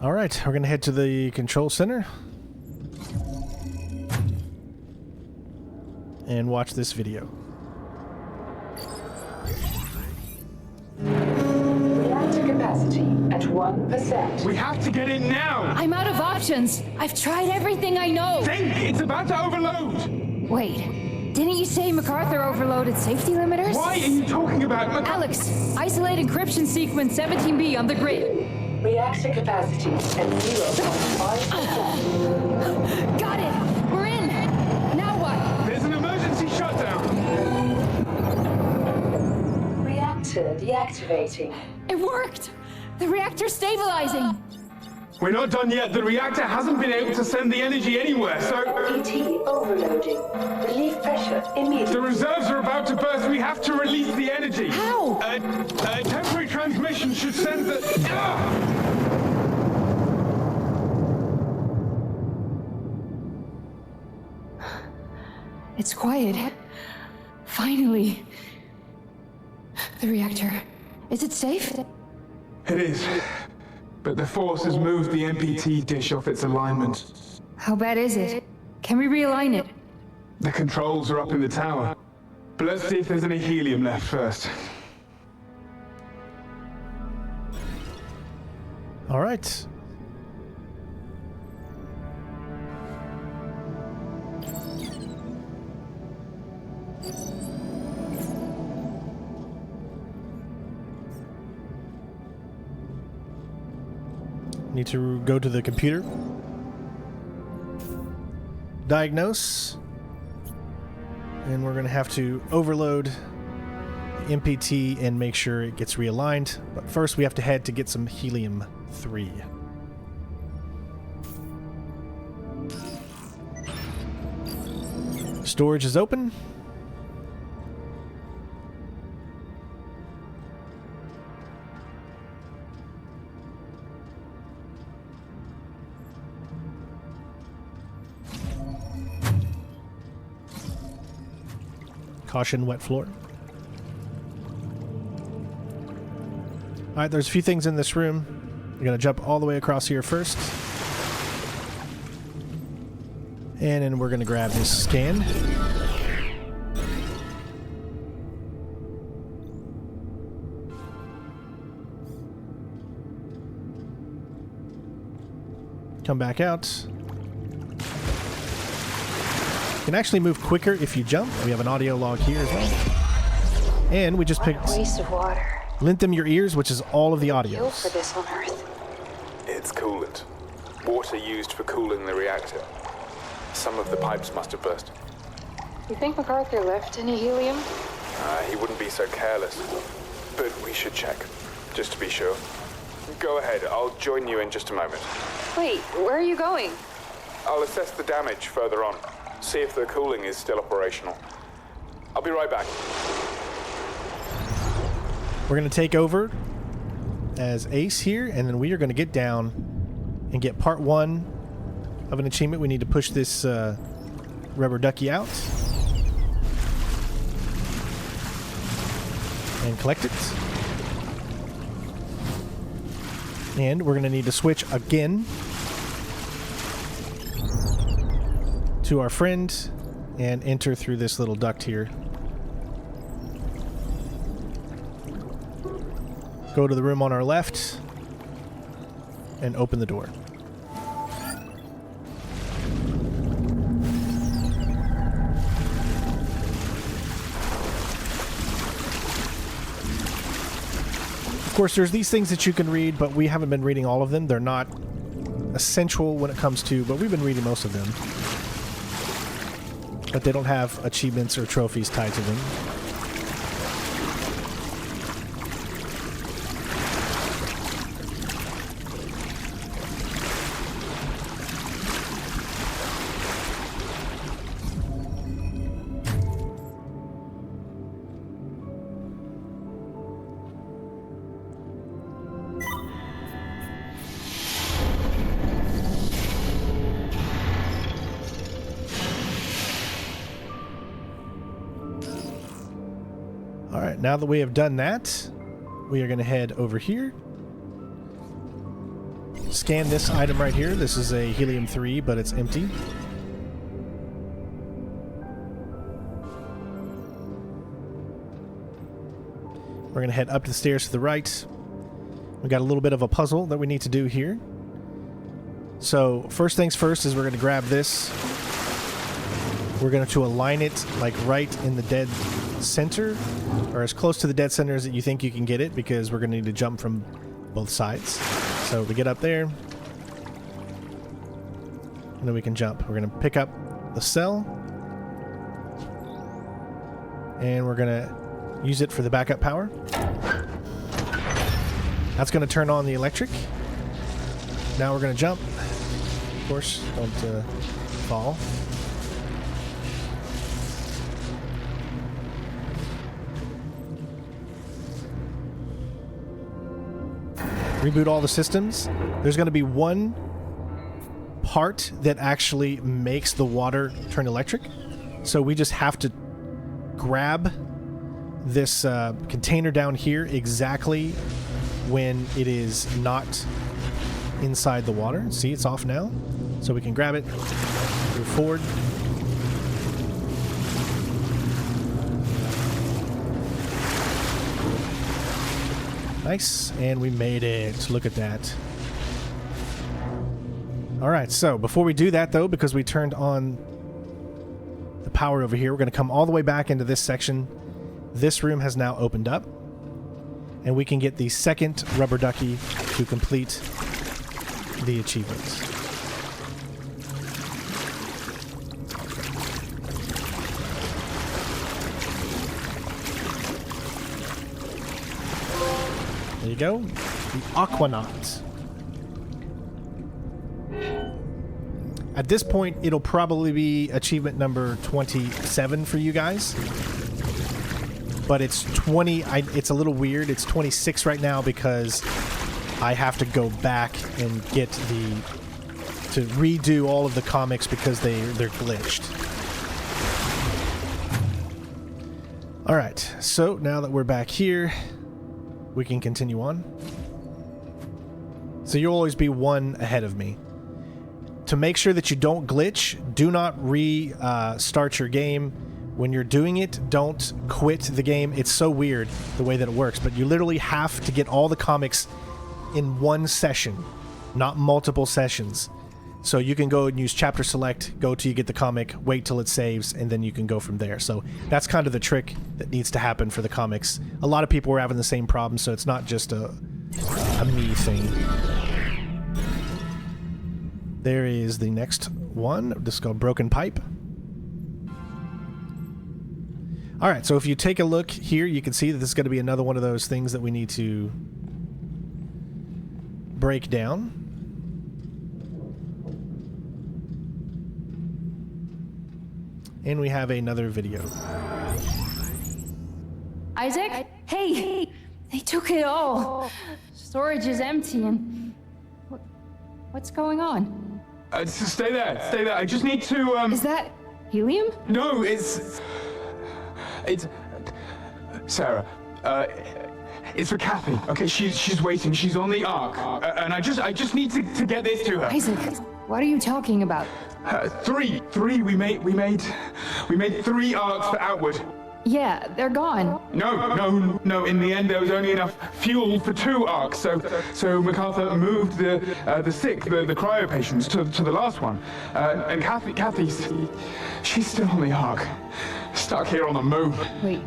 All right, we're going to head to the control center and watch this video. Reactor capacity at 1%. We have to get in now! I'm out of options. I've tried everything I know. Think! It's about to overload! Wait, didn't you say MacArthur overloaded safety limiters? Why are you talking about Alex, isolate encryption sequence 17B on the grid. Reactor capacity at 0.5%. Got it! We're in! Now what? There's an emergency shutdown! Reactor deactivating. It worked! The reactor's stabilizing! We're not done yet. The reactor hasn't been able to send the energy anywhere, so... ET overloading. Relief pressure immediately. The reserves are about to burst. We have to release the energy. How? A temporary transmission should send the... It's quiet. Finally. The reactor. Is it safe? It is. But the force has moved the MPT dish off its alignment. How bad is it? Can we realign it? The controls are up in the tower. But let's see if there's any helium left first. All right. Need to go to the computer. Diagnose. And we're going to have to overload the MPT and make sure it gets realigned. But first we have to head to get some helium-3. Storage is open. Caution, wet floor. Alright, there's a few things in this room. We're going to jump all the way across here first. And then we're going to grab this scan. Come back out. You can actually move quicker if you jump. We have an audio log here as well. And we just picked Waste of water. Lent them your ears, which is all of the audio. Fuel for this on Earth. It's coolant. Water used for cooling the reactor. Some of the pipes must have burst. You think MacArthur left any helium? He wouldn't be so careless. But we should check, just to be sure. Go ahead, I'll join you in just a moment. Wait, where are you going? I'll assess the damage further on. See if the cooling is still operational. I'll be right back. We're going to take over as Ace here, and then we are going to get down and get part 1 of an achievement. We need to push this rubber ducky out and collect it. And we're going to need to switch again to our friend and enter through this little duct here. Go to the room on our left and open the door. Of course, there's these things that you can read, but we haven't been reading all of them. They're not essential when it comes to, but we've been reading most of them. But they don't have achievements or trophies tied to them. Alright, now that we have done that, we are going to head over here. Scan this item right here. This is a helium-3, but it's empty. We're going to head up the stairs to the right. We got a little bit of a puzzle that we need to do here. So, first things first is we're going to grab this. We're going to align it like right in the dead center, or as close to the dead center as you think you can get it, because we're going to need to jump from both sides. So we get up there, and then we can jump. We're going to pick up the cell, and we're going to use it for the backup power. That's going to turn on the electric. Now we're going to jump. Of course, don't fall. Reboot all the systems. There's going to be one part that actually makes the water turn electric. So we just have to grab this container down here exactly when it is not inside the water. See, it's off now. So we can grab it, move forward. Nice, and we made it. Look at that. Alright, so before we do that though, because we turned on the power over here, we're going to come all the way back into this section. This room has now opened up, and we can get the second rubber ducky to complete the achievements. There you go. The Aquanaut. At this point, it'll probably be achievement number 27 for you guys. But it's 20, it's a little weird. It's 26 right now because I have to go back and get to redo all of the comics because they're glitched. Alright, so now that we're back here, we can continue on. So you'll always be one ahead of me. To make sure that you don't glitch, do not restart your game. When you're doing it, don't quit the game. It's so weird the way that it works, but you literally have to get all the comics in one session, not multiple sessions. So you can go and use chapter select, go till you get the comic, wait till it saves, and then you can go from there. So that's kind of the trick that needs to happen for the comics. A lot of people were having the same problem, so it's not just a me thing. There is the next one. This is called Broken Pipe. Alright, so if you take a look here, you can see that this is going to be another one of those things that we need to break down. And we have another video. Isaac? Hey! They took it all. Storage is empty and... What's going on? Stay there. I just need to, Is that helium? No, it's... Sarah, it's for Kathy. Okay, she's waiting. She's on the Ark. And I just need to get this to her. Isaac, what are you talking about? Three. We made 3 Arks for Outward. Yeah, they're gone. No. In the end, there was only enough fuel for 2 Arks. So MacArthur moved the sick, the cryo patients, to the last one. And Kathy's she's still on the Ark, stuck here on the moon. Wait.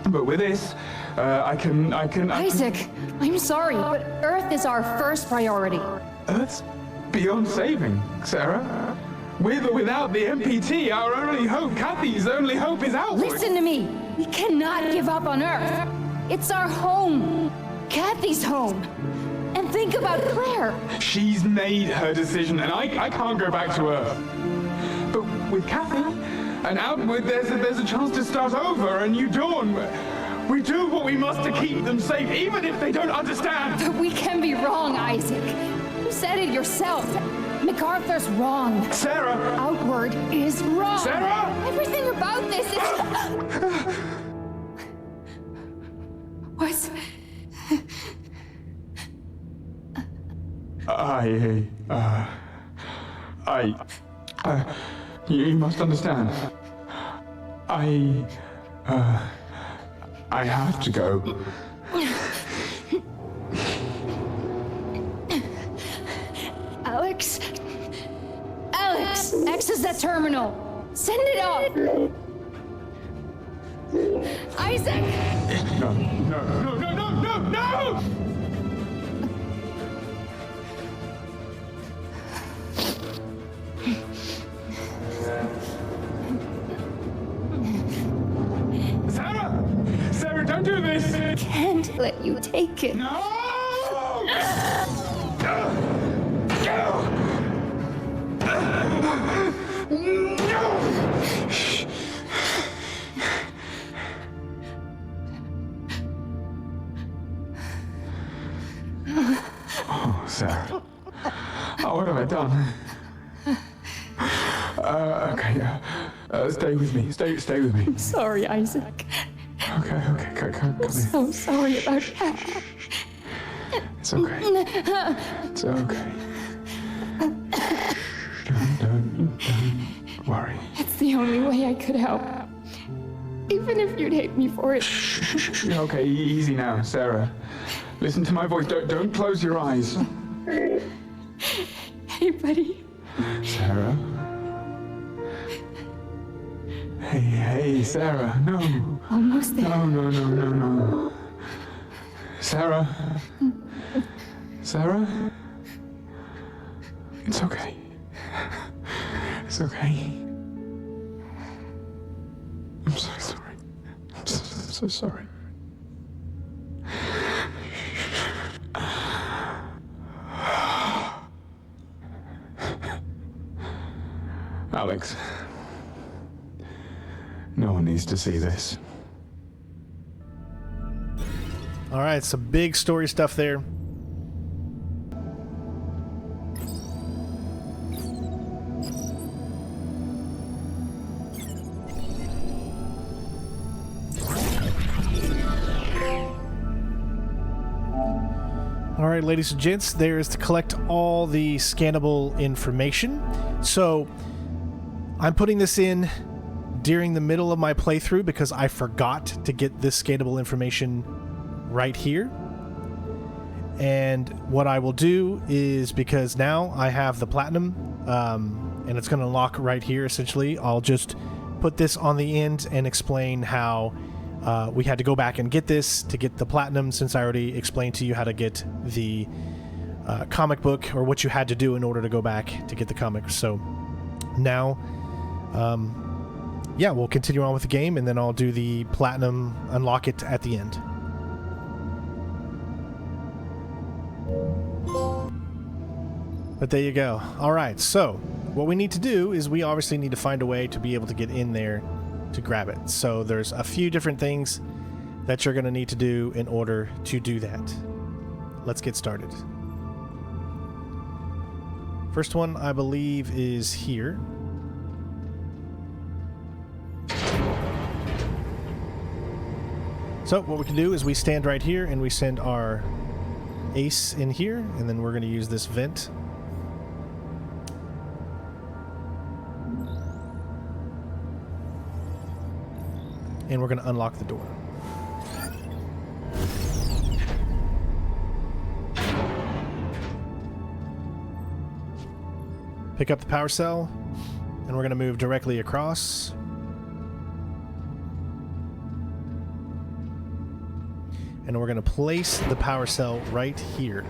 But with this, I can. Isaac, I'm sorry, but Earth is our first priority. Earth's beyond saving, Sarah. With or without the MPT, our only hope, Kathy's only hope is outward. Listen to me. We cannot give up on Earth. It's our home. Kathy's home. And think about Claire. She's made her decision, and I can't go back to Earth. But with Kathy and Outward, there's a chance to start over, a new dawn. We do what we must to keep them safe, even if they don't understand. But we can be wrong, Isaac. You said it yourself. MacArthur's wrong. Sarah! Outward is wrong. Sarah! Everything about this is... What's... You must understand. I have to go. Alex, access that terminal. Send it up. Isaac! No. Sarah, don't do this! I can't let you take it. No! Oh, Sarah. Oh, what have I done? Okay, stay with me. Stay with me. I'm sorry, Isaac. Okay, come I'm so sorry about that. It's okay. It's okay. Don't worry. It's the only way I could help. Even if you'd hate me for it. Okay, easy now, Sarah. Listen to my voice. Don't close your eyes. Hey, buddy. Sarah. Hey, Sarah. No. Almost there. No. Sarah. Sarah? It's okay. It's okay. I'm so sorry. I'm so sorry. No one needs to see this. All right, some big story stuff there. All right, ladies and gents, there is to collect all the scannable information. So I'm putting this in during the middle of my playthrough because I forgot to get this scannable information right here. And what I will do is, because now I have the platinum, and it's going to unlock right here, essentially, I'll just put this on the end and explain how we had to go back and get this to get the platinum, since I already explained to you how to get the comic book, or what you had to do in order to go back to get the comic. So now, yeah, we'll continue on with the game, and then I'll do the platinum, unlock it at the end. But there you go. All right, so what we need to do is we obviously need to find a way to be able to get in there to grab it. So there's a few different things that you're going to need to do in order to do that. Let's get started. First one, I believe, is here. So what we can do is we stand right here and we send our ace in here, and then we're going to use this vent. And we're going to unlock the door. Pick up the power cell, and we're going to move directly across. And we're going to place the power cell right here,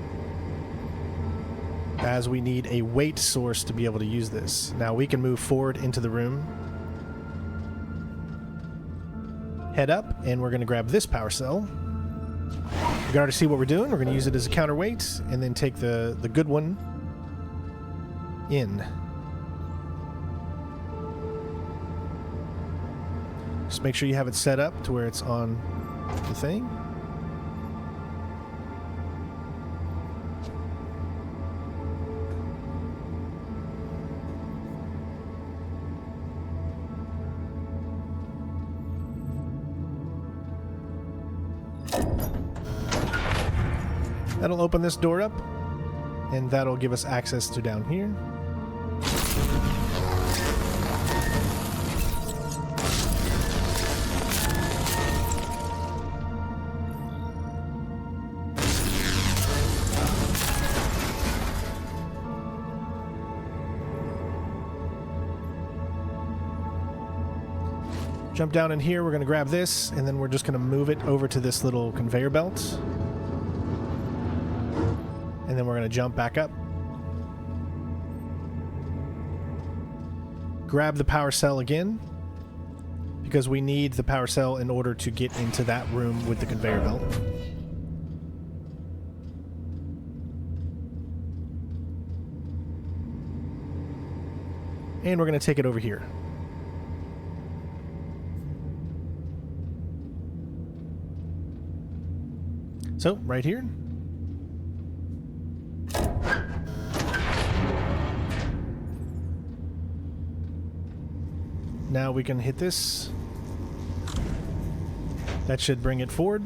as we need a weight source to be able to use this. Now we can move forward into the room, head up, and we're going to grab this power cell. You can already see what we're doing. We're going to use it as a counterweight, and then take the good one in. Just make sure you have it set up to where it's on the thing. That'll open this door up, and that'll give us access to down here. Jump down in here, we're going to grab this, and then we're just going to move it over to this little conveyor belt. And then we're going to jump back up. Grab the power cell again, because we need the power cell in order to get into that room with the conveyor belt. And we're going to take it over here. So, right here. Now we can hit this. That should bring it forward.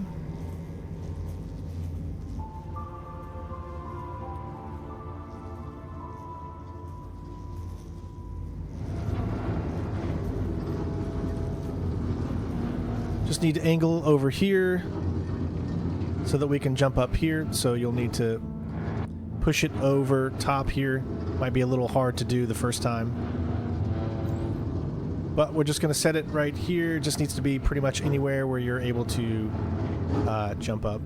Just need to angle over here so that we can jump up here. So you'll need to push it over top here. Might be a little hard to do the first time. But we're just going to set it right here. Just needs to be pretty much anywhere where you're able to jump up.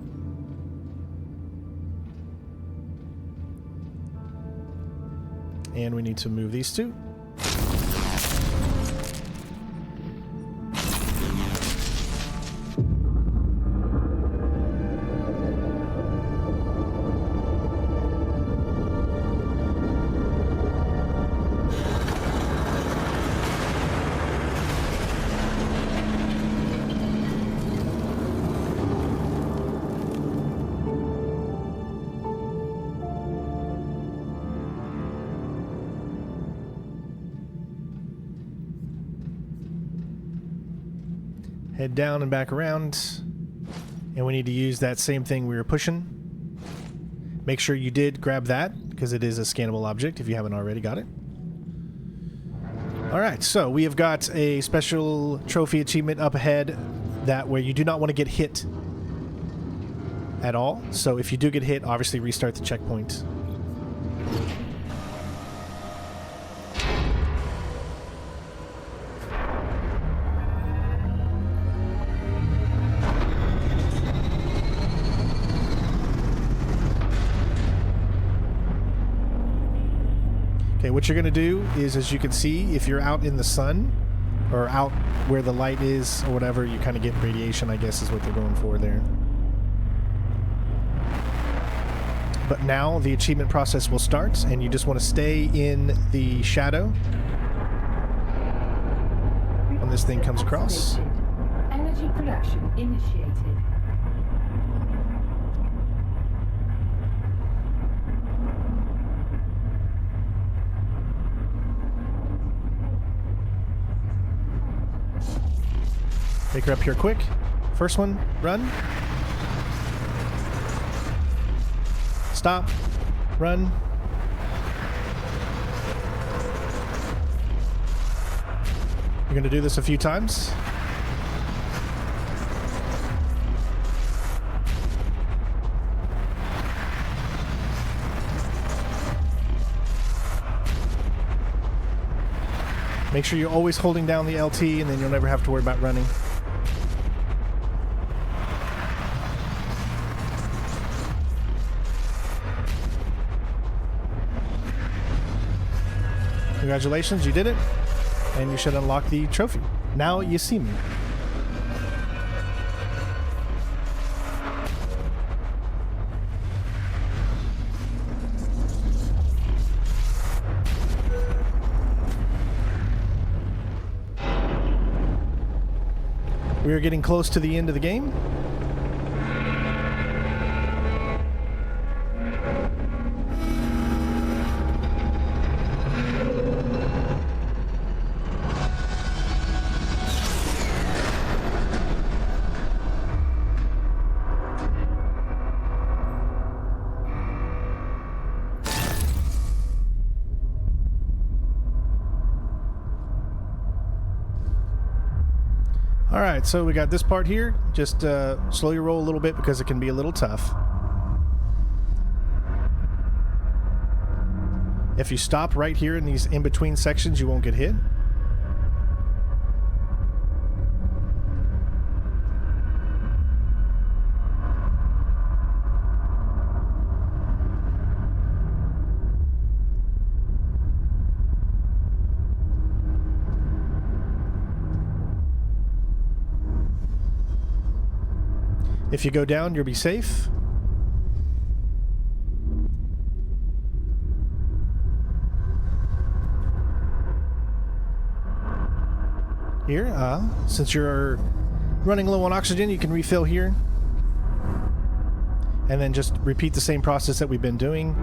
And we need to move these two. Head down and back around. And we need to use that same thing we were pushing. Make sure you did grab that, because it is a scannable object if you haven't already got it. Alright, so we have got a special trophy achievement up ahead that where you do not want to get hit at all. So if you do get hit, obviously restart the checkpoint. Okay, what you're going to do is, as you can see, if you're out in the sun, or out where the light is, or whatever, you kind of get radiation, I guess is what they're going for there. But now the achievement process will start, and you just want to stay in the shadow when this thing comes across. Energy production initiated. Make her up here quick. First one, run. Stop. Run. You're going to do this a few times. Make sure you're always holding down the LT, and then you'll never have to worry about running. Congratulations, you did it, and you should unlock the trophy. Now you see me. We are getting close to the end of the game. Alright, so we got this part here. Just slow your roll a little bit because it can be a little tough. If you stop right here in these in-between sections, you won't get hit. If you go down, you'll be safe. Here, since you're running low on oxygen, you can refill here. And then just repeat the same process that we've been doing.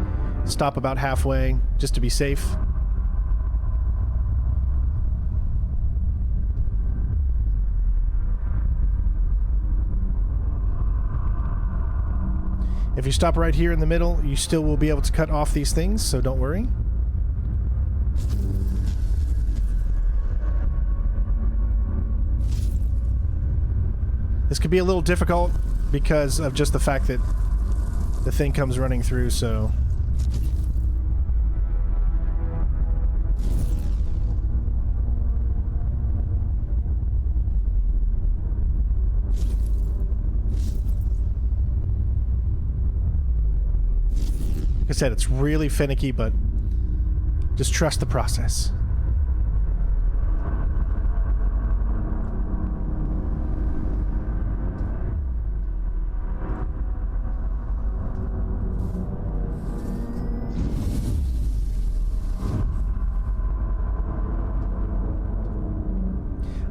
Stop about halfway, just to be safe. If you stop right here in the middle, you still will be able to cut off these things, so don't worry. This could be a little difficult because of just the fact that the thing comes running through, so... Like I said, it's really finicky, but just trust the process.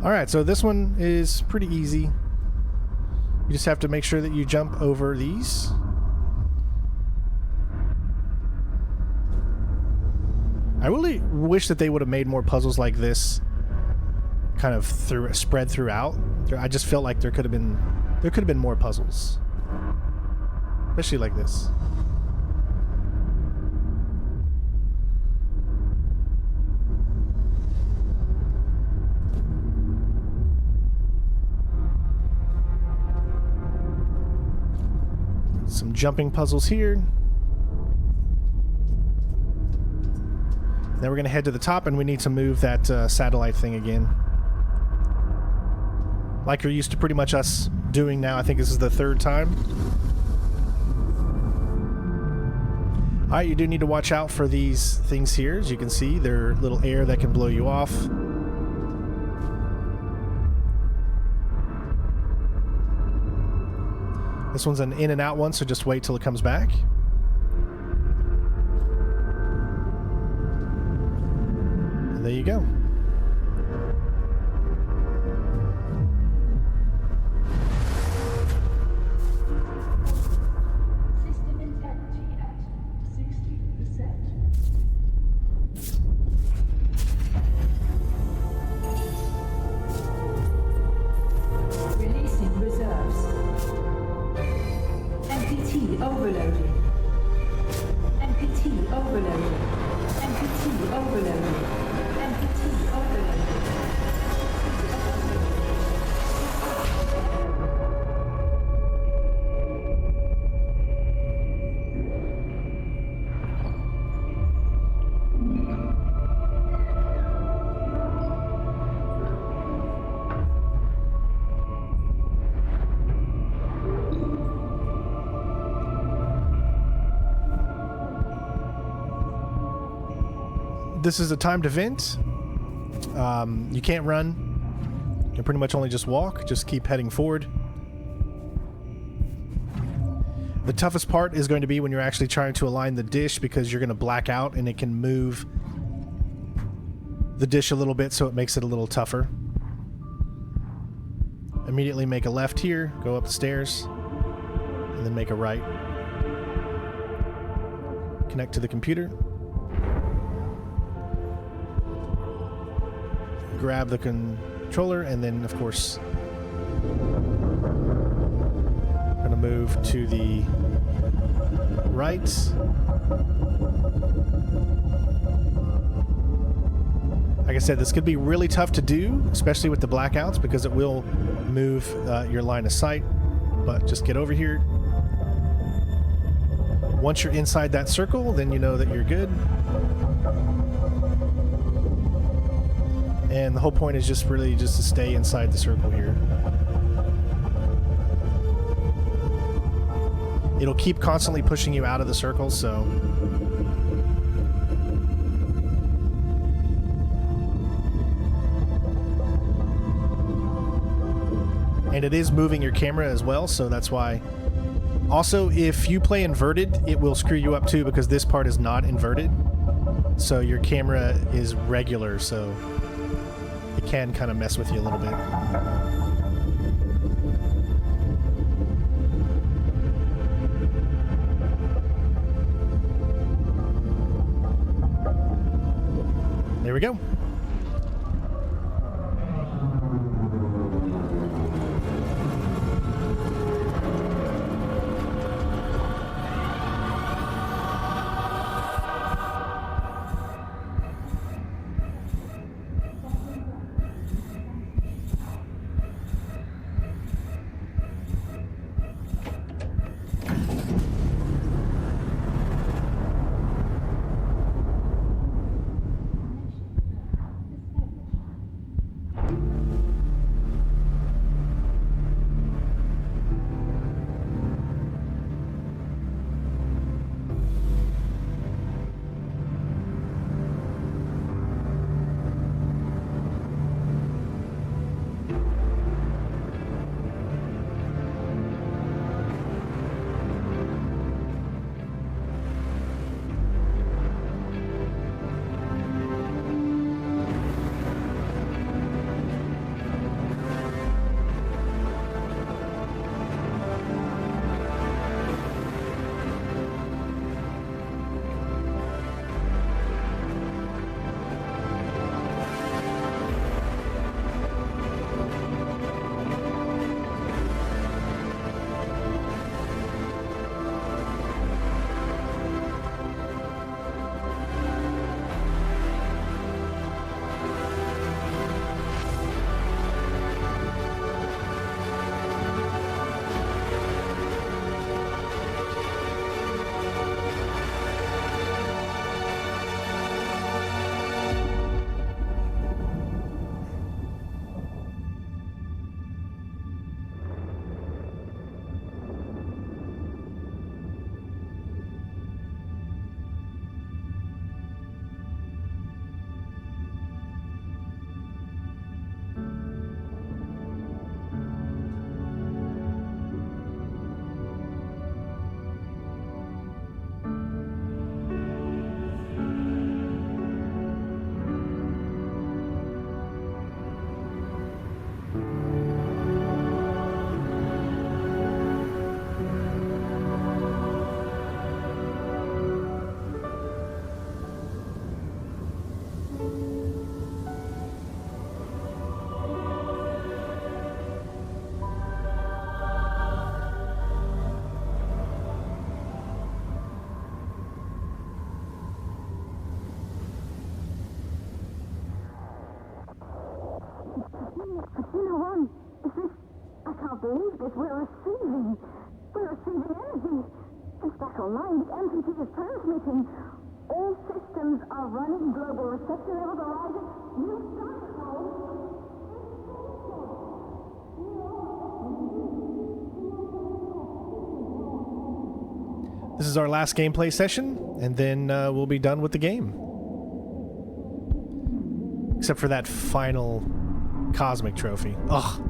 Alright, so this one is pretty easy. You just have to make sure that you jump over these. I really wish that they would have made more puzzles like this kind of spread throughout. I just felt like there could have been more puzzles, especially like this. Some jumping puzzles here. Then we're going to head to the top, and we need to move that satellite thing again. Like you're used to pretty much us doing now. I think this is the third time. Alright, you do need to watch out for these things here. As you can see, they're little air that can blow you off. This one's an in and out one, so just wait till it comes back. And there you go. System integrity at 60%. Releasing reserves. NPT overloading. NPT overloading. NPT overloading. NPT overloading. This is a time to vent. You can't run. You can pretty much only just walk. Just keep heading forward. The toughest part is going to be when you're actually trying to align the dish, because you're going to black out and it can move the dish a little bit, so it makes it a little tougher. Immediately make a left here, go up the stairs, and then make a right. Connect to the computer. Grab the controller, and then of course I'm going to move to the right. Like I said, this could be really tough to do, especially with the blackouts, because it will move your line of sight, but just get over here. Once you're inside that circle, then you know that you're good. And the whole point is just really just to stay inside the circle here. It'll keep constantly pushing you out of the circle, so... And it is moving your camera as well, so that's why... Also, if you play inverted, it will screw you up too, because this part is not inverted. So your camera is regular, so... it can kind of mess with you a little bit. There we go. it. We're receiving energy. The special line the MPT is transmitting. All systems are running. Global reception levels are rising. You This is our last gameplay session, and then we'll be done with the game. Except for that final cosmic trophy. Ugh.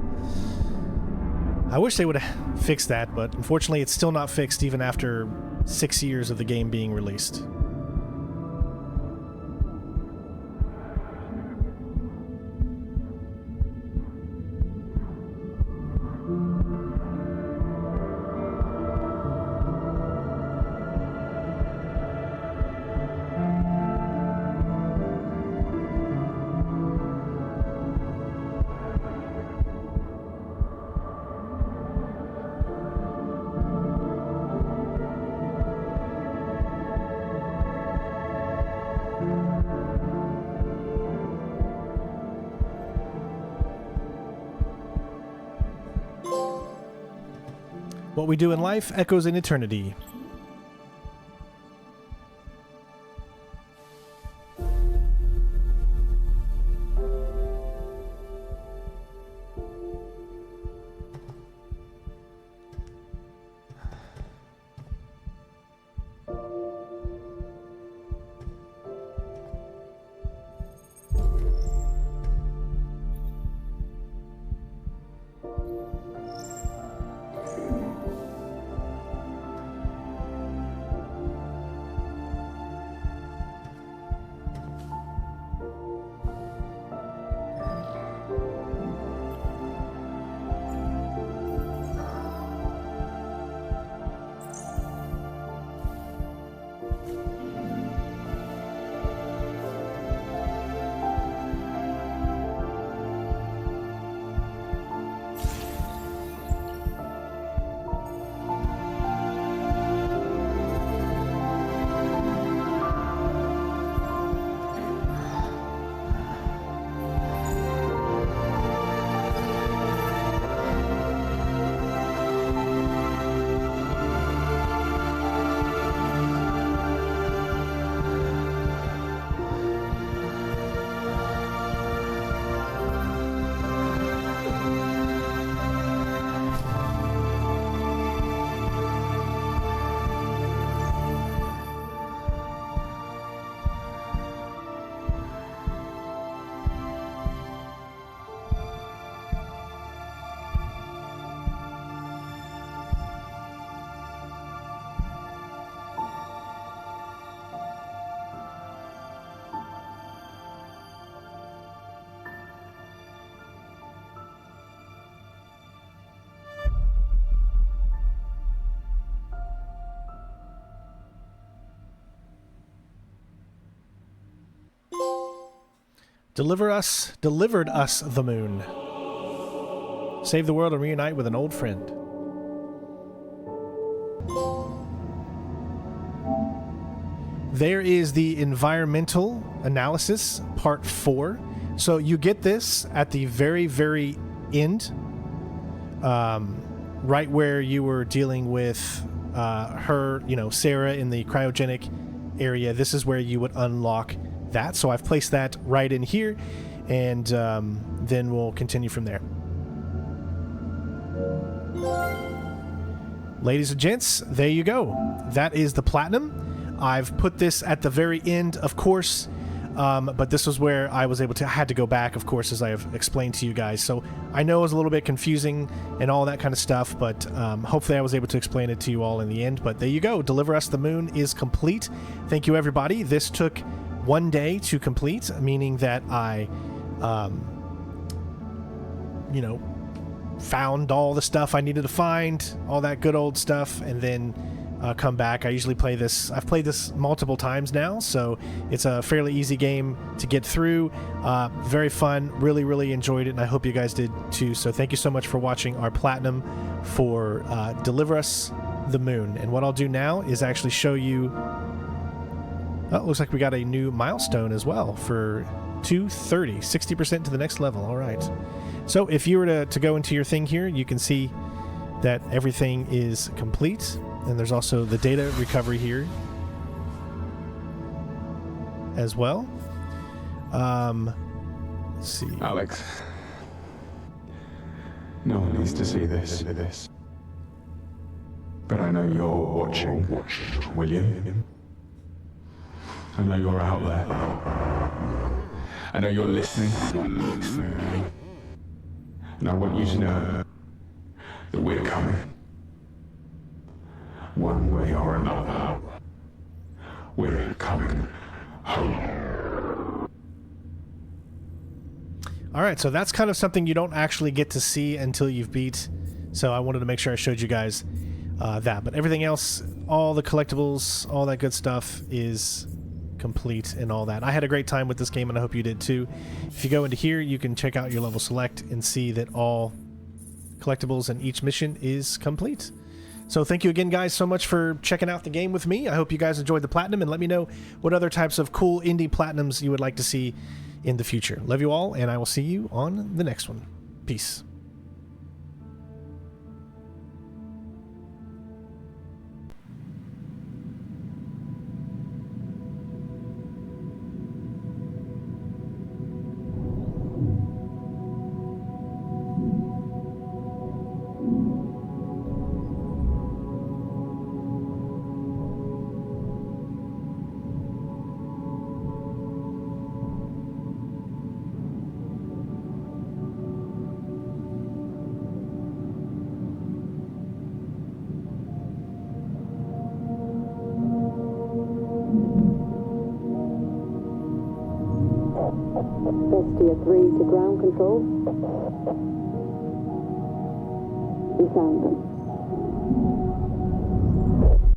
I wish they would have fixed that, but unfortunately it's still not fixed even after 6 years of the game being released. What we do in life echoes in eternity. Delivered us the moon. Save the world and reunite with an old friend. There is the environmental analysis, part 4. So you get this at the very, very end, right where you were dealing with her, Sarah in the cryogenic area. This is where you would unlock that. So I've placed that right in here, and then we'll continue from there. Ladies and gents, there you go. That is the platinum. I've put this at the very end, of course, but this was where I was able to, I had to go back, of course, as I have explained to you guys. So I know it was a little bit confusing and all that kind of stuff, but hopefully I was able to explain it to you all in the end. But there you go. Deliver Us the Moon is complete. Thank you, everybody. This took 1 day to complete, meaning that I, found all the stuff I needed to find, all that good old stuff, and then come back. I usually play this. I've played this multiple times now, so it's a fairly easy game to get through. Very fun. Really, really enjoyed it, and I hope you guys did too. So thank you so much for watching our platinum for Deliver Us the Moon. And what I'll do now is actually show you. Oh, it looks like we got a new milestone as well for 230, 60% to the next level. All right. So if you were to go into your thing here, you can see that everything is complete. And there's also the data recovery here as well. Let's see. Alex. No one needs to see this. But I know you're watching, will you? I know you're out there. I know you're listening. And I want you to know that we're coming. One way or another. We're coming home. All right, so that's kind of something you don't actually get to see until you've beat. So I wanted to make sure I showed you guys that. But everything else, all the collectibles, all that good stuff is complete and all that. I had a great time with this game, and I hope you did too. If you go into here, you can check out your level select and see that all collectibles in each mission is complete. So thank you again, guys, so much for checking out the game with me. I hope you guys enjoyed the Platinum, and let me know what other types of cool indie Platinums you would like to see in the future. Love you all, and I will see you on the next one. Peace. Bestia 3 to ground control. We found them.